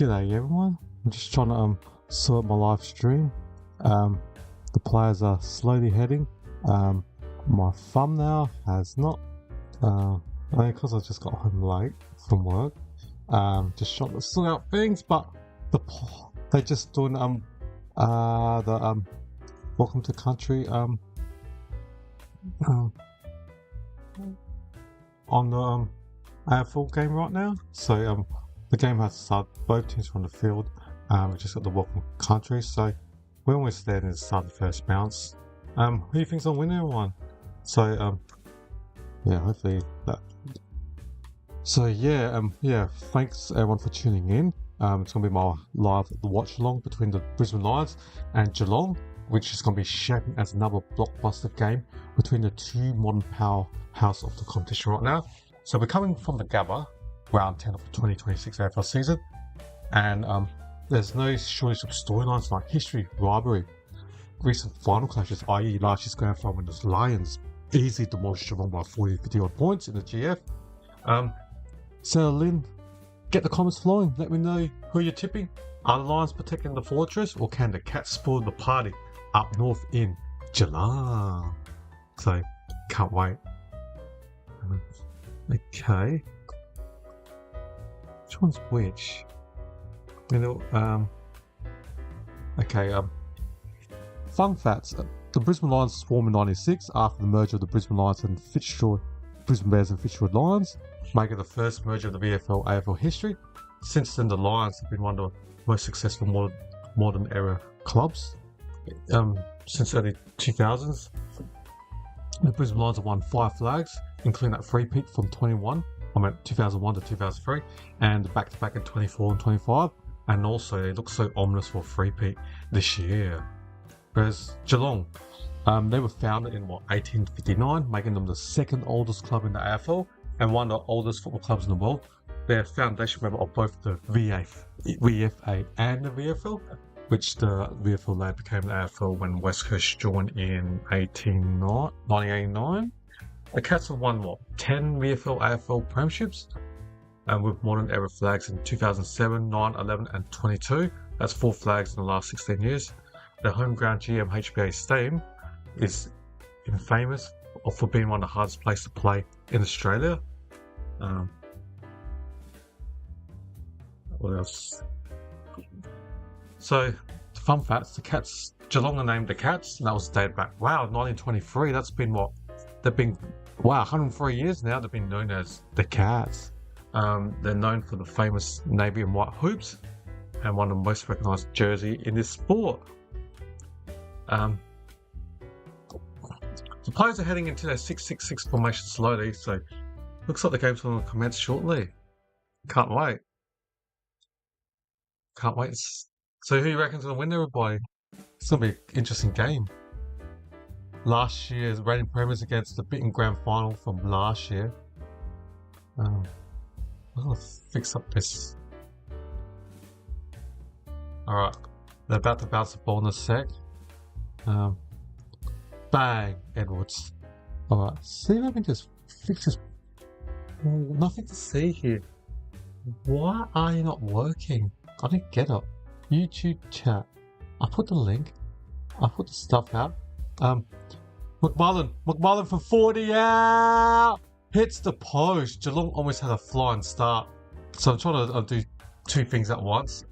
G'day everyone. I'm just trying to sort my live stream. The players are slowly heading. My thumbnail has not. Only because I just got home late from work. Just trying to sort out things, but they just doing the welcome to country on the AFL game right now. So the game has started. Both teams are on the field. We just got the welcome country, so we're almost there to start the first bounce. Who do you think's gonna win, everyone? So yeah, hopefully that. So yeah, thanks everyone for tuning in. It's gonna be my live watch along between the Brisbane Lions and Geelong, which is gonna be shaping as another blockbuster game between the two modern powerhouse of the competition right now. So we're coming from the Gabba, round 10 of the 2026 AFL season, and there's no shortage of storylines like history, rivalry, recent final clashes, i.e. last year's grand final when the Lions easily demolished Geelong by 40-50 odd points in the GF. Settle in, get the comments flowing, let me know who you're tipping. Are the Lions protecting the fortress, or can the Cats spoil the party up north in Geelong? So, can't wait. Okay. Which one's which? Okay, fun facts. The Brisbane Lions formed in 96 after the merger of the Brisbane Lions and Brisbane Bears and Fitzroy Lions, making the first merger of the VFL AFL history. Since then, the Lions have been one of the most successful modern era clubs. Since early 2000s, the Brisbane Lions have won 5 flags, including that three-peat from 2001 to 2003, and back-to-back in 24 and 25. And also, it looks so ominous for a three-peat this year. Whereas Geelong, they were founded in 1859, making them the second oldest club in the AFL and one of the oldest football clubs in the world. They're a foundation member of both the VFA and the VFL, which the VFL later became the AFL when West Coast joined in 1989. The Cats have won 10 VFL AFL premierships, with modern era flags in 2007, 9, 11 and 22. That's 4 flags in the last 16 years. The home ground HBA Stadium is infamous for being one of the hardest places to play in Australia. What else? So, fun facts: Geelong are named the Cats, and that was dated back 1923. That's been 103 years now. They've been known as the Cats. They're known for the famous navy and white hoops and one of the most recognised jersey in this sport. The players are heading into their 6-6-6 formation slowly, so looks like the game's going to commence shortly. Can't wait. So who do you reckon's going to win, everybody? It's going to be an interesting game. Last year's reigning premiers against the beaten grand final from last year. I'm going to fix up this. Alright, they're about to bounce the ball in a sec. Bang, Edwards. Alright, see if I can just fix this. Nothing to see here. Why are you not working? I didn't get it. YouTube chat. I put the link. I put the stuff out. McMullen for 40 out! Hits the post. Geelong almost had a flying start. So I'm trying to do 2 things at once.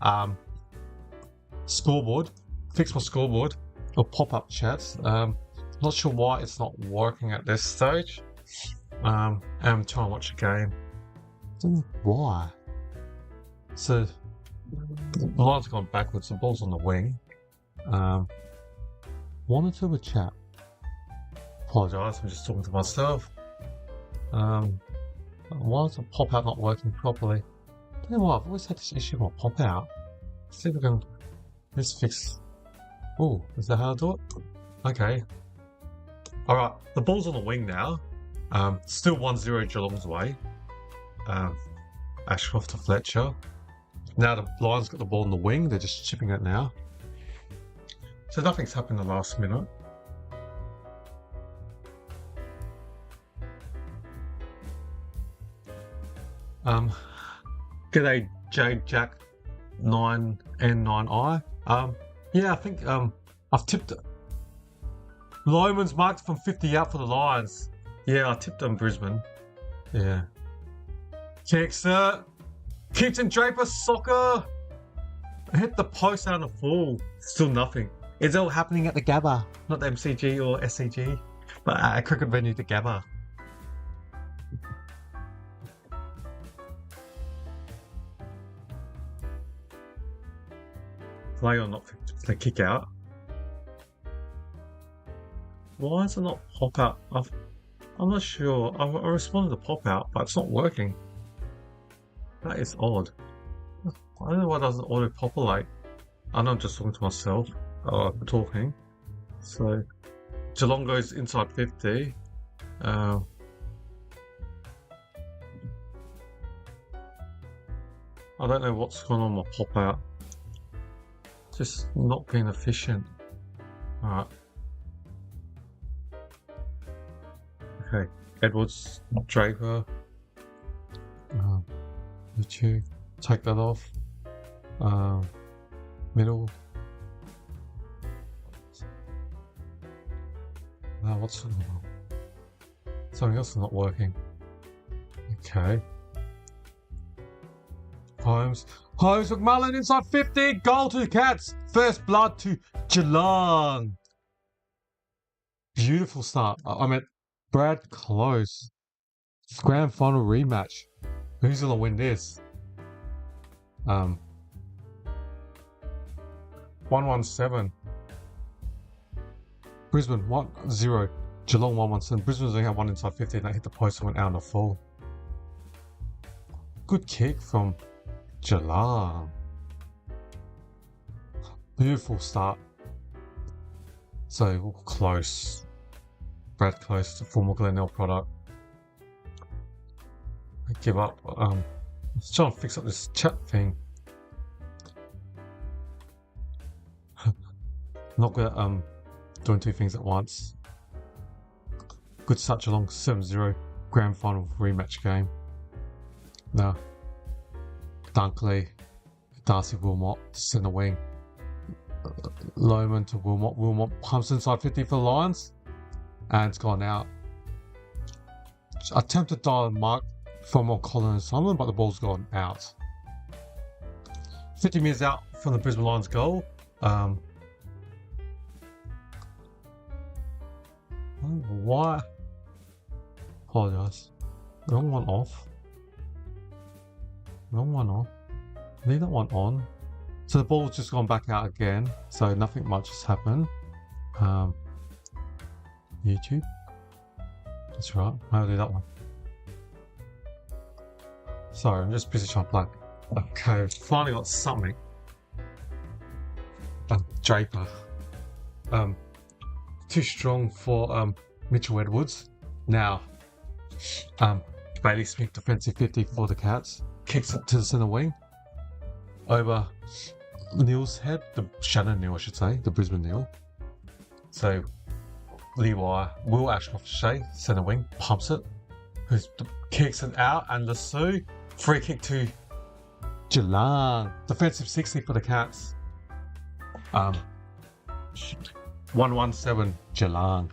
Scoreboard. Fix my scoreboard. Or pop-up chats. Not sure why it's not working at this stage. I'm trying to watch a game. I don't know why. So the line's gone backwards. The ball's on the wing. Monitor with chat. Apologise, I'm just talking to myself. Why is the pop out not working properly? I don't know why, I've always had this issue with my pop out. Let's see if we can just fix. Oh, is that how I do it? Okay. Alright, the ball's on the wing now. Still 1-0 Geelong's way. Ashcroft to Fletcher. Now the Lions got the ball in the wing, they're just chipping it now. So nothing's happened in the last minute. G'day, Jade Jack 9N9I. Yeah, I think I've tipped Loman's marked from 50 out for the Lions. Yeah, I tipped on Brisbane. Yeah. Kicks it. Keeps in Draper. Soccer. Hit the post out of the full. Still nothing. It's all happening at the Gabba, not the MCG or SCG, but at a cricket venue, the Gabba. Play or not the kick out. Why does it not pop out? I'm not sure. I responded to pop out, but it's not working. That is odd. I don't know why it doesn't auto populate. I know I'm just talking to myself. Talking. So Geelong goes inside 50. I don't know what's going on with my pop out. Just not being efficient. Alright. Okay. Edwards, Draper. You take that off. Middle. What's something else is not working? Okay. Holmes, McMullen inside 50. Goal to the Cats. First blood to Geelong. Beautiful start. I meant Brad Close. Grand final rematch. Who's gonna win this? 117. Brisbane 1-0. Geelong 117. Brisbane's only had one inside 50 and that hit the post and went out on the full. Good kick from Geelong. Beautiful start. So Close. Brad Close, the former Glenelg product. I give up. Let's try and fix up this chat thing. Not good at doing two things at once. Good start Geelong 7-0 grand final rematch game. Now Dunkley, Darcy Wilmot, centre wing. Loman to Wilmot. Wilmot pumps inside 50 for the Lions. And it's gone out. Attempted dial mark from Colin and Simon, but the ball's gone out. 50 metres out from the Brisbane Lions goal. Why? Apologise. Wrong one off. Wrong one off. Leave that one on. So the ball's just gone back out again. So nothing much has happened. YouTube. That's right. I'll do that one. Sorry, I'm just busy trying to play. Okay, finally got something. Draper. Too strong for Mitchell Edwards. Now, Bailey Smith defensive 50 for the Cats. Kicks it to the centre wing. Over Neil's head, the Shannon Neil I should say, the Brisbane Neil. So Levi, Will Ashcroft-Shea, centre wing, pumps it. Kicks it out and Lassou. Free kick to Geelong. Defensive 60 for the Cats. 117 Geelong.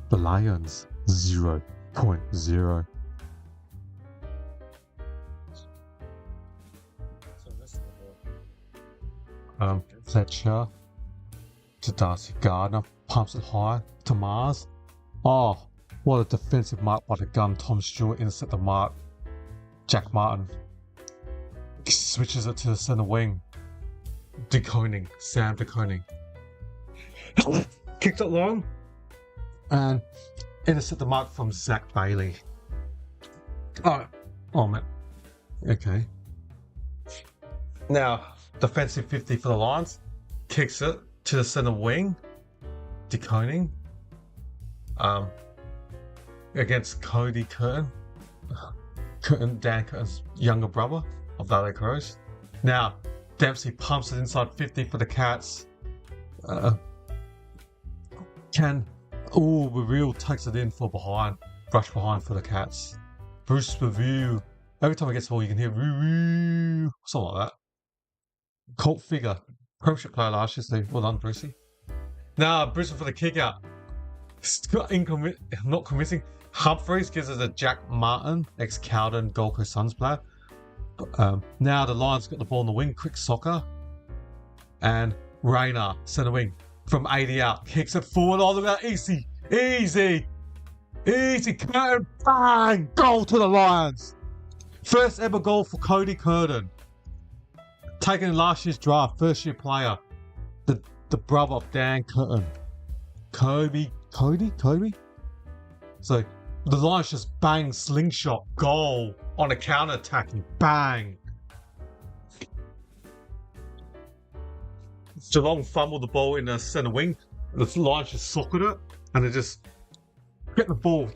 The Lions 0.0. Fletcher to Darcy Gardner, pumps it high to Mars. Oh, what a defensive mark by the gun. Tom Stewart intercept the mark. Jack Martin switches it to the centre wing. Sam De Koning. Kicked it long and intercept the mark from Zach Bailey. Oh man. Okay. Now, defensive 50 for the Lions. Kicks it to the centre wing. De Koning. Against Cody Curtin. Dan Curtin's younger brother of Valley Crows. Now, Dempsey pumps it inside 50 for the Cats. Review takes it in for behind. Brush behind for the Cats. Bruce Review. Every time he gets the ball, you can hear review. Something like that. cult figure. Premiership player last year, so well done, Brucey. Now, Brisbane for the kick out. Not convincing. Humphreys gives us a Jack Martin, ex-Cowden Gold Coast Suns player. Now the Lions got the ball in the wing, quick soccer. And Rayner, centre wing, from 80 out, kicks it forward. Oh, look at that, easy, curtain, bang, goal to the Lions. First ever goal for Cody Curtin. Taken in last year's draft, first year player. The brother of Dan Curtin. Cody? So the Lions just bang, slingshot, goal on a counter attacking, bang. Geelong fumbled the ball in the centre wing. The Lions just socketed it, and they just get the ball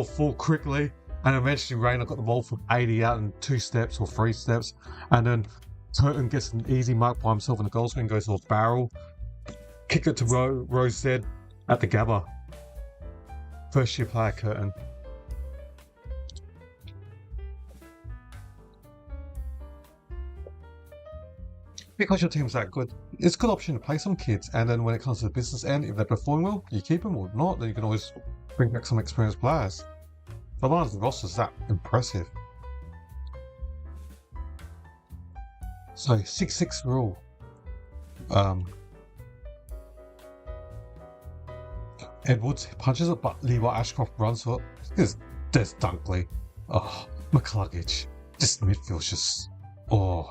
full quickly. And eventually Rayner got the ball from 80 out in 2 steps or 3 steps, and then Curtin gets an easy mark by himself in the goal screen, goes to a barrel, kick it to Rose Z at the Gabba. First year player Curtin. Because your team's that good, it's a good option to play some kids, and then when it comes to the business end, if they're performing well, you keep them, or not, then you can always bring back some experienced players. The Lions roster's that impressive. So 6-6 rule. Edwards punches it, but Levi Ashcroft runs for it. There's Dunkley. Oh, McCluggage. This midfield's just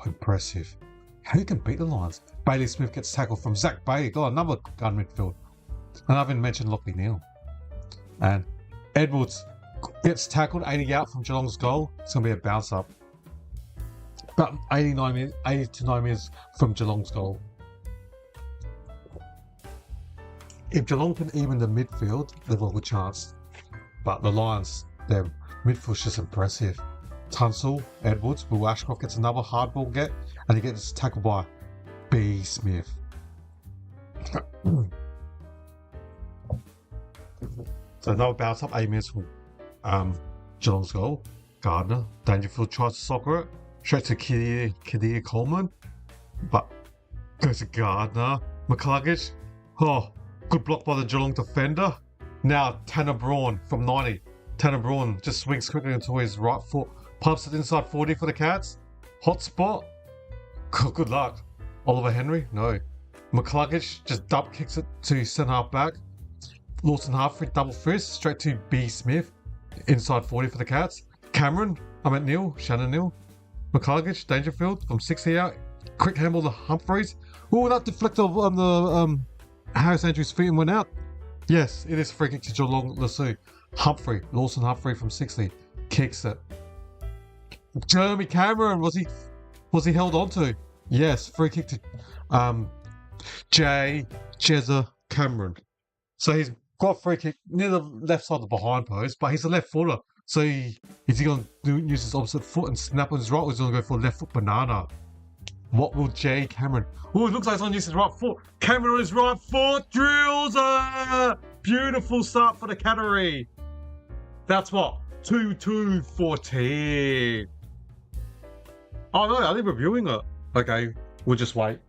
impressive. How you can beat the Lions? Bailey Smith gets tackled from Zach Bailey. Got another gun midfield. And I haven't mentioned Lockie Neal. And Edwards gets tackled 80 out from Geelong's goal. It's going to be a bounce up. About 80 to 9 minutes from Geelong's goal. If Geelong can even the midfield, they've got a good chance. But the Lions, their midfield's just impressive. Tunsil, Edwards, Will Ashcroft gets another hard ball get, and he gets tackled by B. Smith. So another bounce up, 8 minutes from Geelong's goal. Gardner, Dangerfield tries to soccer it, straight to Kadir Coleman, but goes to Gardner. McCluggage, good block by the Geelong defender. Now Tanner Braun from 90. Tanner Braun just swings quickly into his right foot, pumps it inside 40 for the Cats. Hot spot. Good luck. Oliver Henry, no. McCluggage just dump kicks it to centre half back. Lawson Humphrey double fist straight to B. Smith, inside 40 for the Cats. Shannon Neal. McCluggage, Dangerfield from 60 out. Quick handball to Humphreys. That deflected on the Harris Andrews' feet and went out. Yes, it is free kick to Geelong Lasso. Lawson Humphrey from 60 kicks it. Jeremy Cameron, was he held on to? Yes, free kick to Jezza Cameron. So he's got a free kick near the left side of the behind post, but he's a left footer. So is he going to use his opposite foot and snap on his right, or is he going to go for a left foot banana? What will J. Cameron? It looks like he's going to use his right foot. Cameron on his right foot drills a beautiful start for the Cattery. That's what? 2-2-14. Oh no, I think we're reviewing it. Okay, we'll just wait.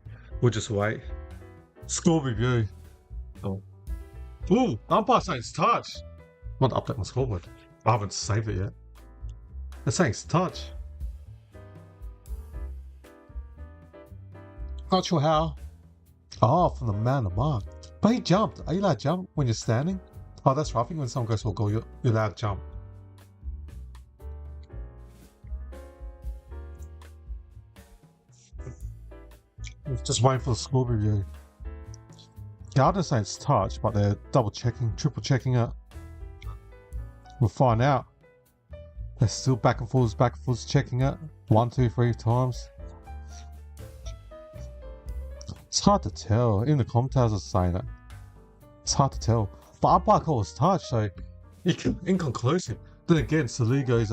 Score review. Umpire saying it's touch. I want to update my scoreboard. I haven't saved it yet. They're saying it's touch. Not sure how. From the man of mark. But he jumped. Are you allowed to jump when you're standing? Oh, that's right. I think when someone goes for a goal, you're allowed to jump. Just waiting for the score review. Gardner saying it's touch, but they're double checking, triple checking it. We'll find out. They're still back and forth checking it. 1, 2, 3 times. It's hard to tell. Even the commentators are saying it. It's hard to tell. But umpire call was touch, so inconclusive. Then again, Saligo's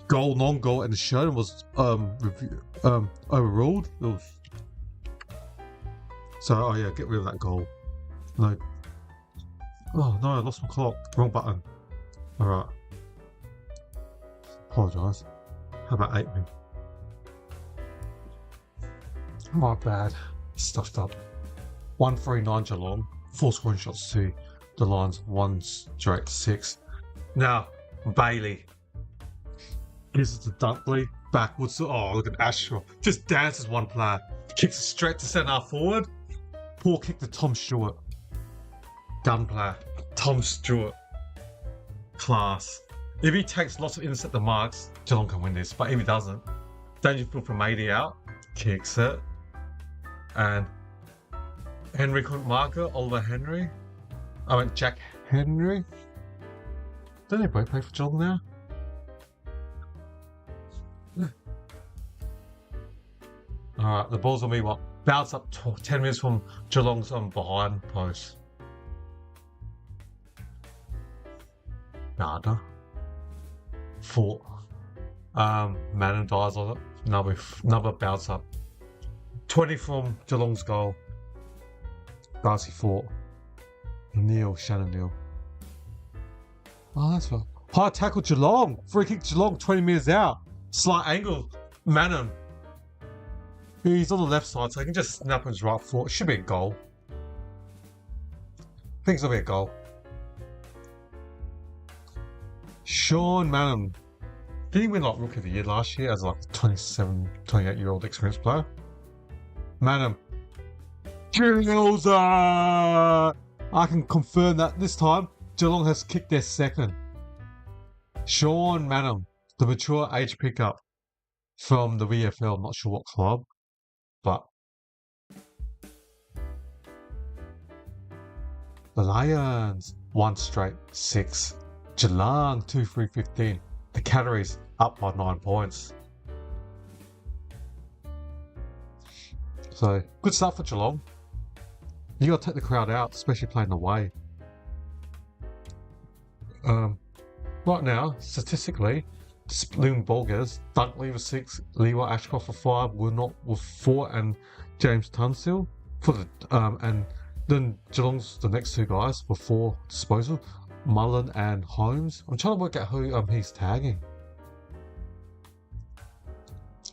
goal, non-goal, and the show was overruled. So, get rid of that goal. No. Oh no, I lost my clock. Wrong button. Alright. Apologise. How about 8 minutes? My bad. Stuffed up. 139 Geelong. 4 scoring shots to the Lions. 1 straight to 6. Now, Bailey. Gives it to Dunkley. Backwards. Oh, look at Ashcroft. Just dances one player. Kicks it straight to centre forward. Poor kick to Tom Stewart. Gun player. Tom Stewart. Class. If he takes lots of intercept the marks, Geelong can win this. But if he doesn't, Dangerfield from 80 out. Kicks it. And Henry couldn't mark it. Oliver Henry. I went Jack Henry. Don't they both play for Geelong now? Alright, the ball's on me. What? Bounce up 10 minutes from Geelong's behind post. Gardner. Fort. Madden dies on it. Another bounce up. 20 from Geelong's goal. Darcy Fort. Shannon Neal. Oh, that's right. High tackle Geelong. Free kick Geelong, 20 metres out. Slight angle. Manham. He's on the left side, so he can just snap his right foot. It should be a goal. I think it'll be a goal. Sean Manham. Did he win like Rookie of the Year last year as like a 27, 28-year-old experienced player? Manham. I can confirm that this time Geelong has kicked their second. Sean Manham, the mature age pickup from the AFL. I'm not sure what club, but the Lions 1 straight 6. Geelong 2-3-15. The Catteries up by 9 points. So good start for Geelong. You got to take the crowd out, especially playing away. Right now, statistically, Liam Bolgers, Dunkley with 6, Lewa Ashcroft for 5, Wilnot with 4, and James Tunstall for the and then Geelong's the next 2 guys for 4 disposal, Mullen and Holmes. I'm trying to work out who he's tagging.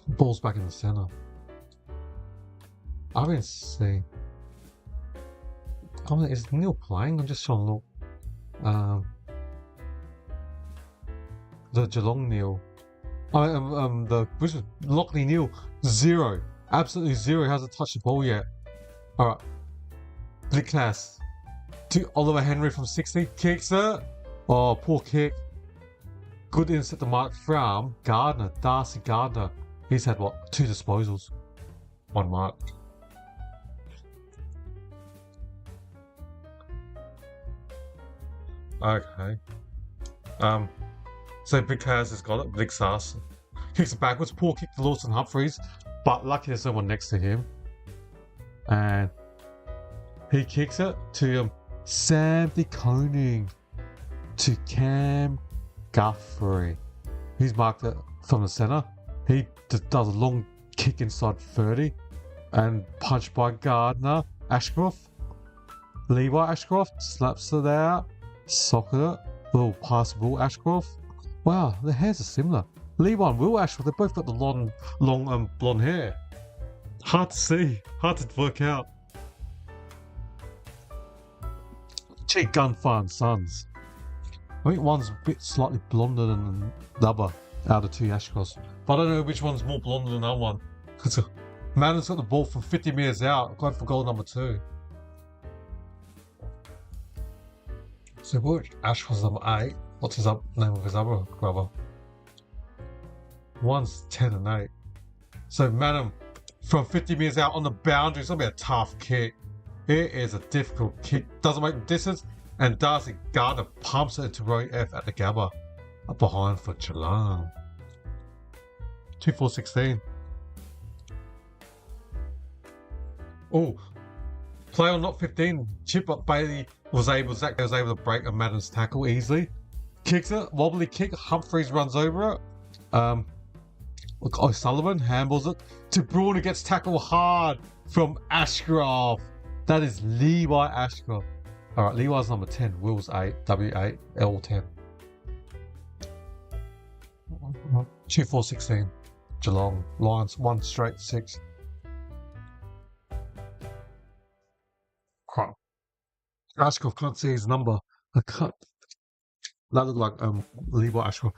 Ball's back in the centre. I haven't seen. Is Neil playing? I'm just trying to look. The Geelong Neil. The Brisbane Lockley Neil 0. Absolutely 0. Hasn't touched the ball yet. Alright. Blicklas to Oliver Henry from 60. Kicks it. Oh, poor kick. Good intercept the mark from Gardner. Darcy Gardner. He's had what? 2 disposals. 1 mark. Okay. So Big Kaz has got it. Big Sass kicks it backwards. Poor kick to Lawson Humphries, but lucky there's someone next to him, and he kicks it to Sam De Koning to Cam Guthrie. He's marked it from the centre. He does a long kick inside 30, and punched by Gardner. Ashcroft, Levi Ashcroft slaps it out. Socket it. Little passable Ashcroft. Wow, the hairs are similar. Levi and Will Ashcroft, they both got the long blonde hair. Hard to see. Hard to work out. Gee, Gunfire and Sons. I think one's a bit slightly blonder than the other out of 2 Ashcrofts. But I don't know which one's more blonde than the other one. Manners got the ball from 50 metres out, going for goal number 2. So what? Ashcroft's number 8. What's his name of his other brother? One's 10 and 8. So Madam from 50 metres out on the boundary. It's gonna be a tough kick. It is a difficult kick. Doesn't make the distance. And Darcy Gardner pumps it into row F at the Gabba. Up behind for Geelong. 2-4-16. Oh, play on not 15. Chip up Bailey Zach was able to break a Madden's tackle easily. Kicks it, wobbly kick. Humphries runs over it. O'Sullivan handles it to Braun, who gets tackled hard from Ashcroft. That is Levi Ashcroft. Alright, Levi's number 10, Will's 8, W8, L10. 2-4-16. Geelong Lions 1 straight 6. Ashcroft can't see his number. I can't. That looked like Levi Ashcroft.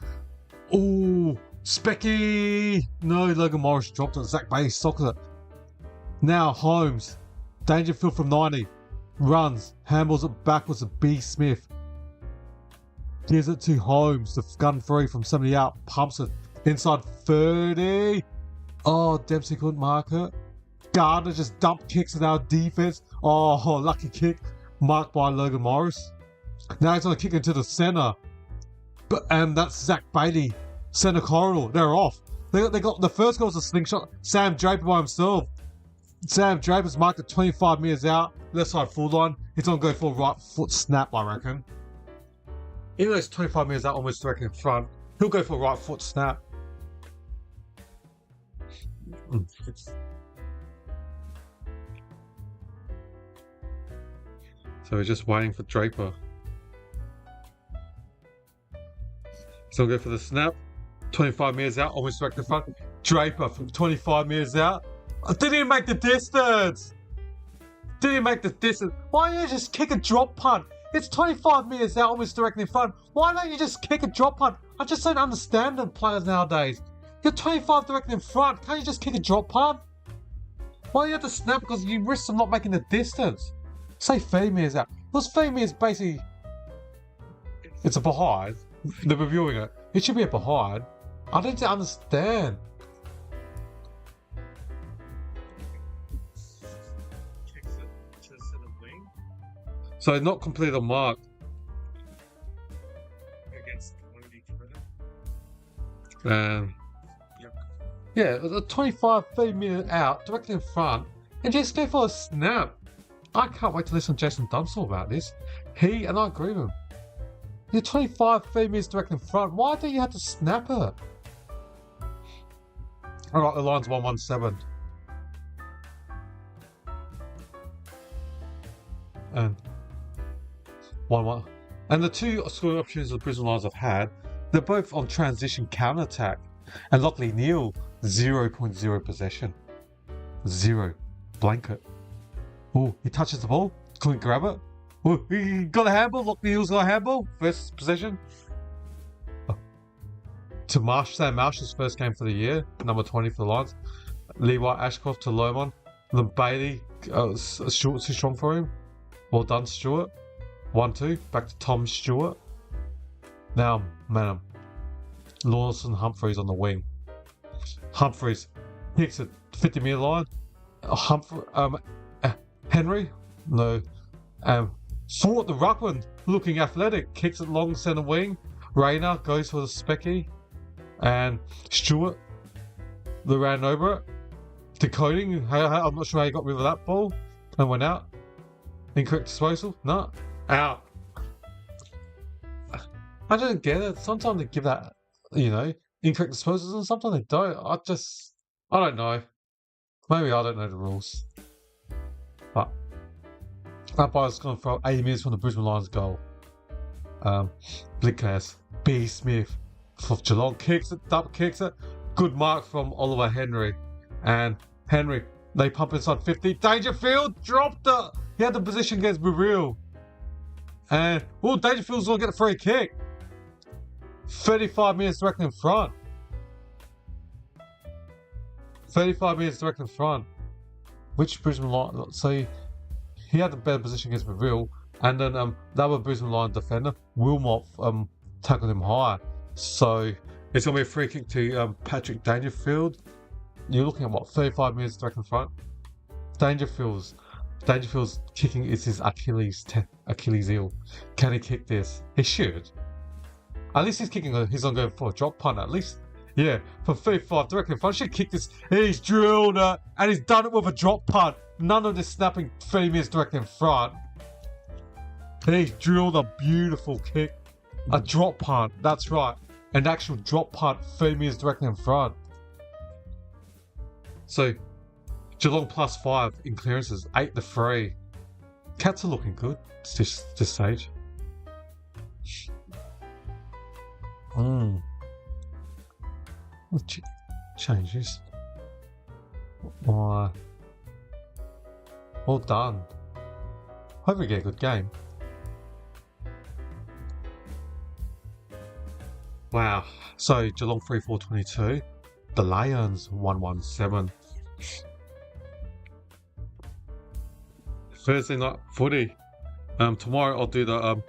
Oh, Specky! No, Logan Morris dropped it. Zach Bailey socked it. Now Holmes, Dangerfield from 90, runs, handballs it backwards to B. Smith. Gives it to Holmes, the gun free from 70 out, pumps it inside 30. Oh, Dempsey couldn't mark it. Gardner just dump kicks in our defense. Oh, lucky kick, marked by Logan Morris. Now he's gonna kick into the center, and that's Zach Bailey, center corridor. They're off. They got the first goal was a slingshot. Sam Draper by himself. Sam Draper's marked at 25 metres out, left side full line. He's gonna go for a right foot snap, I reckon. Even though it's 25 metres out, almost directly in front, he'll go for a right foot snap. So we're just waiting for Draper. So we'll go for the snap. 25 metres out, almost directly in front. Draper from 25 metres out. Didn't even make the distance! Didn't even make the distance. Why don't you just kick a drop punt? It's 25 metres out, almost directly in front. Why don't you just kick a drop punt? I just don't understand the players nowadays. You're 25 directly in front. Can't you just kick a drop punt? Why do you have to snap? Because you risk them not making the distance. Say 30 metres out. Because 30 metres basically... It's a behind. They're reviewing it. It should be a behind. I don't understand. Kicks it to the center wing. So not completed mark. Against Cody Credit. Yeah, the 25, 30 minute out, directly in front, and just go for a snap. I can't wait to listen to Jason Dunstall about this. And I agree with him. You're 25, 30 minutes directly in front. Why do you have to snap it? Alright, the line's 117. And 1-1. And the two scoring opportunities the Brisbane Lions have had, they're both on transition counter-attack. And luckily Neil, 0.0 possession. 0. Blanket. Oh, he touches the ball. Couldn't grab it. Oh, he got a handball. Look, Neil's got a handball. First possession. Oh. To Sam Marsh's first game for the year. Number 20 for the Lions. Levi Ashcroft to Lomond. Then Bailey. Stewart's too strong for him. Well done, Stewart. 1-2. Back to Tom Stewart. Now, Manham. Lawson Humphreys on the wing. Humphreys kicks it 50-metre line. Henry, no. Fort the ruckman, looking athletic, kicks it long centre wing. Rayner goes for the specky, and Stewart, they ran over it. Decoding, I'm not sure how he got rid of that ball, and went out. Incorrect disposal, no, out. I don't get it. Sometimes they give that, incorrect disposals, and sometimes they don't. I don't know. Maybe I don't know the rules. But umpire's going to throw 80 minutes from the Brisbane Lions goal. Blinkers, B. Smith for Geelong kicks it, double kicks it. Good mark from Oliver Henry. And Henry, they pump inside 50. Dangerfield dropped it. He had the position against Burrell. And, Dangerfield's going to get a free kick. 35 minutes directly in front. 35 minutes directly in front. Which Brisbane Lion? So he had the better position against Burrell, and then the other Brisbane Lion defender, Wilmot, tackled him high. So it's going to be a free kick to Patrick Dangerfield. You're looking at 35 minutes direct in front. Dangerfield's kicking is his Achilles heel. Can he kick this? He should. At least he's kicking. He's on going for a drop punt. At least, yeah, for 35 directly in front. Should kick this. He's drilled it, and he's done it with a drop punt. None of this snapping 30 minutes directly in front. He's drilled a beautiful kick, a drop punt. That's right, an actual drop punt 30 minutes directly in front. So, Geelong +5 in clearances, 8-3. Cats are looking good at this stage. What changes? Why? Well done. Hope we get a good game. Wow. So Geelong 3-4-22. The Lions 1-1-7. Thursday night footy. Tomorrow I'll do the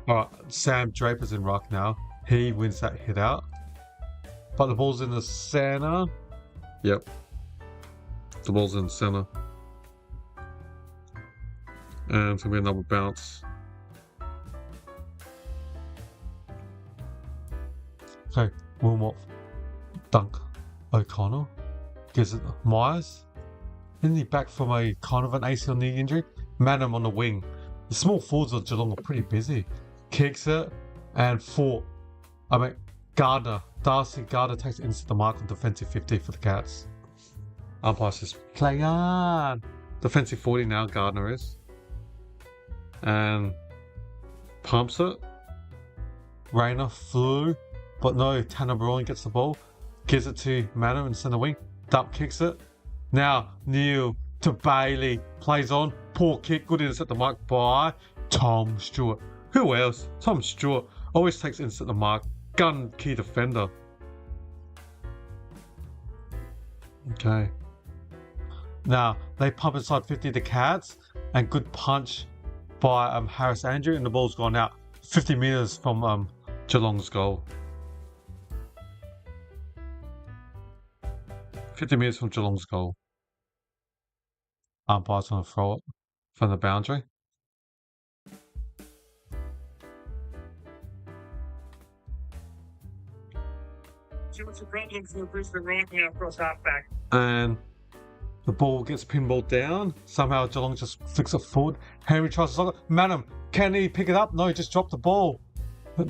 Alright, Sam Draper's in ruck now. He wins that hit out. But the ball's in the centre. Yep. The ball's in the centre. And it's going to be another bounce. Okay, Wilmot, Dunk, O'Connell. Gives it Myers. Isn't he back from a kind of an ACL knee injury? Manham on the wing. The small forwards of Geelong are pretty busy. Kicks it and Darcy Gardner takes it into the mark on defensive 50 for the Cats. Umpire says, play on! Defensive 40 now, Gardner is. And pumps it. Rayner flew, but no, Tanner Braun gets the ball. Gives it to Manham in centre wing. Dump kicks it. Now Neil to Bailey. Plays on. Poor kick. Good intercept the mark by Tom Stewart. Who else? Tom Stewart always takes intercept the mark. Gun key defender. Okay. Now they pump inside 50 the Cats, and good punch by Harris Andrew, and the ball's gone out 50 metres from Geelong's goal. 50 metres from Geelong's goal. Umpire's going to throw it from the boundary. So what's the problem for Brisbane right now across halfback? And the ball gets pinballed down. Somehow Geelong just flicks it forward. Henry tries to stop it. Manham, can he pick it up? No, he just dropped the ball.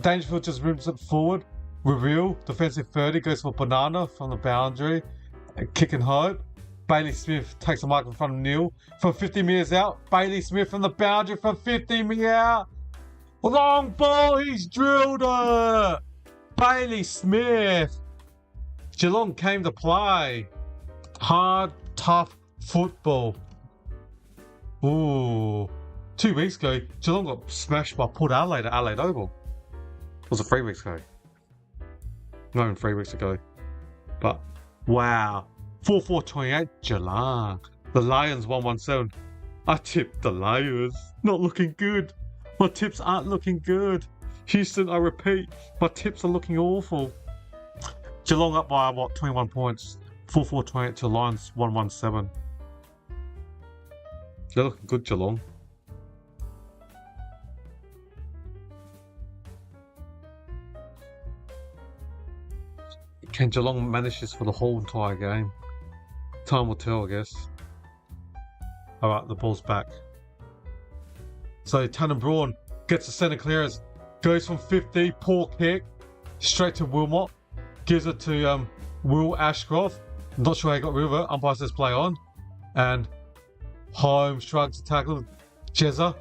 Dangerfield just rims it forward. Reveal, defensive 30, goes for Banana from the boundary. Kick and hope. Bailey Smith takes the mark in front of Neil. From 50 metres out, Bailey Smith from the boundary from 50 metres out. Long ball, he's drilled it. Bailey Smith. Geelong came to play. Hard, tough football. Ooh. 2 weeks ago, Geelong got smashed by Port Adelaide at Adelaide Oval. Was it 3 weeks ago? Not even 3 weeks ago. But, wow. 4-4-28, Geelong. The Lions 1-1-7. I tipped the Lions. Not looking good. My tips aren't looking good. Houston, I repeat, my tips are looking awful. Geelong up by, 21 points. 4-4-28 to Lions 1-1-7. They're looking good, Geelong. Can Geelong manage this for the whole entire game? Time will tell, I guess. Alright, the ball's back. So Tanner Braun gets the centre clearance. Goes from 50, poor kick. Straight to Wilmot. Gives it to Will Ashcroft. Not sure how he got rid of it. Umpire says play on. And Holmes shrugs to tackle Jezza.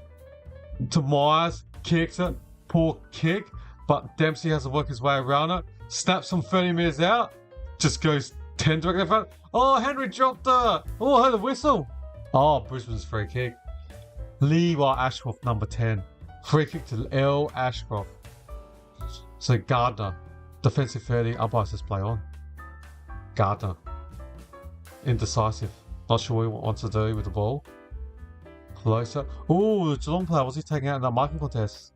To Myers. Kicks it. Poor kick. But Dempsey has to work his way around it. Snaps from 30 metres out. Just goes 10 directly in front. Oh, Henry dropped it. Oh, I heard a whistle. Oh, Brisbane's free kick. Levi Ashcroft, number 10. Free kick to L. Ashcroft. So Gardner. Defensive 30. Umpire says play on. Gardner. Indecisive. Not sure what he wants to do with the ball. Closer. Oh, the Geelong player. Was he taken out in that marking contest?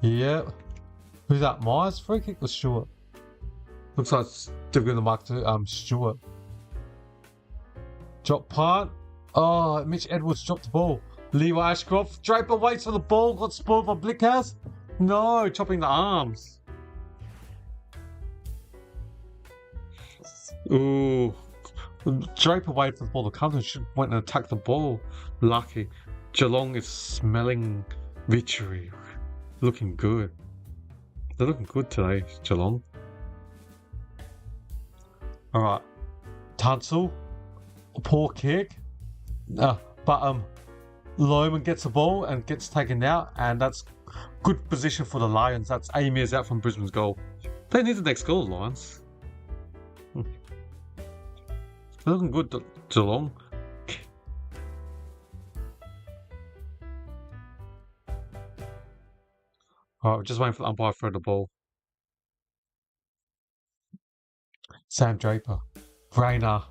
Yep. Who's that? Myers? Free kick was Stewart. Looks like it's giving the mark to Stewart. Drop punt. Oh, Mitch Edwards dropped the ball. Levi Ashcroft. Draper waits for the ball. Got spoiled by Blickhouse. No, chopping the arms. Ooh. Draper waited for the ball to come and should went and attacked the ball. Lucky. Geelong is smelling victory. Looking good. They're looking good today, Geelong. Alright. Tunsil. Poor kick. But Lohman gets the ball and gets taken out, and that's good position for the Lions. That's 8 metres out from Brisbane's goal. They need the next goal, Lions. They're looking good, Geelong. Alright, we're just waiting for the umpire to throw the ball. Sam Draper. Rayner.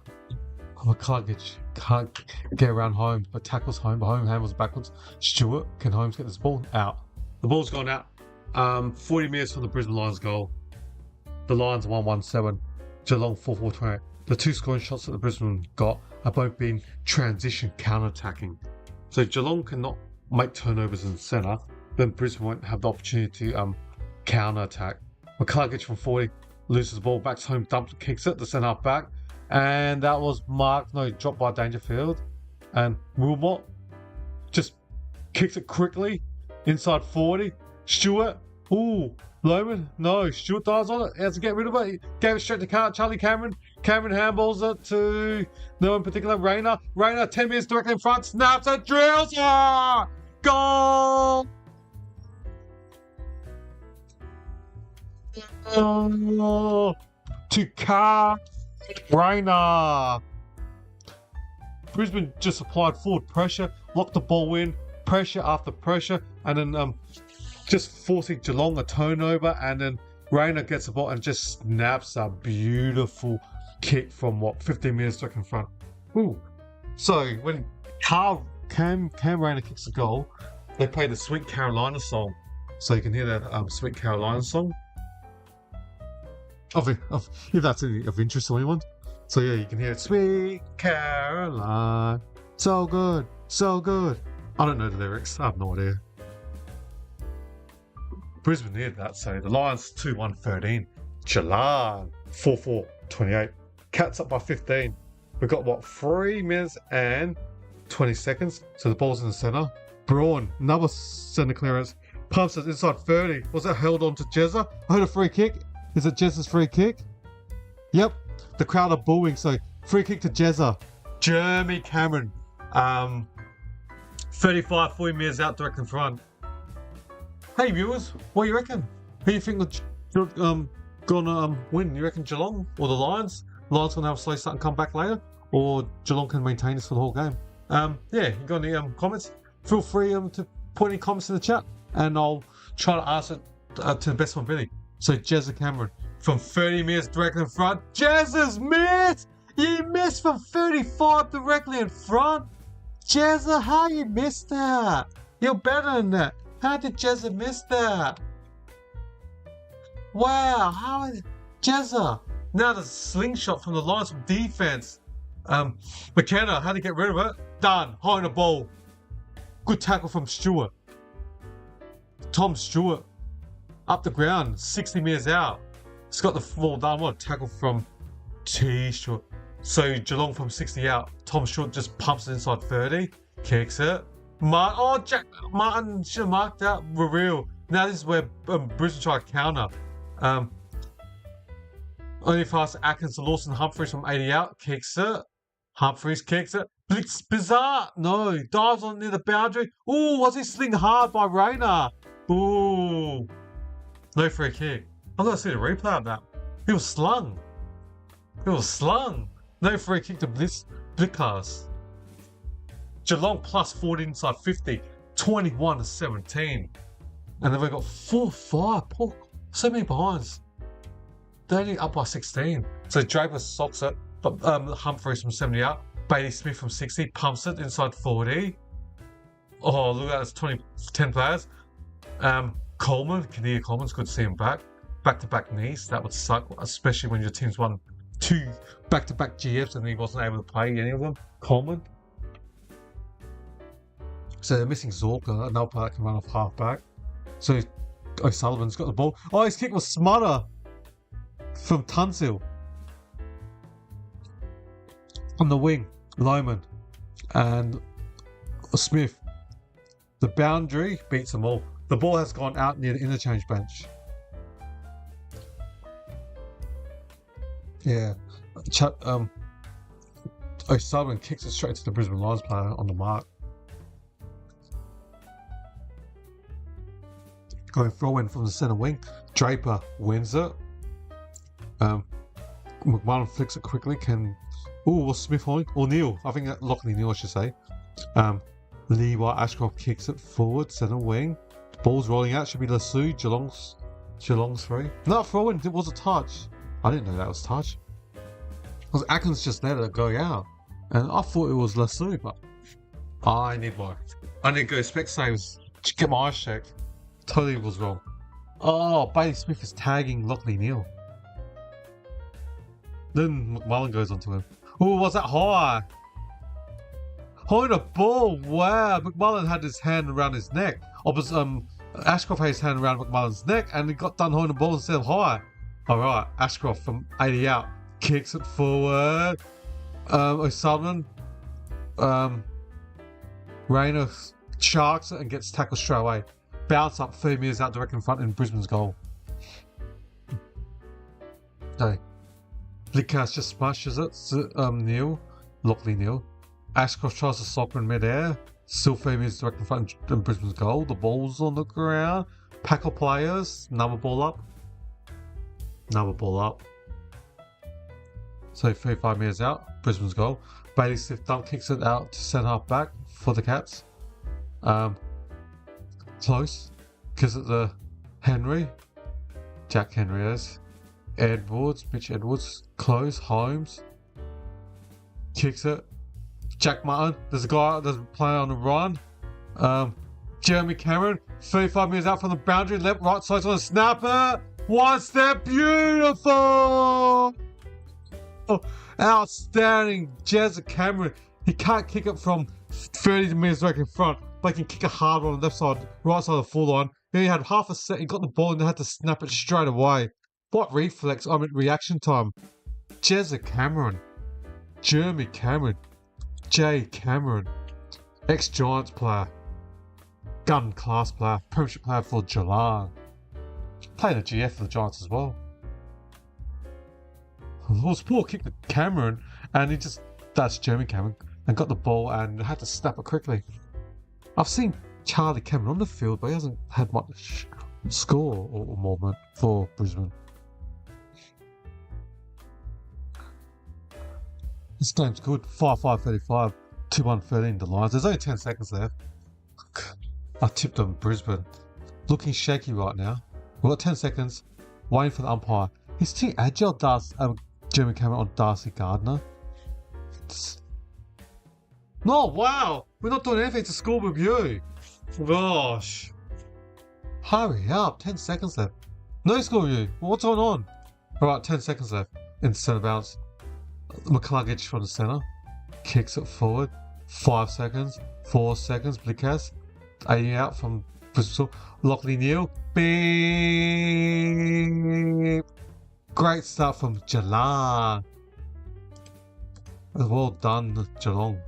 McCluggage can't get around Holmes, but tackles home. But Holmes handles backwards. Stewart, can Holmes get this ball? Out. The ball's gone out. 40 metres from the Brisbane Lions goal. The Lions 1-1-7. Geelong 4-4-28. The two scoring shots that the Brisbane got have both been transition counter-attacking. So Geelong cannot make turnovers in the centre, then Brisbane won't have the opportunity to counter-attack. McCluggage from 40 loses the ball, backs home, dumps, kicks it, the centre half back. And that was dropped by Dangerfield. And Wilmot just kicks it quickly inside 40. Stewart, Loman, no, Stewart dives on it. He has to get rid of it. He gave it straight to Charlie Cameron. Cameron handballs it to no one in particular. Rayner, 10 minutes directly in front, snaps it, drills. Goal! To Rayner. Brisbane just applied forward pressure, locked the ball in, pressure after pressure, and then just forcing Geelong a turnover, and then Rayner gets the ball and just snaps a beautiful kick from 15 metres direct in front. So when Cam Rayner kicks a goal, they play the Sweet Carolina song. So you can hear that Sweet Carolina song. If that's of interest to anyone. So yeah, you can hear it. Sweet Caroline, so good, so good. I don't know the lyrics. I have no idea. Brisbane needed that, so the Lions 2-1-13. Geelong 4-4-28. Cats up by 15. We've got 3 minutes and 20 seconds. So the ball's in the centre. Braun, another centre clearance. Pumps it inside 30. Was that held on to Jezza? I heard a free kick. Is it Jezza's free kick? Yep. The crowd are booing, so free kick to Jezza. Jeremy Cameron. 35, 40 metres out direct in front. Hey viewers, what do you reckon? Who do you think gonna win? You reckon Geelong or the Lions? Lions gonna have a slow start and come back later, or Geelong can maintain this for the whole game? Yeah, you got any comments? Feel free to put any comments in the chat, and I'll try to answer it to the best of my ability. So Jezza Cameron from 30 metres directly in front. Jezza's missed! You missed from 35 directly in front. Jezza, how you missed that? You're better than that. How did Jezza miss that? Wow, how is Jezza? Now the slingshot from the Lions from defense. McKenna had to get rid of it. Done. High on the ball. Good tackle from Stewart. Tom Stewart up the ground, 60 metres out. He's got the ball done. What a tackle from T Stewart. So Geelong from 60 out. Tom Stewart just pumps it inside 30, kicks it. Jack Martin should have marked out. We're real. Now this is where Brisbane try to counter. Only fast Atkins to Lawson. Humphreys from 80 out, kicks it. Humphreys kicks it. Blitz bizarre. No, dives on near the boundary. Was he slinged hard by Rayner? No free kick. I've got to see the replay of that. He was slung. No free kick to Blitzcast. Geelong plus 40 inside 50, 21-17. And then we've got 4-5. So many behinds. They're only up by 16. So Draper socks it, but Humphreys from 70 out. Bailey Smith from 60 pumps it inside 40. Oh, look at that, it's 10 players. Coleman, Kadia Coleman's good to see him back. Back-to-back knees, that would suck, especially when your team's won 2 back-to-back GFs and he wasn't able to play any of them. Coleman. So they're missing Zorka, another player can run off half-back. So O'Sullivan's got the ball. His kick was smutter from Tunsil. On the wing, Loman and Smith. The boundary beats them all. The ball has gone out near the interchange bench. Yeah. O'Sullivan kicks it straight to the Brisbane Lions player on the mark. Going throw in from the centre wing. Draper wins it. McMahon flicks it quickly. Was Smith on? O'Neill. I think Lockley Neal, I should say. Levi Ashcroft kicks it forward, centre wing. Ball's rolling out. Should be Lasso. Geelong's 3. Not throwing. It was a touch. I didn't know that was touch. Because Atkins just let it go out. And I thought it was Lasso, but I need to go Specsavers. Get my eyes checked. Totally was wrong. Oh, Bailey Smith is tagging Lockley Neal. Then McMullen goes onto him. Oh, was that high? Holding a ball. Wow. McMullen had his hand around his neck. Ashcroft had his hand around McMullen's neck and he got done holding the ball instead of high. Alright, Ashcroft from 80 out. Kicks it forward. O'Sullivan. Rayner sharks it and gets tackled straight away. Bounce up 30 metres out direct in front in Brisbane's goal. Okay. Likas just smashes it. Lockley Neal. Ashcroft tries to soccer in mid-air. Still 30 metres direct in front in Brisbane's goal. The ball's on the ground. Pack of players. Another ball up. So 35 metres out. Brisbane's goal. Bailey Smith dunk kicks it out to centre half back for the Cats. Close. Gives it to Henry. Jack Henry is. Mitch Edwards. Close. Holmes. Kicks it. Jack Martin. There's a player on the run. Jeremy Cameron. 35 metres out from the boundary. Left, right side on a snapper. One step. Beautiful. Oh, outstanding. Jezza Cameron. He can't kick it from 30 metres back in front, but he can kick it hard on the left side, right side of the full line. Then he had half a set. He got the ball and they had to snap it straight away. What reflex? Reaction time. Jezza Cameron. Jeremy Cameron. Jay Cameron. Ex-Giants player. Gun class player. Premiership player for Geelong. Played a GF for the Giants as well. It was poor kick to Cameron, and that's Jeremy Cameron, and got the ball and had to snap it quickly. I've seen Charlie Cameron on the field, but he hasn't had much score or movement for Brisbane. This game's good. 5-5-35, 2-1-13 the Lions. There's only 10 seconds left. I tipped them Brisbane. Looking shaky right now. We've got 10 seconds. Waiting for the umpire. He's too agile, Jeremy Cameron on Darcy Gardner. No, wow! We're not doing anything to score with you. Gosh. Hurry up. 10 seconds left. No score with you. What's going on? Alright, 10 seconds left. In centre bounce. McCluggage from the centre. Kicks it forward. 5 seconds. 4 seconds. Blickas. 80 out from Bristol. Lockley Neal. Beep. Great start from Geelong. Well done, Geelong.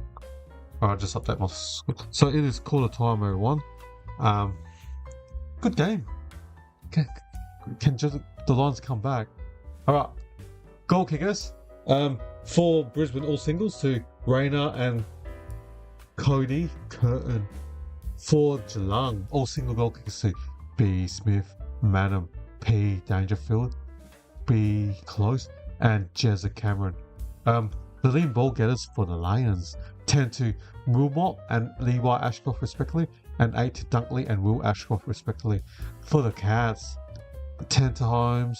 Alright, just update my score. So it is quarter time, everyone. Good game. Can the Lions come back? Alright. Goal kickers. For Brisbane, all singles to Rayner and Cody Curtin. For Geelong, all single goal kickers to B. Smith, Manham, P. Dangerfield, B. Close, and Jezza Cameron. The lead ball getters for the Lions, 10 to Wilmot and Levi Ashcroft respectively, and 8 to Dunkley and Will Ashcroft respectively. For the Cats, 10 to Holmes,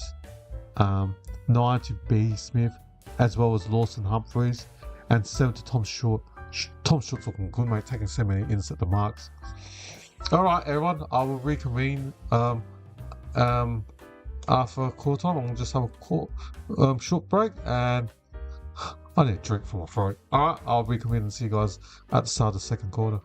9 to B. Smith, as well as Lawson Humphreys, and 7 to Tom Short. Tom Short's looking good, mate, taking so many ins at the marks. Alright, everyone, I will reconvene after quarter time. I'm going to just have a short break, and I need a drink for my throat. Alright, I'll reconvene and see you guys at the start of the second quarter.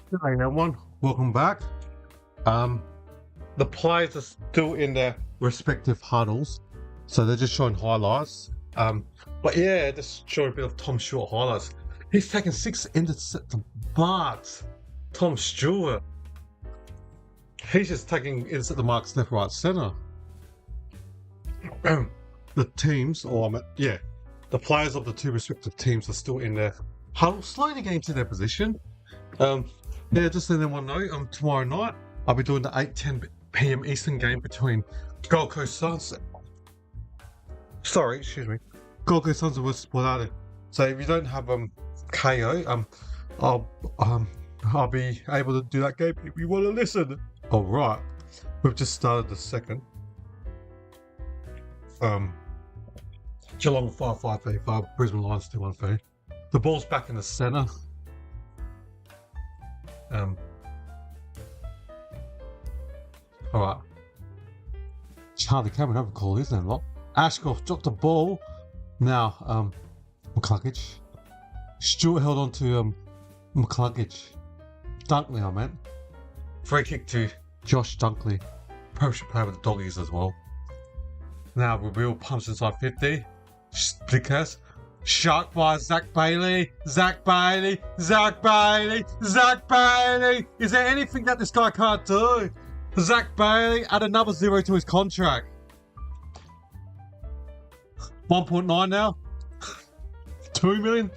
Hey everyone, welcome back. The players are still in their respective huddles, so they're just showing highlights. But yeah, just showing a bit of Tom Stewart highlights. He's taken 6 interceptions, but Tom Stewart, he's just taking intercept the marks left, right, centre. The teams, the players of the two respective teams are still in their huddles, slowly getting to their position. Just letting everyone know, tomorrow night I'll be doing the 8:10 p.m. Eastern game between Gold Coast Suns. Gold Coast Suns and West Sport. So if you don't have KO, I'll be able to do that game if you want to listen. All right, we've just started the second. Geelong 5-5-35, Brisbane Lions 2-1-3. The ball's back in the centre. Alright. Charlie Cameron have a call, isn't it? Lot. Ashcroft dropped the ball. Now, McCluggage. Stewart held on to McCluggage. Dunkley, I meant. Free kick to Josh Dunkley. Probably should play with the doggies as well. Now, Reveal pumps inside 50. Stickers. Shot by Zach Bailey. Zach Bailey. Zach Bailey. Zach Bailey. Is there anything that this guy can't do? Zach Bailey add another 0 to his contract. 1.9 now. 2 million.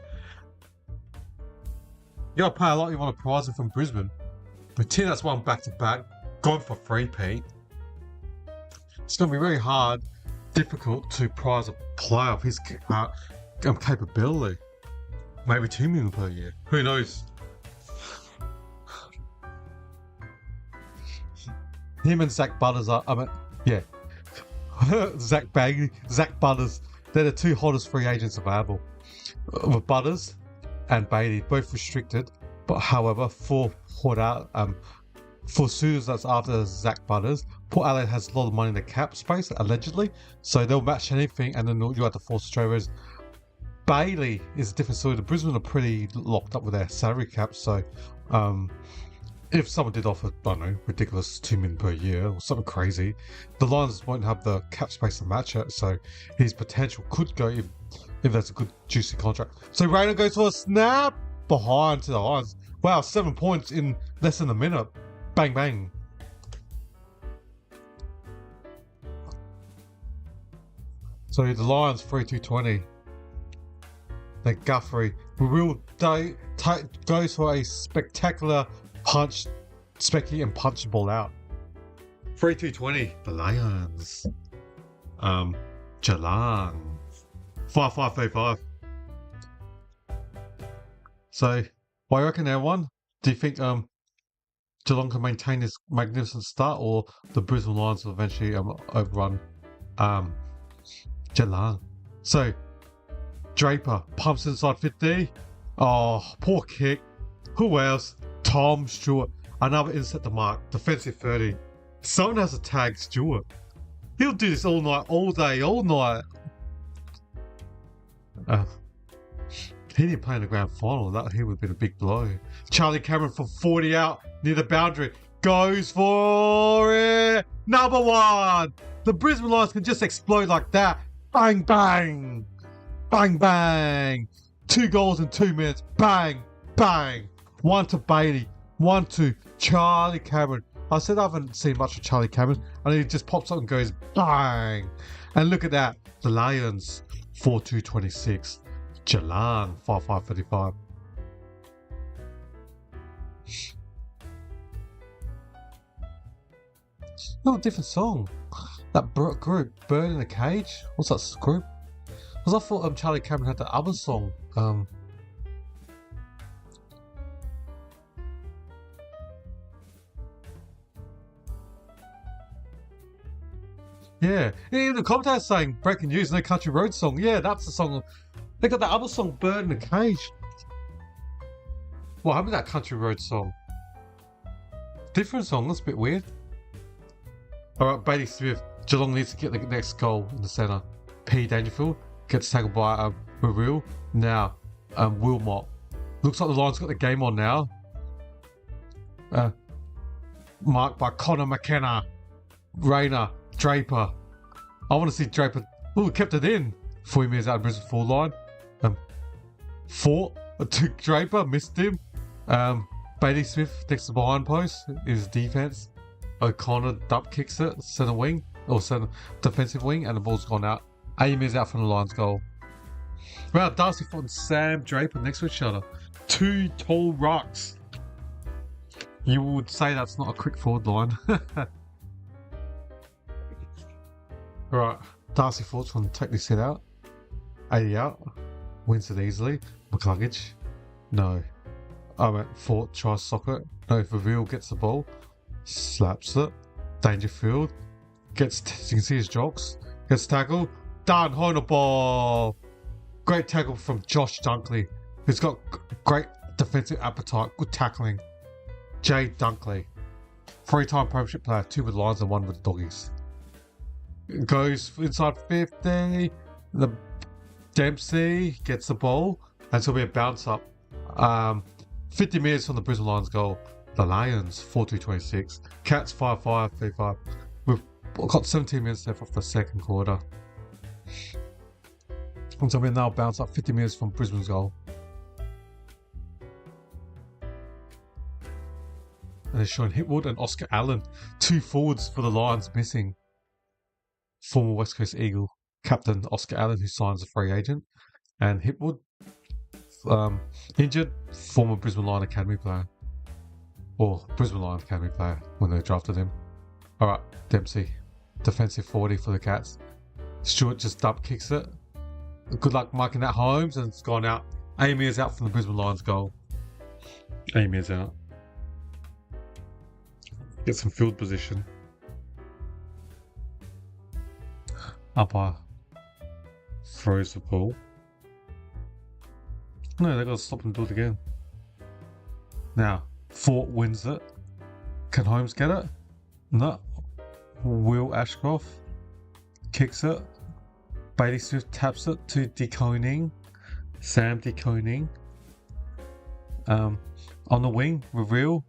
You gotta pay a lot. You want a prize him from Brisbane. But Tim, that's one back to back. Gone for free, Pete. It's gonna be very hard, difficult to prize a player of his capability. Maybe 2 million per year. Who knows? Him and Zach Butters are, Zach Bailey, Zach Butters, they're the two hottest free agents available. With Butters and Bailey, both restricted, but however, for Suitors that's after Zach Butters, Port Adelaide has a lot of money in the cap space, allegedly, so they'll match anything and then you have to force Australia's. Bailey is a different story. The Brisbane are pretty locked up with their salary cap, so if someone did offer, I don't know, ridiculous 2 million per year or something crazy, the Lions won't have the cap space to match it, so his potential could go if that's a good juicy contract. So Rayner goes for a snap behind to the Lions. Wow, 7 points in less than a minute. Bang bang. So the Lions 3-2-20. Then Guthrie goes for a spectacular punch, specky and punch the ball out. 3-2-20. The Lions. Geelong 5-5-3-5. So, what do you reckon, everyone? Do you think Geelong can maintain this magnificent start, or the Brisbane Lions will eventually overrun Geelong? So, Draper pumps inside 50. Oh, poor kick. Who else? Tom Stewart. Another intercept the mark. Defensive 30. Someone has to tag Stewart. He'll do this all night, all day, all night. He didn't play in the grand final. That he would have been a big blow. Charlie Cameron from 40 out near the boundary. Goes for it. Number 1. The Brisbane Lions can just explode like that. Bang, bang. Bang, bang. 2 goals in 2 minutes. Bang, bang. 1 to Bailey. 1 to Charlie Cameron. I said I haven't seen much of Charlie Cameron, and he just pops up and goes bang. And look at that. The Lions 4-2-26. Geelong 5-5-35. No, a different song. That group, Bird in a Cage. What's that group? Because I thought Charlie Cameron had the other song. Yeah, even the commentator's saying breaking news, no country road song. Yeah, that's the song. They got that other song, Bird in a Cage. What happened to that country road song? Different song, that's a bit weird. Alright, Bailey Smith. Geelong needs to get the next goal in the centre. P. Dangerfield gets tackled by Maril. Now, Wilmot. Looks like the Lions got the game on now. Marked by Connor McKenna, Rayner, Draper. I want to see Draper. Oh, kept it in. 40 metres out of Brisbane full line. Fought, took Draper, missed him. Bailey Smith takes the behind post, is defence. O'Connor dump kicks it, centre wing, or centre defensive wing, and the ball's gone out. 80 metres out from the Lions goal. Well, Darcy Fort and Sam Draper next to each other. Two tall rocks. You would say that's not a quick forward line. Right, Darcy Fort's going to take this hit out. 80 out. Wins it easily. McCluggage. No. Fort tries to sock it. No, Verville gets the ball. Slaps it. Dangerfield. You can see his jogs. Gets tackled. Done. Hold the ball. Great tackle from Josh Dunkley. Who's got great defensive appetite. Good tackling. Jay Dunkley. 3-time premiership player. 2 with Lions and 1 with Doggies. Goes inside 50. The Dempsey gets the ball. And so it'll be a bounce up. 50 metres from the Brisbane Lions goal. The Lions 4-2-26. Cats 5-5, 3-5. We've got 17 minutes left of the second quarter. And so we now bounce up 50 metres from Brisbane's goal. And it's showing Hipwood and Oscar Allen. 2 forwards for the Lions missing. Former West Coast Eagle captain Oscar Allen, who signs a free agent. And Hipwood, injured, former Brisbane Lion Academy player. Or Brisbane Lion Academy player when they drafted him. Alright, Dempsey. Defensive 40 for the Cats. Stewart just dump kicks it. Good luck marking that Holmes, and it's gone out. Amy is out from the Brisbane Lions goal. Amy is out. Get some field position. Umpire throws the ball. No, they got to stop and do it again. Now, Fort wins it. Can Holmes get it? No. Will Ashcroft kicks it. Bailey Smith taps it to DeConing. Sam DeConing. On the wing, Reveal.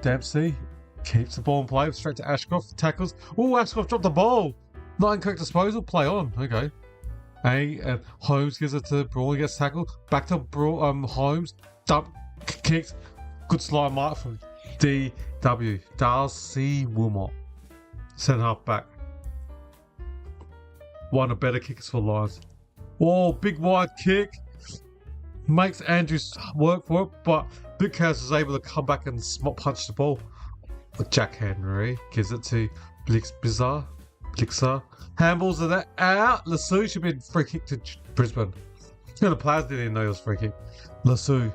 Dempsey keeps the ball in play, straight to Ashcroft. Tackles. Oh, Ashcroft dropped the ball. Not incorrect disposal. Play on. Okay. And Holmes gives it to Brawl. He gets tackled. Back to Brawl. Holmes. Dump kicks. Good slide mark from DW. Darcy Wilmot. Centre half back. One of the better kickers for the Lions. Oh, big wide kick. Makes Andrews work for it, but Big House is able to come back and punch the ball. Jack Henry gives it to Blixer. Handballs are that out. Lassou should be a free kick to Brisbane. The players didn't even know it was free kick. Lassou.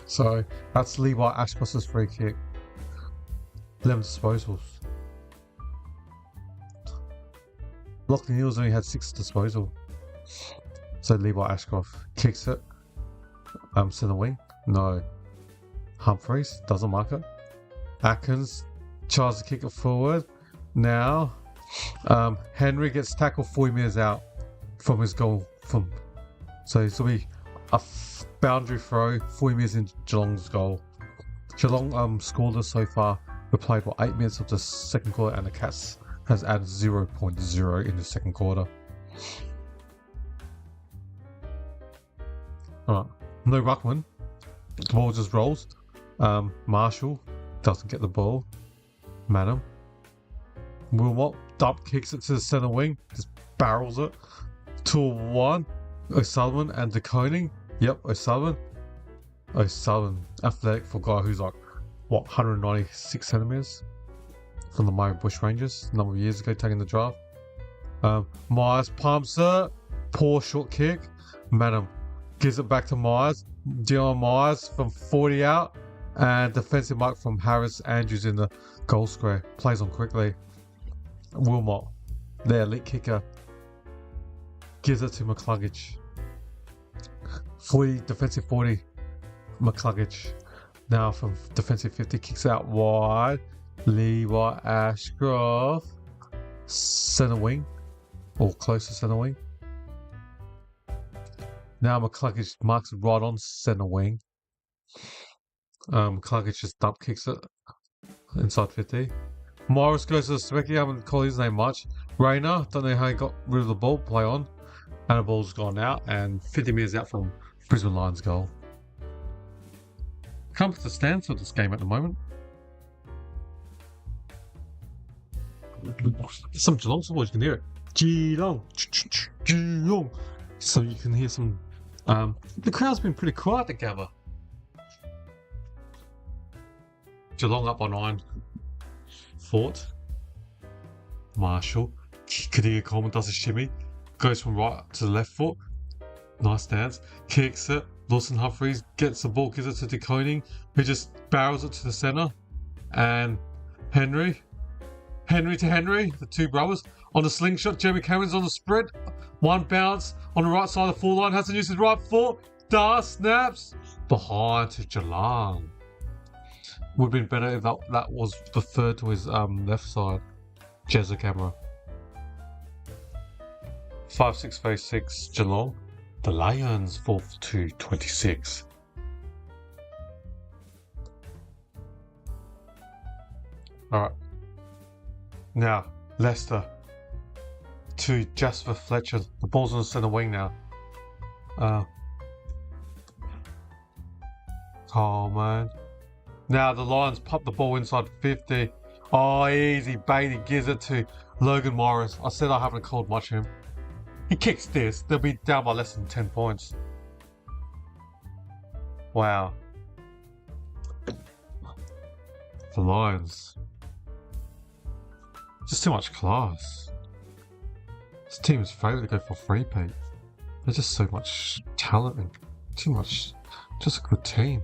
So that's Levi Ashcroft's free kick. 11 disposals. Lachlan Hills only had 6 disposal. So Levi Ashcroft kicks it. Centre wing. No. Humphreys doesn't mark it. Atkins tries to kick it forward. Now, Henry gets tackled 40 metres out from his goal. So this will be a boundary throw 40 metres into Geelong's goal. Geelong scoreless so far. We played 8 minutes of the second quarter, and the Cats has added 0.0 in the second quarter. Alright, no ruckman. The ball just rolls. Marshall doesn't get the ball. Madam. Wilmot dump kicks it to the centre wing. Just barrels it. 2-1. O'Sullivan and DeConing. Yep, O'Sullivan. Athletic for a guy who's 196 centimetres. From the Murray Bush Rangers a number of years ago, taking the draft. Myers pumps it. Poor short kick. Madam gives it back to Myers. Dion Myers from 40 out. And defensive mark from Harris Andrews in the goal square. Plays on quickly. Wilmot, their elite kicker, gives it to McCluggage. 40, defensive 40, McCluggage. Now from defensive 50, kicks out wide. Levi Ashcroft, centre wing, or close to centre wing. Now McCluggage marks right on centre wing. Clarkich just dump kicks it inside 50. Morris goes to the Specky, I haven't called his name much. Rayner, don't know how he got rid of the ball, play on. And the ball's gone out, and 50 metres out from Brisbane Lions goal. Come to the standstill this game at the moment. Some Geelong supporters, you can hear it. Geelong, Geelong. So you can hear some. The crowd's been pretty quiet to gather. Geelong up by 9. Fort. Marshall. Kadia Coleman does a shimmy. Goes from right to the left foot. Nice dance. Kicks it. Lawson Humphries gets the ball, gives it to DeConing, who just barrels it to the centre. And Henry to Henry, the two brothers. On the slingshot, Jeremy Cameron's on the spread. One bounce on the right side of the full line. Hasn't used his right foot. Snaps. Behind to Geelong. Would have been better if that was deferred to his left side. Jezza camera. 5-6-6 Geelong. The Lions 4-2-26. Alright. Now, Leicester to Jasper Fletcher. The ball's on the centre wing now. Coleman. Now the Lions pop the ball inside 50. Oh, easy. Bailey gives it to Logan Morris. I said I haven't called much him. He kicks this, they'll be down by less than 10 points. Wow. The Lions. Just too much class. This team is favourite to go for free pay. There's just so much talent and too much. Just a good team.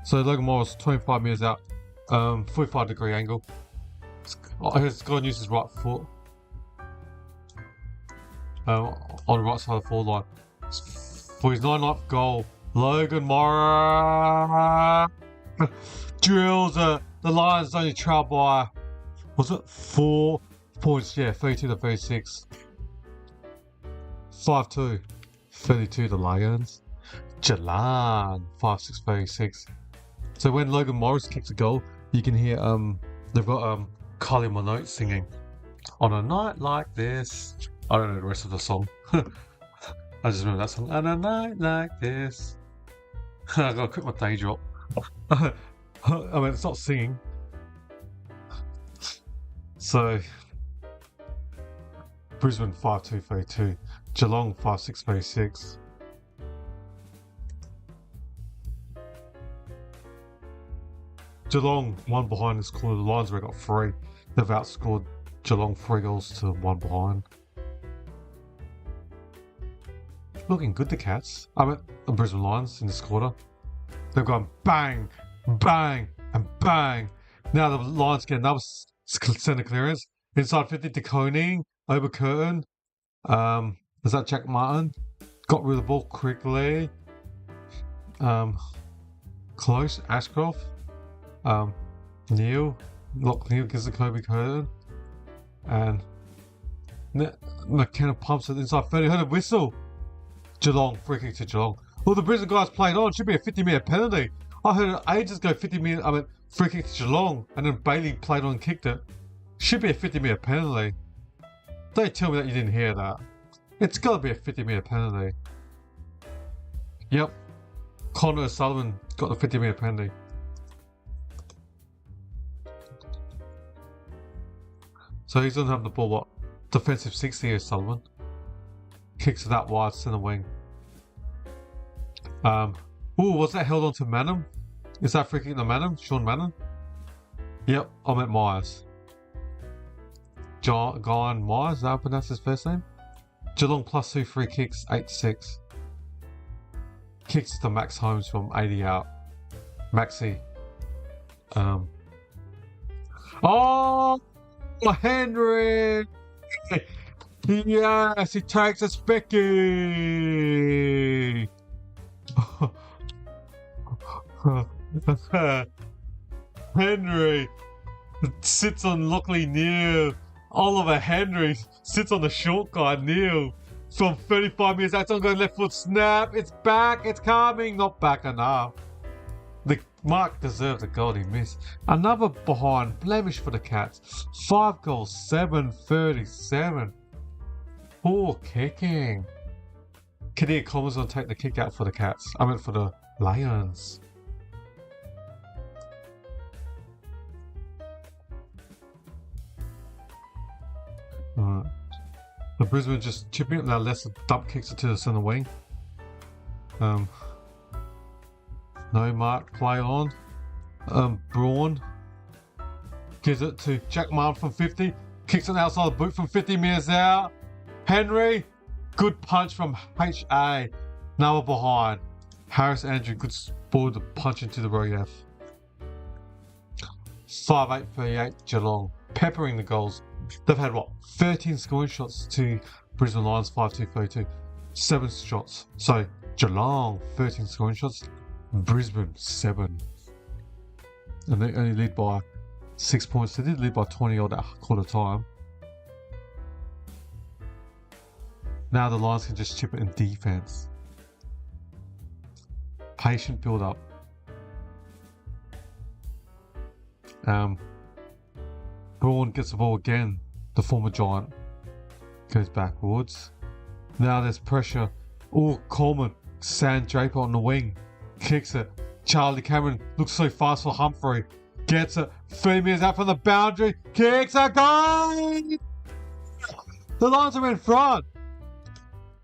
So Logan Morris, 25 metres out, 45-degree angle. He's got to use his right foot. On the right side of the forward line. For his 9th goal, Logan Morris drills it. The Lions only trailed by, was it 4 points? Yeah, 32-36. 5-2. 32 the Lions. Geelong 5-6-36. So when Logan Morris kicks a goal, you can hear they've got Kylie Minogue singing On a Night Like This. I don't know the rest of the song. I just remember that song. On a night like this. I gotta quit my day job. I mean, it's not singing. So, Brisbane 5-2-32. Geelong 5-6-36. Geelong 1 behind this corner. The Lions already got 3. They've outscored Geelong 3 goals to 1 behind. Looking good, the Cats. I mean, the Brisbane Lions in this quarter. They've gone bang, bang, and bang. Now the Lions get another centre clearance. Inside 50, DeConing, over Curtin. Is that Jack Martin? Got rid of the ball quickly. Close, Ashcroft. Neil gives the Kobe Curtin. And McKenna pumps it inside 30. Heard a whistle. Geelong, free kick to Geelong. Well, the Brisbane guys played on. Should be a 50-metre penalty. I heard it ages ago, free kick to Geelong. And then Bailey played on and kicked it. Should be a 50-metre penalty. Don't tell me that you didn't hear that. It's got to be a 50-metre penalty. Yep. Connor O'Sullivan got the 50-metre penalty. So he's going to have the ball, what? Defensive 60 O'Sullivan. Kicks it out wide, centre wing. Was that held on to Manham? Is that free kick to Manham? Sean Manham? Yep, I meant Myers. Guyan Myers, is that how I pronounce his first name? Geelong +2 free kicks, 8-6. Kicks to Max Holmes from 80 out. Maxi. Henry! Yes, he takes a spicky! Henry sits on Lockley Neal. Oliver Henry sits on the short guy Neal. From 35 metres out, going left foot snap. It's back. It's coming. Not back enough. The Mark deserved the goal he missed. Another behind blemish for the Cats. 5 goals, 7:37. Poor kicking. Kadir Commons will take the kick out for the Cats. I meant for the Lions. Alright. The Brisbane just chipping it now. Lester dump kicks it to the centre wing. No mark, play on. Braun gives it to Jack Martin from 50. Kicks it outside the boot from 50 metres out. Henry, good punch from HA. Now we're behind. Harris Andrew, good sport to punch into the relief. 5-8-38 Geelong, peppering the goals. They've had 13 scoring shots to Brisbane Lions 5-2-32. 7 shots. So Geelong 13 scoring shots, Brisbane 7. And they only lead by 6 points. They did lead by 20 odd at quarter time. Now the Lions can just chip it in defense. Patient build up. Braun gets the ball again. The former Giant goes backwards. Now there's pressure. Oh, Coleman, Sand Draper on the wing, kicks it. Charlie Cameron looks so fast for Humphrey. Gets it. 3 metres out from the boundary. Kicks a goal! The Lions are in front.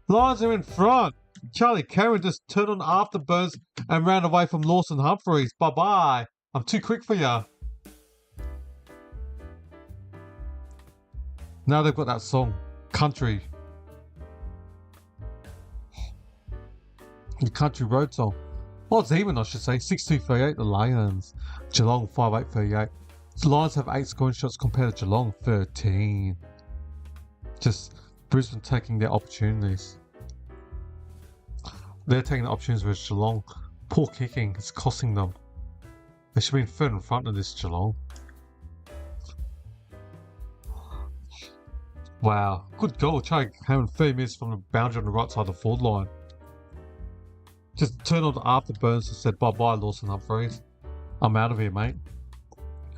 Lions are in front. Charlie Cameron just turned on afterburns and ran away from Lawson Humphreys. Bye-bye. I'm too quick for ya. Now they've got that song, Country. The Country Road song. Well, it's even, I should say. 6-2-38, the Lions. Geelong 5-8-38. The Lions have 8 scoring shots compared to Geelong 13. Just Brisbane taking their opportunities. They're taking the opportunities with Geelong. Poor kicking, it's costing them. They should be in third in front of this Geelong. Wow, good goal. Charlie Cameron 30 minutes from the boundary on the right side of the forward line. Just turned on the afterburners and said, bye-bye, Lawson Humphreys. I'm out of here, mate.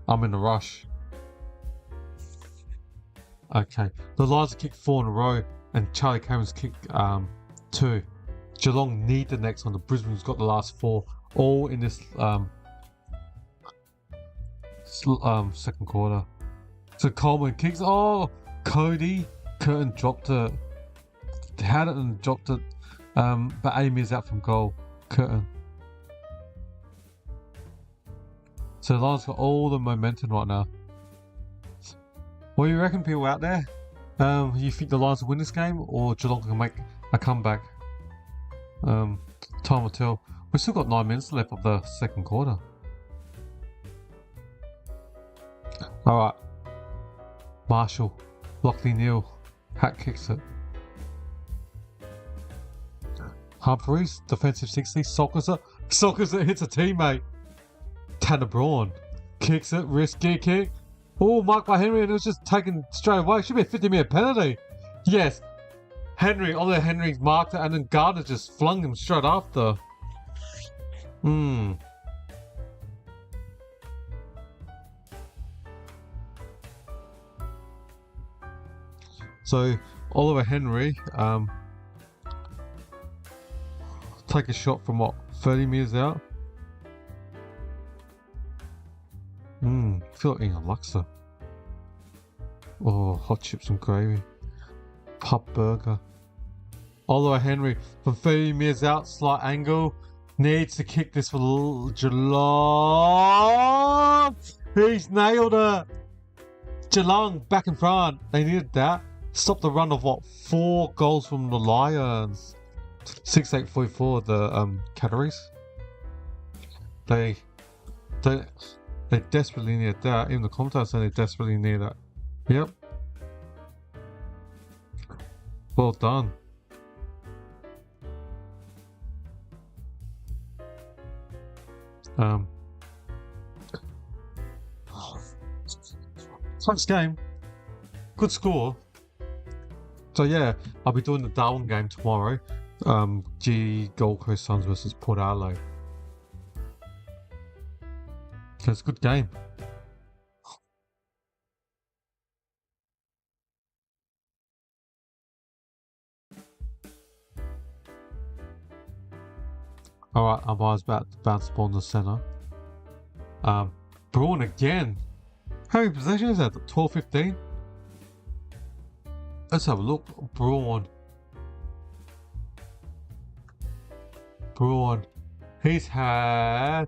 I'm in a rush. Okay, the Lions have kicked 4 in a row, and Charlie Cameron's kicked 2. Geelong need the next one. The Brisbane's got the last 4, all in this second quarter. So Coleman kicks. Oh, Cody Curtin dropped it. Had it and dropped it. But Amy is out from goal. Curtin. So the Lions got all the momentum right now. What do you reckon, people out there? You think the Lions will win this game, or Geelong can make a comeback? Time will tell. We've still got 9 minutes left of the second quarter. Alright. Marshall. Lockley Neal. Hat kicks it. Humphreys, defensive 60, sockers it. Sockers it, hits a teammate. Tanner Braun. Kicks it, risky kick. Oh, marked by Henry, and it was just taken straight away. Should be a 50-minute penalty. Yes. Oliver Henry marked it, and then Gardner just flung him straight after. So, Oliver Henry, take a shot from 30 metres out? Feel like eating a Luxor. Oh, hot chips and gravy. Pub burger. Oliver Henry from 30 metres out, slight angle. Needs to kick this for Geelong. He's nailed it. Geelong back in front. They needed that. Stop the run of 4 goals from the Lions. 6-8-44, the Cataries. They desperately need that. Even the commentators say they desperately need that. Yep. Well done. Close game. Good score. So yeah, I'll be doing the Darwin game tomorrow. Gold Coast Suns versus Port Adelaide. So it's a good game. Alright, umpire's about to bounce the ball in the centre. Braun again. How many possessions is that? 12, 15? Let's have a look. Braun. He's had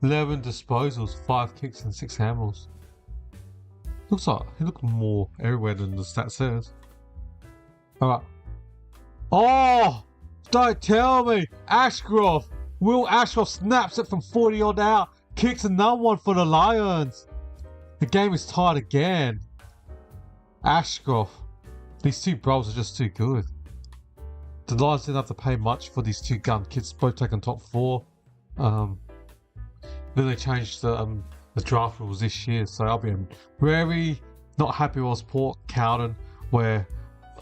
11 disposals, 5 kicks and 6 handballs. Looks like he looked more everywhere than the stat says. Alright. Oh! Don't tell me! Ashcroft! Will Ashcroft snaps it from 40 odd out. Kicks another one for the Lions. The game is tied again. Ashcroft. These two bros are just too good. The Lions didn't have to pay much for these two gun kids, both taken top 4. Then they changed the draft rules this year, so I'll be very not happy with Port Cowden, where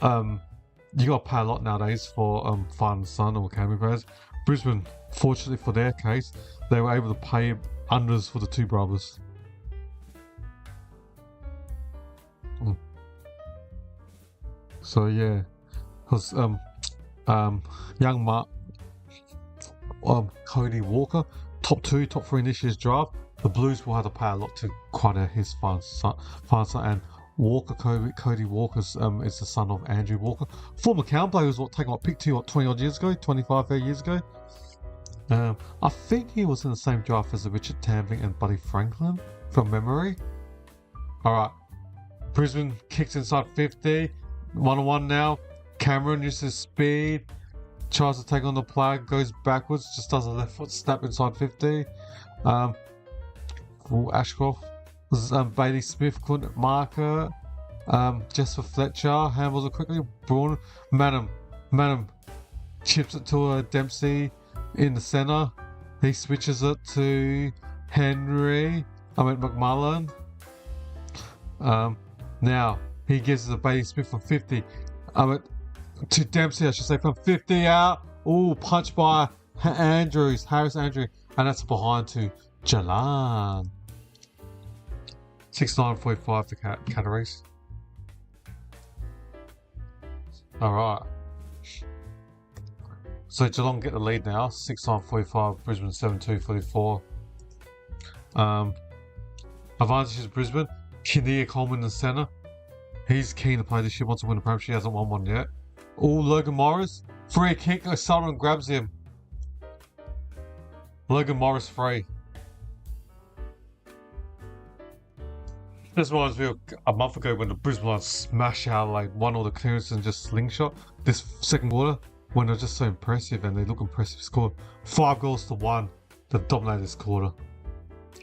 you got to pay a lot nowadays for father and son or academy players. Brisbane, fortunately for their case, they were able to pay unders for the two brothers. So yeah, because young Mark, Cody Walker, top 2, top 3 in this year's draft. The Blues will have to pay a lot to acquire his father son, and Walker, Cody Walker is the son of Andrew Walker, former Cowan player who was taken pick 2 20 odd years ago, 25 years ago. I think he was in the same draft as Richard Tambling and Buddy Franklin from memory. Alright, Brisbane kicks inside 50, 1-on-1 now. Cameron uses speed, tries to take on the play, goes backwards, just does a left foot snap inside 50. Ashcroft was Bailey Smith couldn't mark her. Just for Fletcher, handballs it quickly. Braun, Manham chips it to Dempsey in the centre. He switches it to McMullen. Now he gives it to Bailey Smith from 50. To Dempsey, I should say, from 50 out. Oh, punch by Harris Andrews, and that's behind to Jalan. 6-9-45 to Cataries. Alright. So Geelong get the lead now. 6-9-45, Brisbane 7-2-44. Advantage is Brisbane. Kinnear Coleman in the centre. He's keen to play this year, wants to win the premiership. He hasn't won one yet. Logan Morris. Free kick. Sullivan grabs him. Logan Morris free. This reminds me of a month ago when the Brisbane Lions smashed out won all the clearances and just slingshot. This second quarter, when they're just so impressive and they look impressive, scored 5 goals to 1. They've dominated this quarter.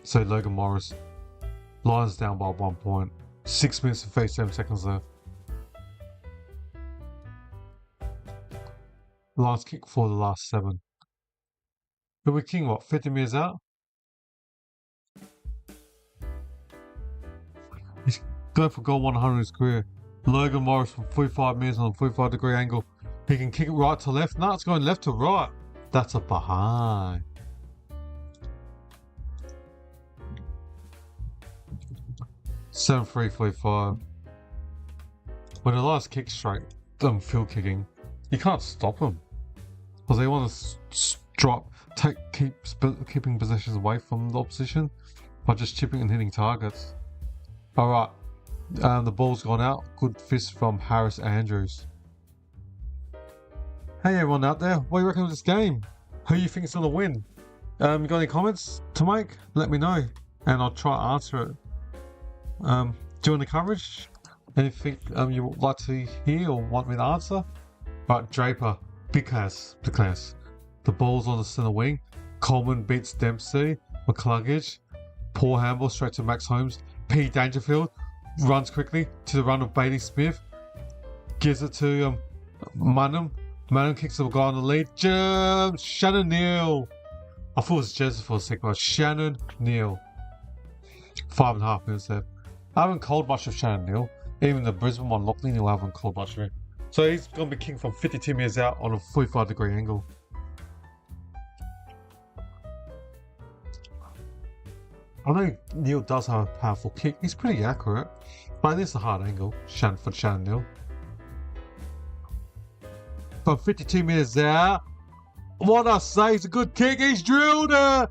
So Logan Morris. Lions down by 1 point. 6 minutes and 37 seconds left. Lions kick for the last 7. But we're king, 50 metres out? He's going for goal 100 in his career. Logan Morris from 45 metres on a 45-degree angle. He can kick it right to left. No, it's going left to right. That's a behind. 7-3-45. When the Lions kick straight, field kicking, you can't stop them. Because they want to drop, keeping possessions away from the opposition by just chipping and hitting targets. Alright, the ball's gone out. Good fist from Harris Andrews. Hey everyone out there, what do you reckon of this game? Who do you think is going to win? You got any comments to make? Let me know, and I'll try to answer it. During the coverage, anything you would like to hear or want me to answer? Right, Draper, big class. The ball's on the centre wing. Coleman beats Dempsey. McCluggage, poor handball straight to Max Holmes. P. Dangerfield runs quickly to the run of Bailey Smith. Gives it to Manham. Manham kicks the guy on the lead. Shannon Neal. I thought it was Jezza for a second, but Shannon Neal. 5.5 minutes left. I haven't called much of Shannon Neal. Even the Brisbane one, Lockley Neal, I haven't called much of him. So he's going to be kicking from 52 metres out on a 45-degree angle. I know Neil does have a powerful kick. He's pretty accurate. But this is a hard angle. Shannon Neil. From 52 metres out. What I say, it's a good kick. He's drilled it.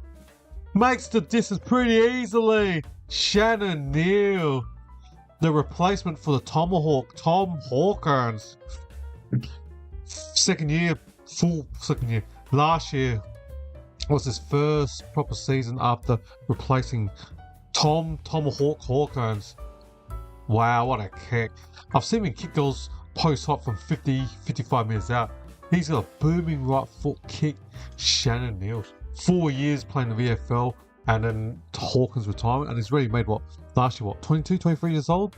Makes the distance pretty easily. Shannon Neil. The replacement for the Tomahawk, Tom Hawkins. Second year. Last year was his first proper season after replacing Tomahawk Hawkins. Wow, what a kick. I've seen him kick goals post-hop from 55 metres out. He's got a booming right foot kick. Shannon Neal. 4 years playing the VFL and then Hawkins retirement, and he's already made last year 22, 23 years old?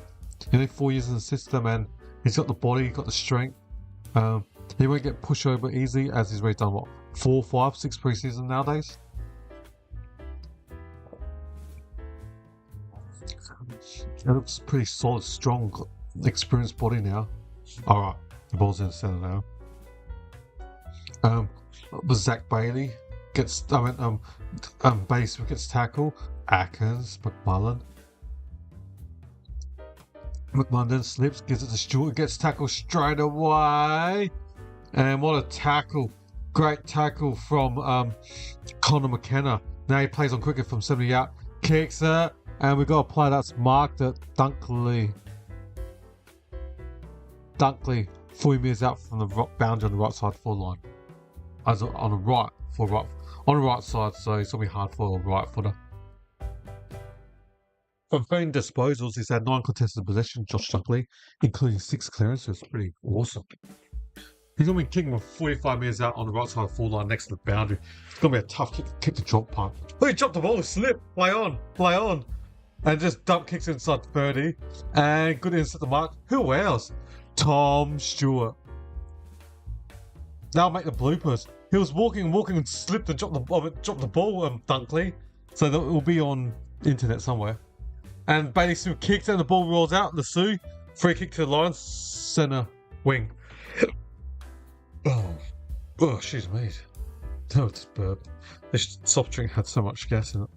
4 years in the system, and he's got the body, he's got the strength. He won't get pushed over easy as he's already done 4, 5, 6 preseason nowadays. It looks pretty solid, strong, experienced body now. Alright, the ball's in the centre now. Zach Bailey gets base gets tackled. Atkins, McMullen then slips, gives it to Stewart, gets tackled straight away. And what a tackle. Great tackle from Connor McKenna. Now he plays on cricket from 70 out, kicks it, and we've got a player that's marked at Dunkley. 40 metres out from the boundary on the right side forward line. On the right side, so it's gonna be hard for a right footer. From 13 disposals, he's had 9 contested possessions, Josh Dunkley, including 6 clearances. Pretty awesome. He's going to be kicking from 45 metres out on the right side of the forward line next to the boundary. It's going to be a tough kick to drop punt. Oh, he dropped the ball, slip, play on. And just dump kicks inside 30. And good inside the mark. Who else? Tom Stewart. That'll make the bloopers. He was walking and slipped and dropped the ball, Dunkley. So that it will be on internet somewhere. And Bailey Sue kicks and the ball rolls out. The Sioux. Free kick to the Lions. Centre wing. Oh, she's made. No, it's burp. This soft drink had so much gas in it.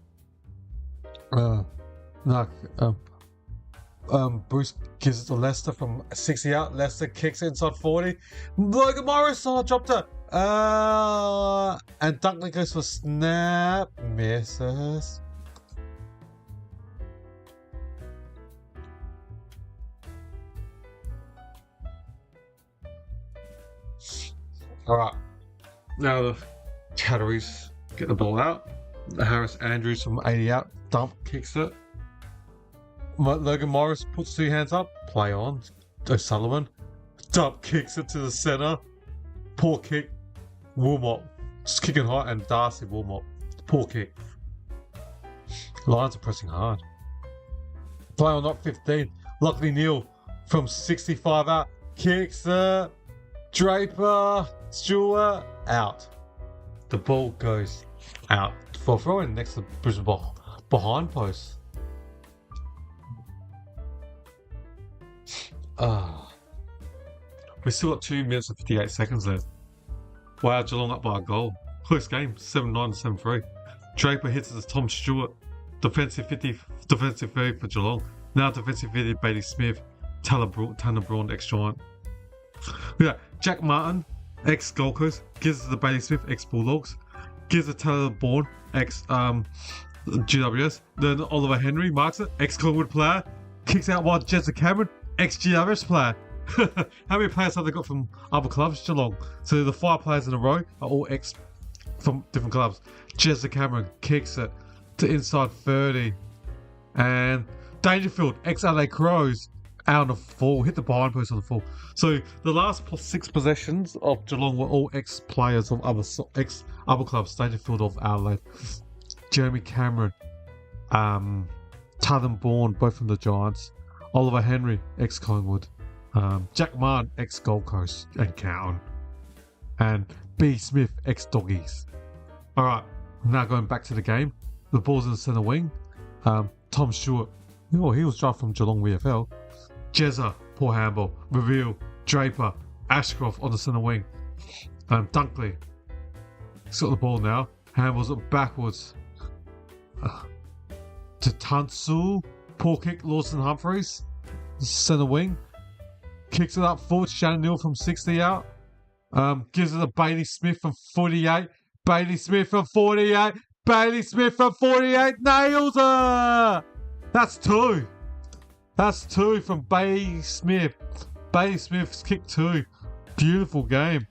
Bruce gives it to Leicester from 60 out. Leicester kicks it inside 40. Logan Morris dropped it. And Dunkley goes for snap. Misses. Alright, now the Chatteries get the ball out. Harris Andrews from 80 out, dump, kicks it. Logan Morris puts 2 hands up, play on. O'Sullivan, dump, kicks it to the centre. Poor kick. Wilmot, just kicking high, and Darcy Wilmot. Poor kick. Lions are pressing hard. Play on not 15. Luckily Neil from 65 out, kicks it. Draper, Stewart, out. The ball goes out for throwing next to Brisbane behind post. We still got 2 minutes and 58 seconds left. Wow, Geelong up by a goal. Close game, 7-9 to 7-3. Draper hits it to Tom Stewart. Defensive 30 for Geelong. Now defensive 50, Bailey Smith. Tanner Braun, ex-Giant. Yeah, Jack Martin, ex-Gold Coast, gives it to the Bailey Smith, ex-Bulldogs, gives it to Tanner Braun, ex-GWS, then Oliver Henry marks it, ex-Collingwood player, kicks out wide Jezza Cameron, ex-GWS player. How many players have they got from other clubs? Geelong. So the 5 players in a row are all ex from different clubs. Jezza Cameron kicks it to inside 30. And Dangerfield, ex-LA Crows, out on the full, hit the behind post on the full. So the last 6 possessions of Geelong were all ex-players of other clubs. Dangerfield of Adelaide, Jeremy Cameron, Tatham Bourne, both from the Giants, Oliver Henry, ex-Collingwood, Jack Martin, ex-Gold Coast and Cowan, and B. Smith, ex-Doggies. Alright, now going back to the game. The ball's in the centre wing. Tom Stewart, he was drafted from Geelong VFL. Jezza, poor handball. Reveal, Draper, Ashcroft on the centre wing. Dunkley, he's got the ball now. Handballs it backwards. to Tunsil. Poor kick, Lawson Humphreys. Centre wing. Kicks it up forward. Shannon Neal from 60 out. Gives it to Bailey Smith from 48. Bailey Smith from 48. Bailey Smith from 48. Nails her! That's two. That's two from Bailey Smith. Bailey Smith's kick 2. Beautiful game.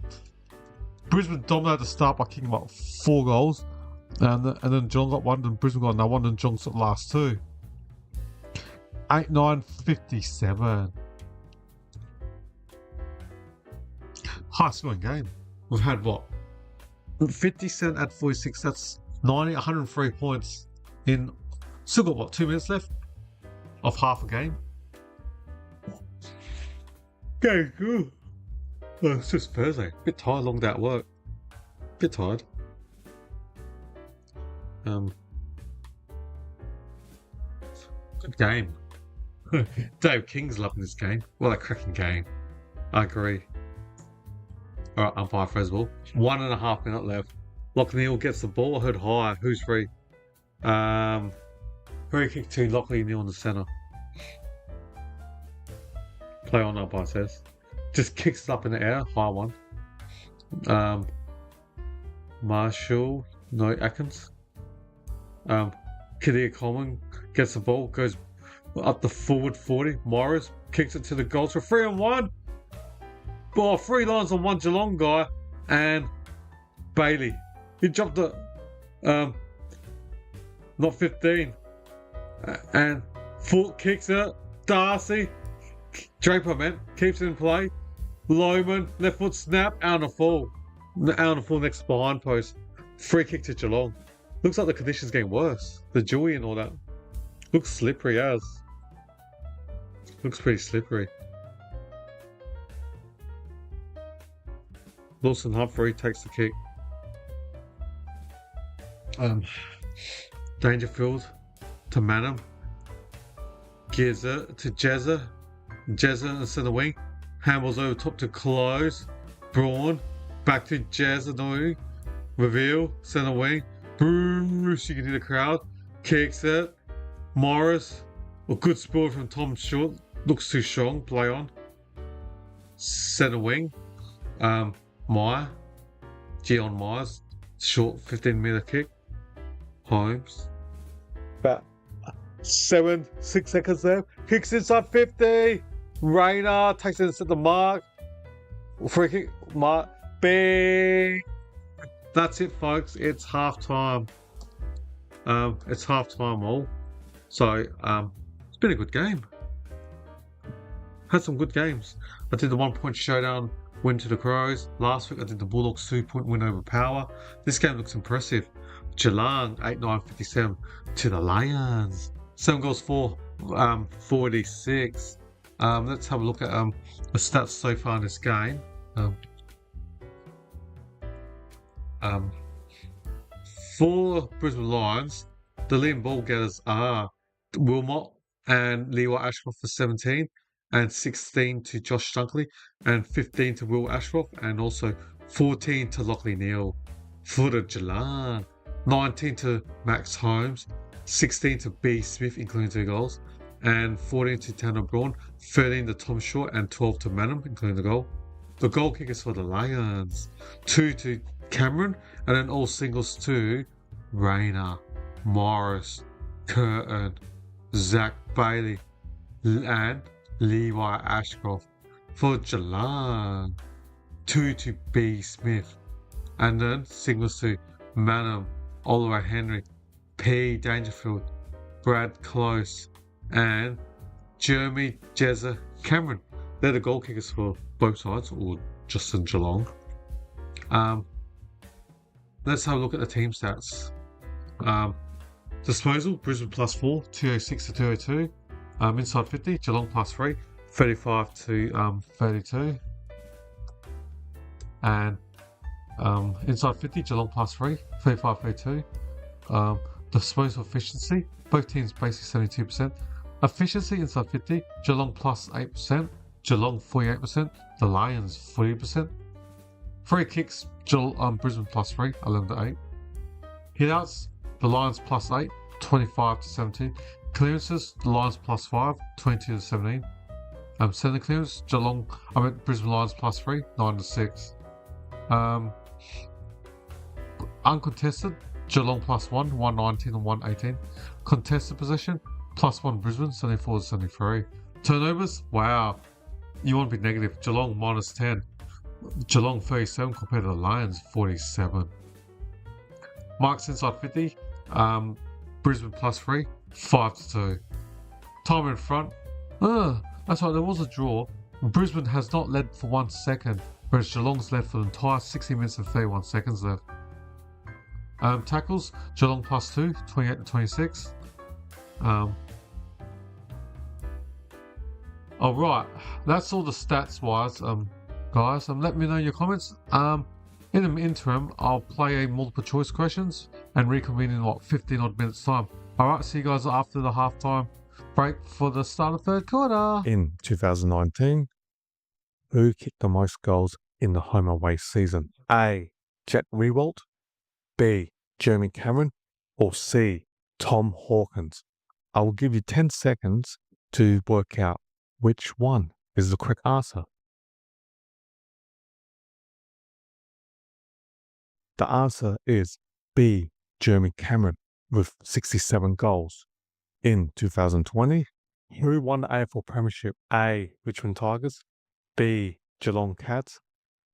Brisbane dominated the start by kicking about 4 goals. And then Geelong got one, and Brisbane got another one, and Geelong got the last 2. 8-9-57. High scoring game. We've had what? 50 at 46. That's 103 points in. Still got what? 2 minutes left of half a game. Okay, good. Oh, it's just Thursday. Bit tired, long day at work. Bit tired. Good game. Dave King's loving this game. What a cracking game. I agree. Alright, umpire throws the ball. 1.5 minutes left. Lockley Neal gets the ball. I heard high. Who's free? Free kick to Lockley Neal in the centre. Play on, umpire says. Just kicks it up in the air. High one. Marshall. No, Atkins. Kadir Coleman gets the ball. Goes up the forward 40. Morris kicks it to the goals for 3-on-1. Ball 3 lines on 1 Geelong guy. And Bailey. He dropped the not 15. And Foot kicks it. Darcy. Draper man keeps it in play. Lohman, left foot snap, out on the full. Out on the full next behind post. Free kick to Geelong. Looks like the conditions getting worse. The dewy and all that. Looks slippery as. Looks pretty slippery. Lawson Humphrey takes the kick. Dangerfield to Manham. Gives it to Jezza. Jezza in the centre wing. Handballs over top to Close. Braun. Back to Jezza. Reveal. Centre wing. Bruce. You can hear the crowd. Kicks it. Morris. A good spill from Tom Short. Looks too strong. Play on. Centre wing. Meyer. Gion Myers. Short 15-metre kick. Holmes. About 6 seconds left. Kicks inside 50. Rayner takes it at the mark. Free kick. Mark. Bang. That's it, folks. It's half time. It's half time all. So, it's been a good game. Had some good games. I did the 1 point showdown win to the Crows. Last week I did the Bulldogs 2 point win over Power. This game looks impressive. Geelong 8-9-57 to the Lions. 7 goals for 46. Let's have a look at the stats so far in this game. For Brisbane Lions, the leading ball getters are Wilmot and Leroy Ashcroft for 17, and 16 to Josh Dunkley, and 15 to Will Ashcroft, and also 14 to Lockley Neal. For the Geelong, 19 to Max Holmes, 16 to B Smith, including 2 goals, and 14 to Tanner Braun, 13 to Tom Short, and 12 to Manham, including the goal. The goal kickers for the Lions, 2 to Cameron, and then all singles to Rayner, Morris, Curtin, Zach Bailey, and Levi Ashcroft. For Geelong, 2 to B Smith, and then singles to Manham, Oliver Henry, P Dangerfield, Brad Close, and Jeremy Jezza Cameron. They're the goal kickers for both sides, or just in Geelong. Let's have a look at the team stats. Disposal, Brisbane +4, 206 to 202. Inside 50, Geelong +3, 35 to 32. And inside 50, Geelong +3, 35-32. Disposal efficiency, both teams basically 72%. Efficiency inside 50, Geelong +8%, Geelong 48%, the Lions 40%. Free kicks, Brisbane +3, 11 to 8. Hitouts, the Lions +8, 25-17. Clearances, the Lions +5, 22-17. Centre clearance, Brisbane Lions +3, 9-6. Uncontested, Geelong +1, 119 and 118. Contested possession, +1 Brisbane, 74-73. Turnovers, wow. You want to be negative. Geelong -10. Geelong 37 compared to the Lions 47. Marks inside 50. Brisbane +3, 5-2. Time in front. That's right, there was a draw. Brisbane has not led for 1 second, whereas Geelong's led for the entire 60 minutes and 31 seconds left. Tackles, Geelong +2, 28-26. Alright, that's all the stats wise, guys. Let me know your comments. In the interim, I'll play a multiple choice questions and reconvene in 15 odd minutes time. Alright, see you guys after the halftime break for the start of third quarter. In 2019, who kicked the most goals in the home away season? A. Jack Riewoldt, B. Jeremy Cameron, or C. Tom Hawkins? I will give you 10 seconds to work out which one is the correct answer. The answer is B. Jeremy Cameron with 67 goals. In 2020, who won the AFL Premiership? A. Richmond Tigers, B. Geelong Cats,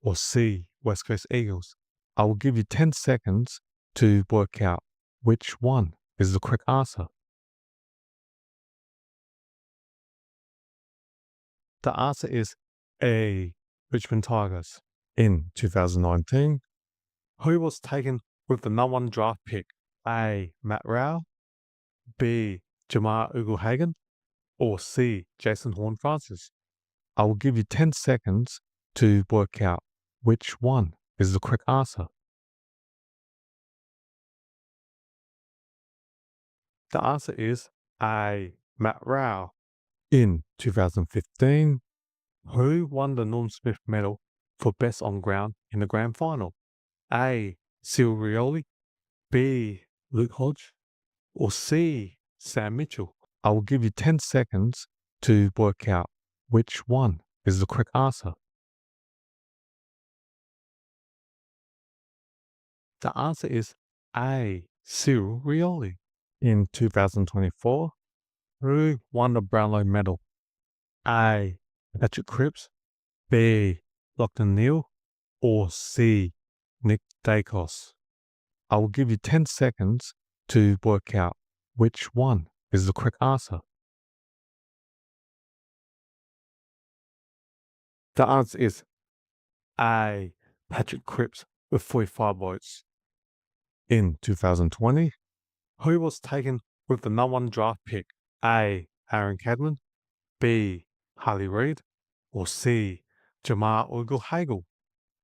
or C. West Coast Eagles? I will give you 10 seconds to work out which one is the correct answer. The answer is A. Richmond Tigers. In 2019, who was taken with the #1 draft pick? A. Matt Rowell, B. Jamar Ugle-Hagan, or C. Jason Horne-Francis? I will give you 10 seconds to work out which one is the correct answer. The answer is A. Matt Rowell. In 2015, who won the Norm Smith medal for best on ground in the grand final? A. Cyril Rioli, B. Luke Hodge, or C. Sam Mitchell? I will give you 10 seconds to work out which one is the correct answer. The answer is A. Cyril Rioli. In 2024, who won the Brownlow medal? A. Patrick Cripps, B. Lachlan Neale, or C. Nick Dacos? I will give you 10 seconds to work out which one is the correct answer. The answer is A. Patrick Cripps with 45 votes. In 2020, who was taken with the #1 draft pick? A. Aaron Cadman, B. Harley Reid, or C. Jamar Ugle-Hagan?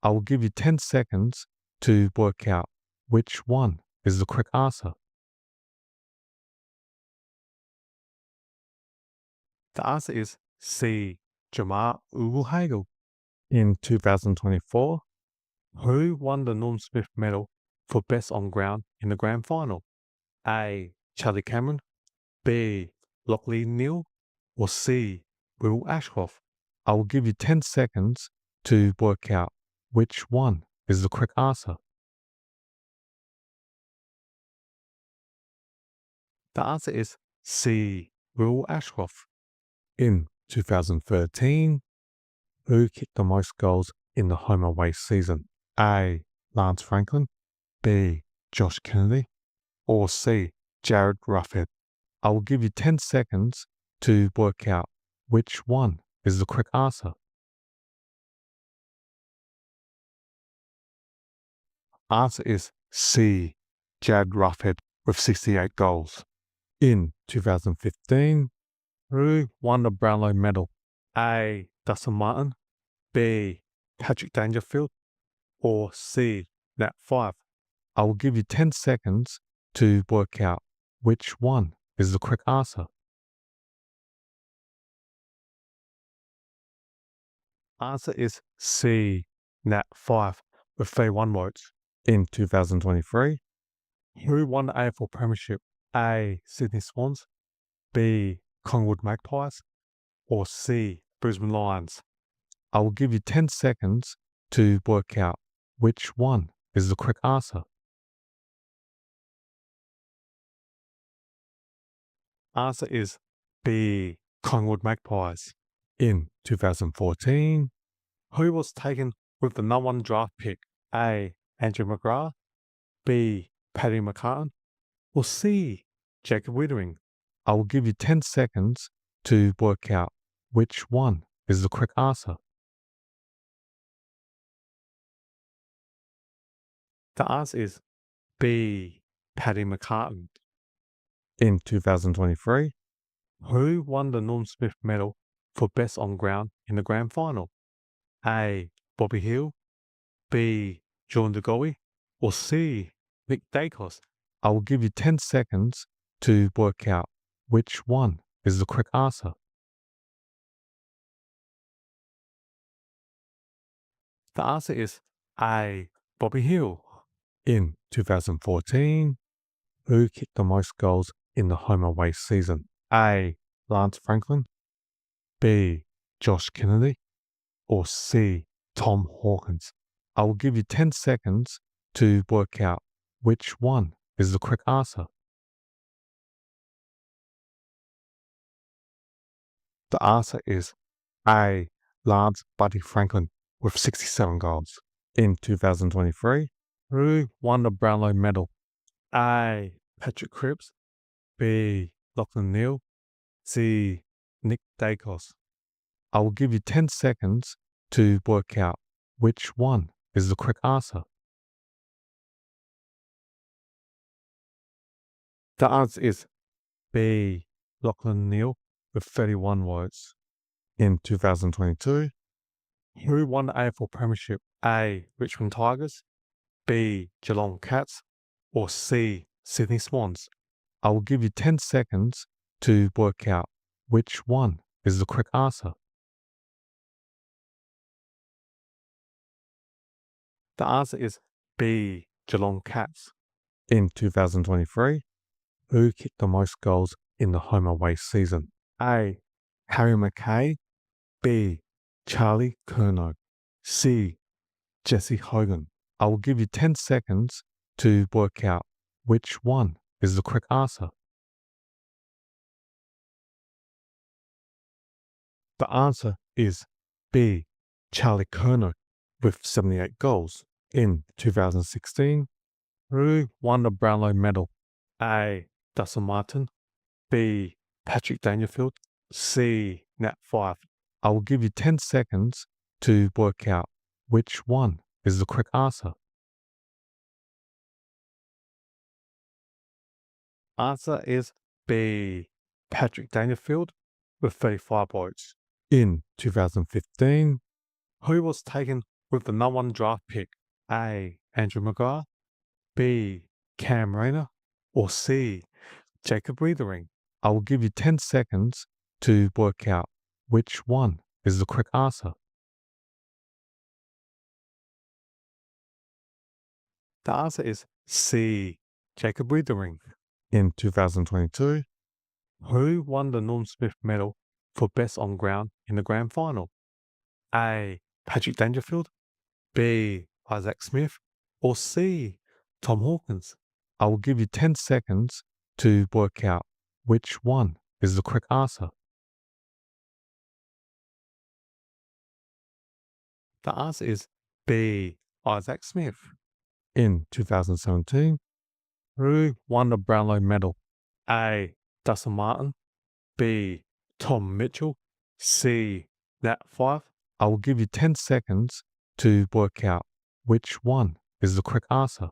I will give you 10 seconds to work out which one is the correct answer. The answer is C. Jamar Ugle-Hagan. In 2024, who won the Norm Smith medal for best on ground in the grand final? A. Charlie Cameron, B. Lachlan Neale, or C. Will Ashcroft? I will give you 10 seconds to work out which one is the correct answer. The answer is C. Will Ashcroft. In 2013, who kicked the most goals in the home away season? A. Lance Franklin, B. Josh Kennedy, or C. Jared Ruffhead? I will give you 10 seconds to work out which one is the correct answer. Answer is C. Jared Ruffhead with 68 goals. In 2015, who won the Brownlow medal? A. Dustin Martin, B. Patrick Dangerfield, or C. Nat Fyfe? I will give you 10 seconds to work out which one is the correct answer. Answer is C. Nat Fyfe with 31 votes. In 2023, who won the AFL Premiership? A. Sydney Swans, B. Collingwood Magpies, or C. Brisbane Lions? I will give you 10 seconds to work out which one is the correct answer. Answer is B. Collingwood Magpies. In 2014, who was taken with the number 1 draft pick? A. Andrew McGrath, B. Paddy McCartan, or C. Jacob Wittering? I will give you 10 seconds to work out which one is the correct answer. The answer is B. Paddy McCartan. In 2023, who won the Norm Smith medal for best on ground in the grand final? A. Bobby Hill, B. John DeGoey, or C. Nick Dacos? I will give you 10 seconds to work out which one is the correct answer. The answer is A. Bobby Hill. In 2014, who kicked the most goals in the home away season? A. Lance Franklin, B. Josh Kennedy, or C. Tom Hawkins? I will give you 10 seconds to work out which one is the correct answer. The answer is A. Lance Buddy Franklin with 67 goals. In 2023, who won the Brownlow medal? A. Patrick Cripps, B. Lachlan Neale, C. Nick Dacos? I will give you 10 seconds to work out which one is the correct answer. The answer is B. Lachlan Neale with 31 votes. In 2022, who won the AFL Premiership? A. Richmond Tigers, B. Geelong Cats, or C. Sydney Swans? I will give you 10 seconds to work out which one is the correct answer. The answer is B. Geelong Cats. In 2023, who kicked the most goals in the home away season? A. Harry McKay, B. Charlie Curnow, C. Jesse Hogan? I will give you 10 seconds to work out which one is the correct answer. The answer is B. Charlie Curnow with 78 goals. In 2016, who won the Brownlow medal? A. Dustin Martin, B. Patrick Dangerfield, C. Nat Fyfe? I will give you 10 seconds to work out which one is the correct answer. Answer is B. Patrick Dangerfield with 35 votes. In 2015, who was taken with the number 1 draft pick? A. Andrew McGrath, B. Cam Rayner, or C. Jacob Wittering? I will give you 10 seconds to work out which one is the correct answer. The answer is C. Jacob Wittering. In 2022, who won the Norm Smith medal for best on ground in the grand final? A. Patrick Dangerfield, B. Isaac Smith, or C. Tom Hawkins? I will give you 10 seconds to work out which one is the correct answer. The answer is B. Isaac Smith. In 2017, who won the Brownlow medal? A. Dustin Martin, B. Tom Mitchell, C. Nat Fyfe? I will give you 10 seconds to work out which one is the correct answer.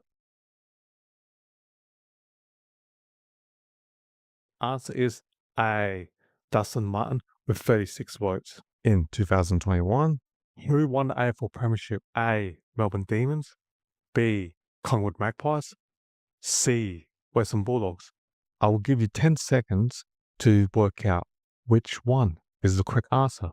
Answer is A. Dustin Martin with 36 votes. In 2021, who won the AFL Premiership? A. Melbourne Demons, B. Collingwood Magpies, C. Western Bulldogs? I will give you 10 seconds to work out which one is the correct answer.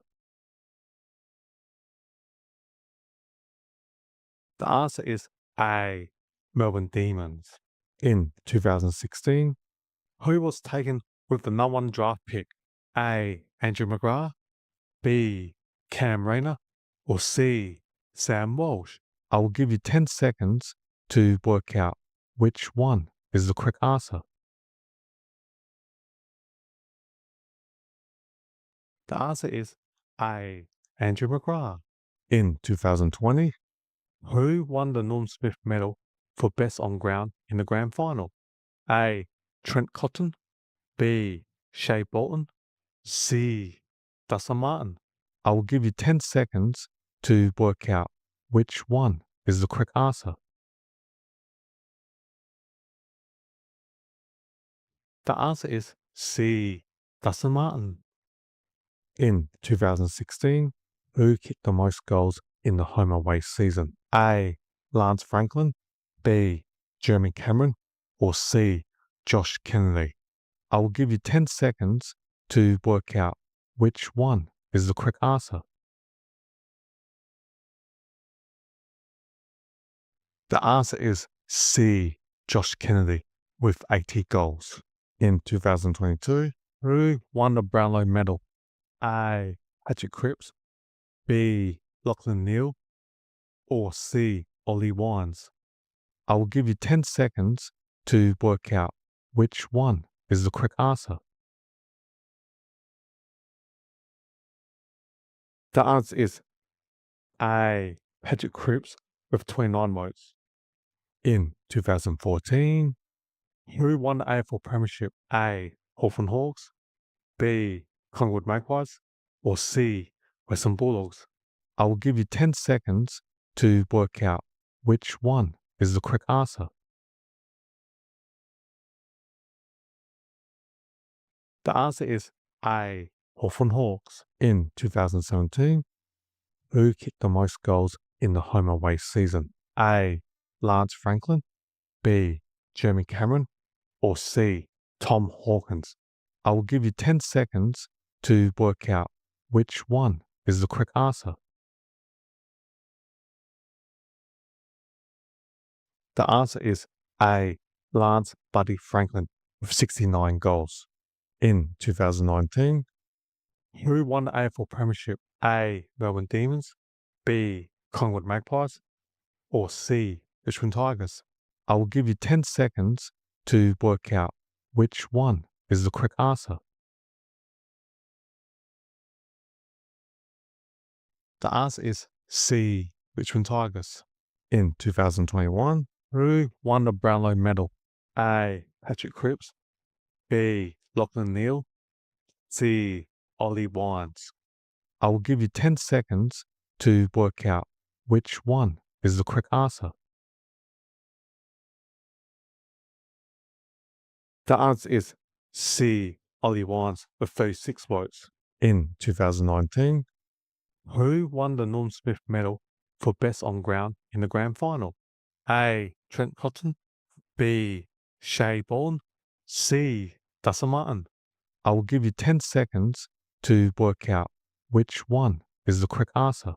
The answer is A. Melbourne Demons. In 2016, Who was taken with the number 1 draft pick? A. Andrew McGrath, B. Cam Rayner, or C. Sam Walsh? I will give you 10 seconds to work out which one is the correct answer. The answer is A. Andrew McGrath. In 2020, who won the Norm Smith Medal for Best on Ground in the Grand Final? A. Trent Cotton, B. Shea Bolton, C. Dustin Martin. I will give you 10 seconds to work out which one is the correct answer. The answer is C. Dustin Martin. In 2016, who kicked the most goals in the home away season? A. Lance Franklin, B. Jeremy Cameron, or C. Josh Kennedy? I will give you 10 seconds to work out which one is the correct answer. The answer is C. Josh Kennedy with 80 goals. In 2022, who won the Brownlow medal? A. Patrick Cripps, B. Lachlan Neale, or C. Ollie Wines? I will give you 10 seconds to work out which one is the correct answer. The answer is A. Patrick Cripps with 29 votes. In 2014, who won the AFL Premiership? A. Hawthorn Hawks, B. Collingwood Magpies, or C. Western Bulldogs? I will give you 10 seconds to work out which one is the correct answer. The answer is A. Hawthorn Hawks. In 2017, who kicked the most goals in the home away season? A. Lance Franklin, B. Jeremy Cameron, or C. Tom Hawkins? I will give you 10 seconds to work out which one is the correct answer. The answer is A. Lance Buddy Franklin with 69 goals. In 2019, who won the AFL Premiership? A. Melbourne Demons, B. Collingwood Magpies, or C. Richmond Tigers? I will give you 10 seconds to work out which one is the correct answer. The answer is C. Richmond Tigers. In 2021, who won the Brownlow medal? A. Patrick Cripps, B. Lachlan Neale, C. Ollie Wines? I will give you 10 seconds to work out which one is the correct answer. The answer is C. Ollie Wines with 36 votes. In 2019, who won the Norm Smith Medal for Best on Ground in the Grand Final? A. Trent Cotton, B. Shea Bolton, C. Dustin Martin? I will give you 10 seconds to work out which one is the correct answer.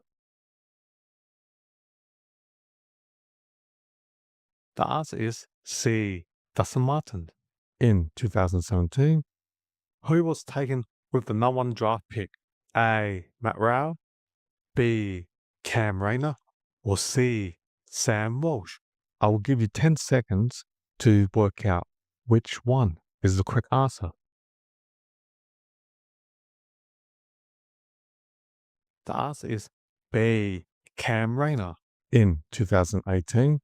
The answer is C. Dustin Martin. In 2017, who was taken with the number 1 draft pick? A. Matt Rowell, B. Cam Rayner, or C. Sam Walsh? I will give you 10 seconds to work out which one is the correct answer. The answer is B. Cam Rayner. In 2018,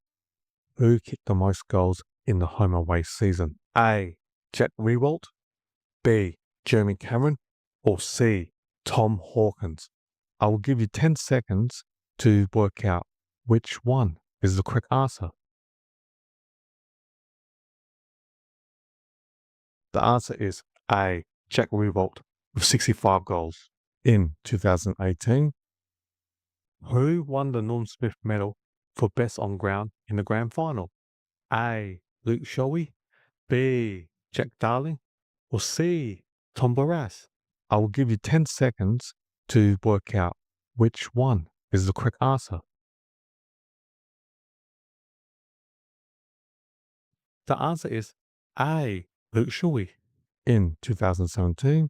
who kicked the most goals in the home away season? A. Jack Riewoldt, B. Jeremy Cameron, or C. Tom Hawkins? I will give you 10 seconds to work out which one is the correct answer. The answer is A. Jack Riewoldt with 65 goals. In 2018, who won the Norm Smith Medal for Best on Ground in the Grand Final? A. Luke Sholey, B. Jack Darling, or C. Tom Barras? I will give you 10 seconds to work out which one is the correct answer. The answer is A. Luke Shuey. In 2017,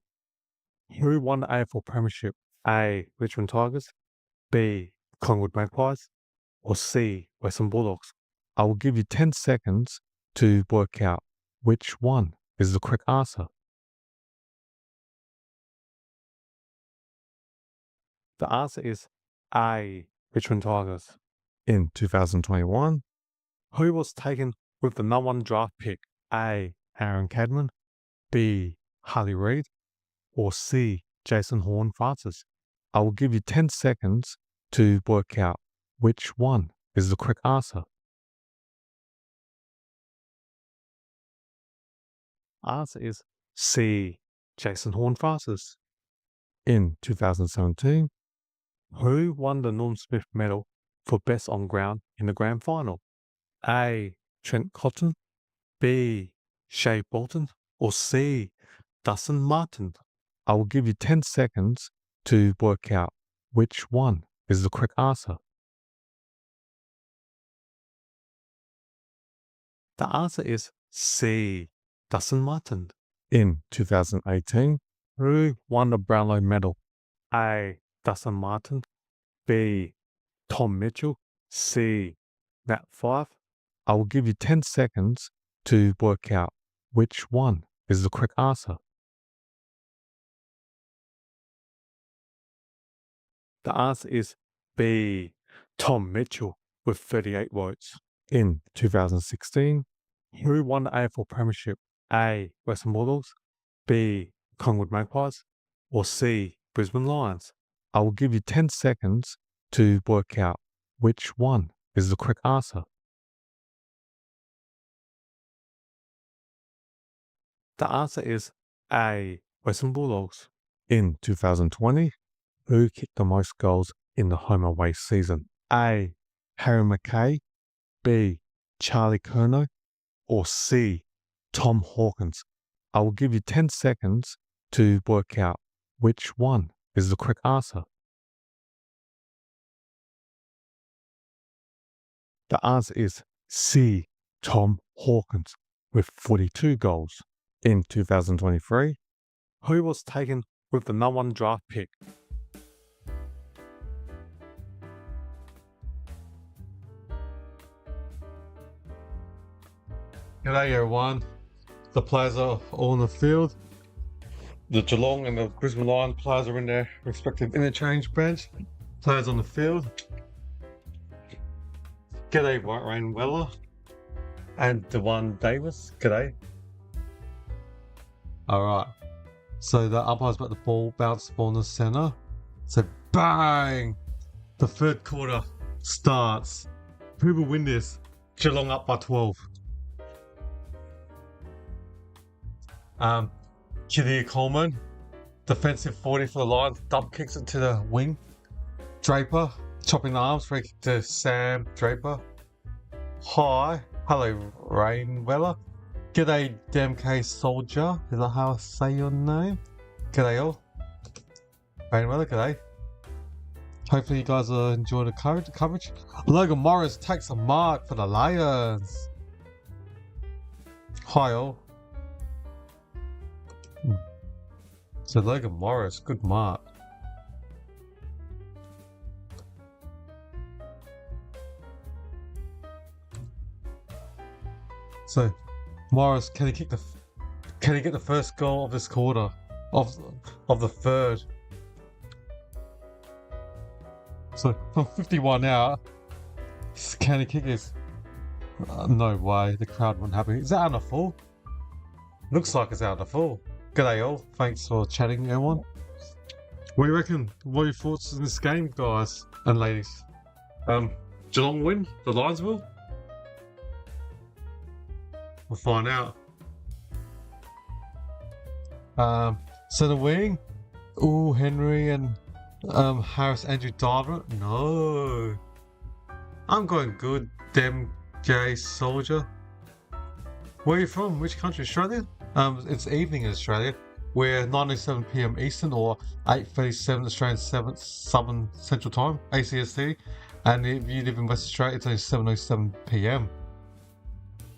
who won the AFL Premiership? A. Richmond Tigers, B. Collingwood Magpies, or C. Western Bulldogs? I will give you 10 seconds to work out which one is the correct answer. The answer is A. Richmond Tigers. In 2021, who was taken with the number 1 draft pick? A. Aaron Cadman, B. Harley Reid, or C. Jason Horne-Francis? I will give you 10 seconds to work out which one is the correct answer. Answer is C. Jason Horne-Francis. In 2017, who won the Norm Smith Medal for Best on Ground in the Grand Final? A. Trent Cotton, B. Shea Bolton, or C. Dustin Martin? I will give you 10 seconds to work out which one is the correct answer. The answer is C. Dustin Martin. In 2018, who won the Brownlow Medal? A. Dustin Martin, B. Tom Mitchell, C. Nat Fyfe? I will give you 10 seconds to work out which one is the correct answer. The answer is B. Tom Mitchell with 38 votes. In 2016, who won the AFL Premiership? A. Western Bulldogs, B. Collingwood Magpies, or C. Brisbane Lions? I will give you 10 seconds to work out which one is the correct answer. The answer is A. Western Bulldogs. In 2020, who kicked the most goals in the home away season? A. Harry McKay, B. Charlie Curnow, or C. Tom Hawkins? I will give you 10 seconds to work out which one is the correct answer. The answer is C. Tom Hawkins with 42 goals. In 2023, who was taken with the number 1 draft pick? G'day everyone. The players are all in the field. The Geelong and the Brisbane Lions players are in their respective interchange bench. Players on the field. G'day White Rain Weller and Dewan Davis. G'day. Alright. So the umpire's got the ball, bounce the ball in the centre. So bang! The third quarter starts. Who will win this? Geelong up by 12. Kadir Coleman, defensive 40 for the Lions, dump kicks it to the wing. Draper, chopping the arms, free kick to Sam Draper. Hi, hello Rain Weller. G'day DMK Soldier, is that how I say your name? G'day all. Rain Weller, g'day. Hopefully you guys are enjoying the coverage. Logan Morris takes a mark for the Lions. Hi all. So Logan Morris, good mark. So Morris, can he get the first goal of this quarter of the third? So from 51 out, can he kick his? No way, the crowd wouldn't happy. Is that out of full? Looks like it's out of full. G'day all, thanks for chatting everyone. What do you reckon? What are your thoughts in this game, guys and ladies? Geelong win? The Lions will? We'll find out. Centre wing? Ooh, Henry and Harris Andrew Diver? No. I'm going good, Dem J Soldier. Where are you from? Which country? Australia? It's evening in Australia. We're 9:07 PM Eastern or 8:37 Australian Southern Central Time, ACST. And if you live in West Australia, it's only 7:07 PM.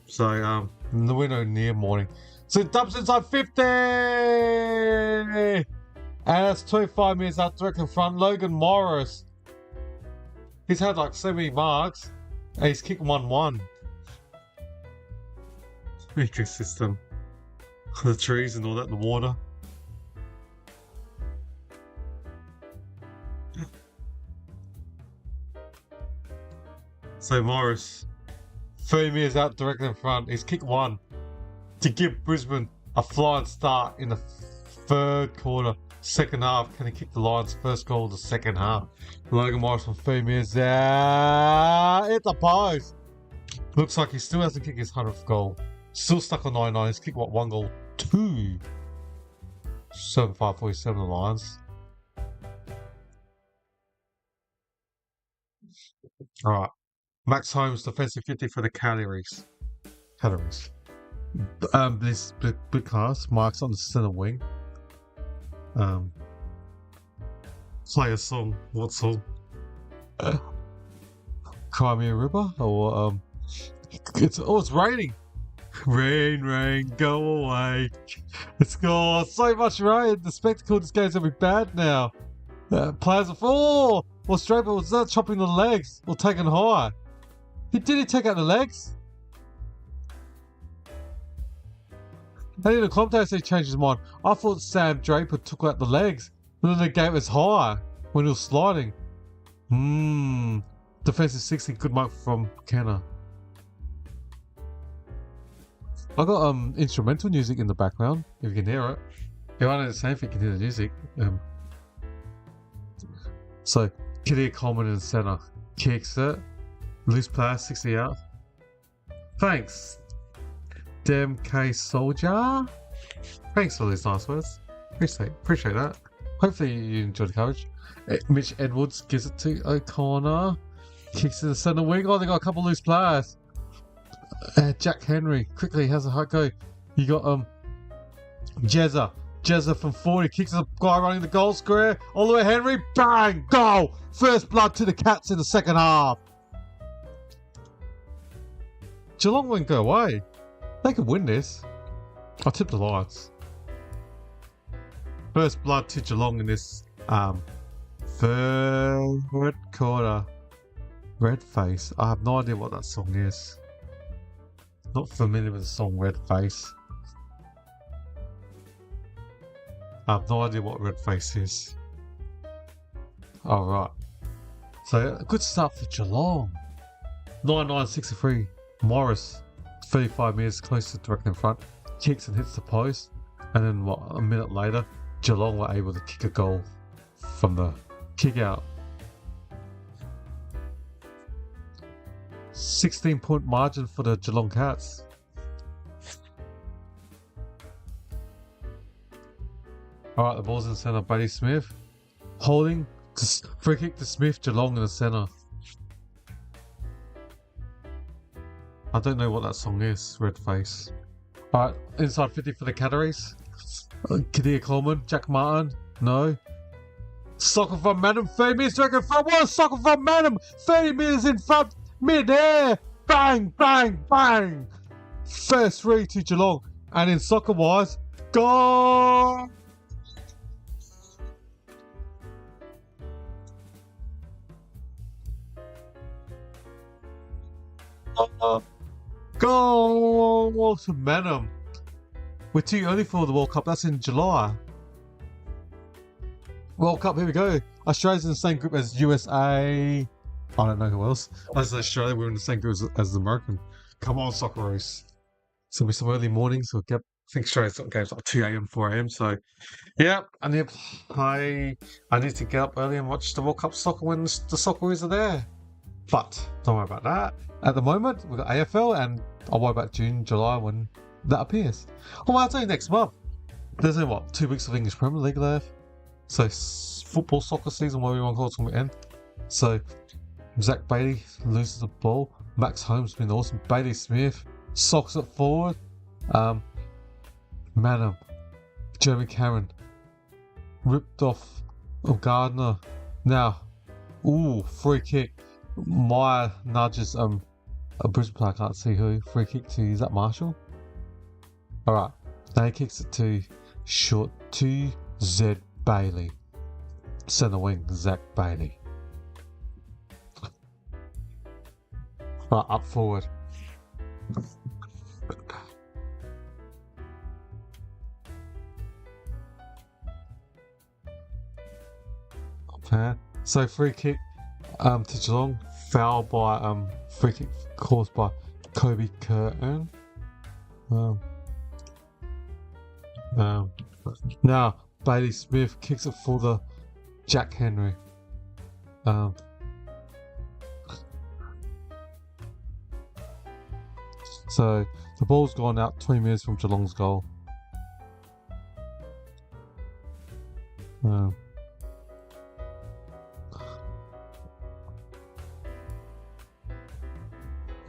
So we're no near morning. So it dumps inside 50! And that's 25 minutes out direct in front. Logan Morris. He's had like so many marks. And he's kicked 1-1. Ecosystem. The trees and all that in the water. So Morris, 30 metres out directly in front. He's kicked 1 to give Brisbane a flying start in the third quarter. Second half, can he kick the Lions' first goal of the second half? Logan Morris from 30 metres out. Hit the post. Looks like he still hasn't kicked his 100th goal. Still stuck on 99. He's kicked, what, 1 goal? 2. 7-5-47 the Lions. Alright. Max Holmes, defensive 50 for the Calories. This big class. Mark's on the centre wing. Play a song. What song? Cry Me a River? Or, it's raining. Rain, rain, go away. It's got so much rain. The spectacle of this game's gonna be bad now. Players are well, Straper was not chopping the legs or taking high. Did he take out the legs? And in the commentator said he changed his mind. I thought Sam Draper took out the legs, but then the game was high when he was sliding. Defensive 60, good mark from Kenner. I got instrumental music in the background, if you can hear it. If I don't say if you can hear the music. So, Kadir Coleman in the centre. Kicks it. Loose pass, 60 out. Thanks. Dem K Soldier. Thanks for these nice words. Appreciate that. Hopefully you enjoyed the coverage. Mitch Edwards gives it to O'Connor. Kicks in the centre wing. Oh, they got a couple loose players. Jack Henry quickly has a hot go. You got Jezza from 40 kicks the guy running the goal square. All the way Henry, bang, goal. First blood to the Cats in the second half. Geelong won't go away. They could win this. I tipped the Lions. First blood to Geelong in this third quarter. Red Face. I have no idea what that song is. Not familiar with the song Red Face. I have no idea what Red Face is. Alright. So, a good start for Geelong. 99-63. Morris, 35 metres close to direct in front. Kicks and hits the post. And then, what, a minute later, Geelong were able to kick a goal from the kick out. 16-point margin for the Geelong Cats. Alright, the ball's in the centre. Bailey Smith holding. Free kick to Smith. Geelong in the centre. I don't know what that song is. Red Face. Alright, inside 50 for the Cataries. Kadir Coleman. Jack Martin. No. Soccer from Madam. 30 metres direct in front. What a soccer from Madam. 30 metres in front. Mid-air. Bang, bang, bang. First three to Geelong. And in soccer-wise, goal. Goal to Manham. We're too early for the World Cup. That's in July. World Cup, here we go. Australia's in the same group as USA. I don't know who else. As Australia, we're in the same group as the American. Come on, Socceroos. So it'll be some early mornings. So I think Australia's got games like 2 a.m, 4 a.m. So, yeah, I need to get up early and watch the World Cup soccer when the Socceroos are there. But don't worry about that. At the moment, we've got AFL, and I'll worry about June, July when that appears. Well, I'll tell you next month. There's only, 2 weeks of English Premier League left. So, football, soccer season, whatever you want to call it's going to end. So, Zach Bailey loses the ball. Max Holmes has been awesome. Bailey Smith socks it forward. Manham, Jeremy Cameron ripped off Gardner. Now, free kick. Meyer nudges a Brisbane player, I can't see who. Free kick to, is that Marshall? Alright, They kicks it to short to Zed Bailey. Centre wing, Zach Bailey. Right, up forward. Okay. So free kick to Geelong, foul by free kick caused by Kobe Curtin. Now Bailey Smith kicks it for the Jack Henry. So the ball's gone out 20 metres from Geelong's goal.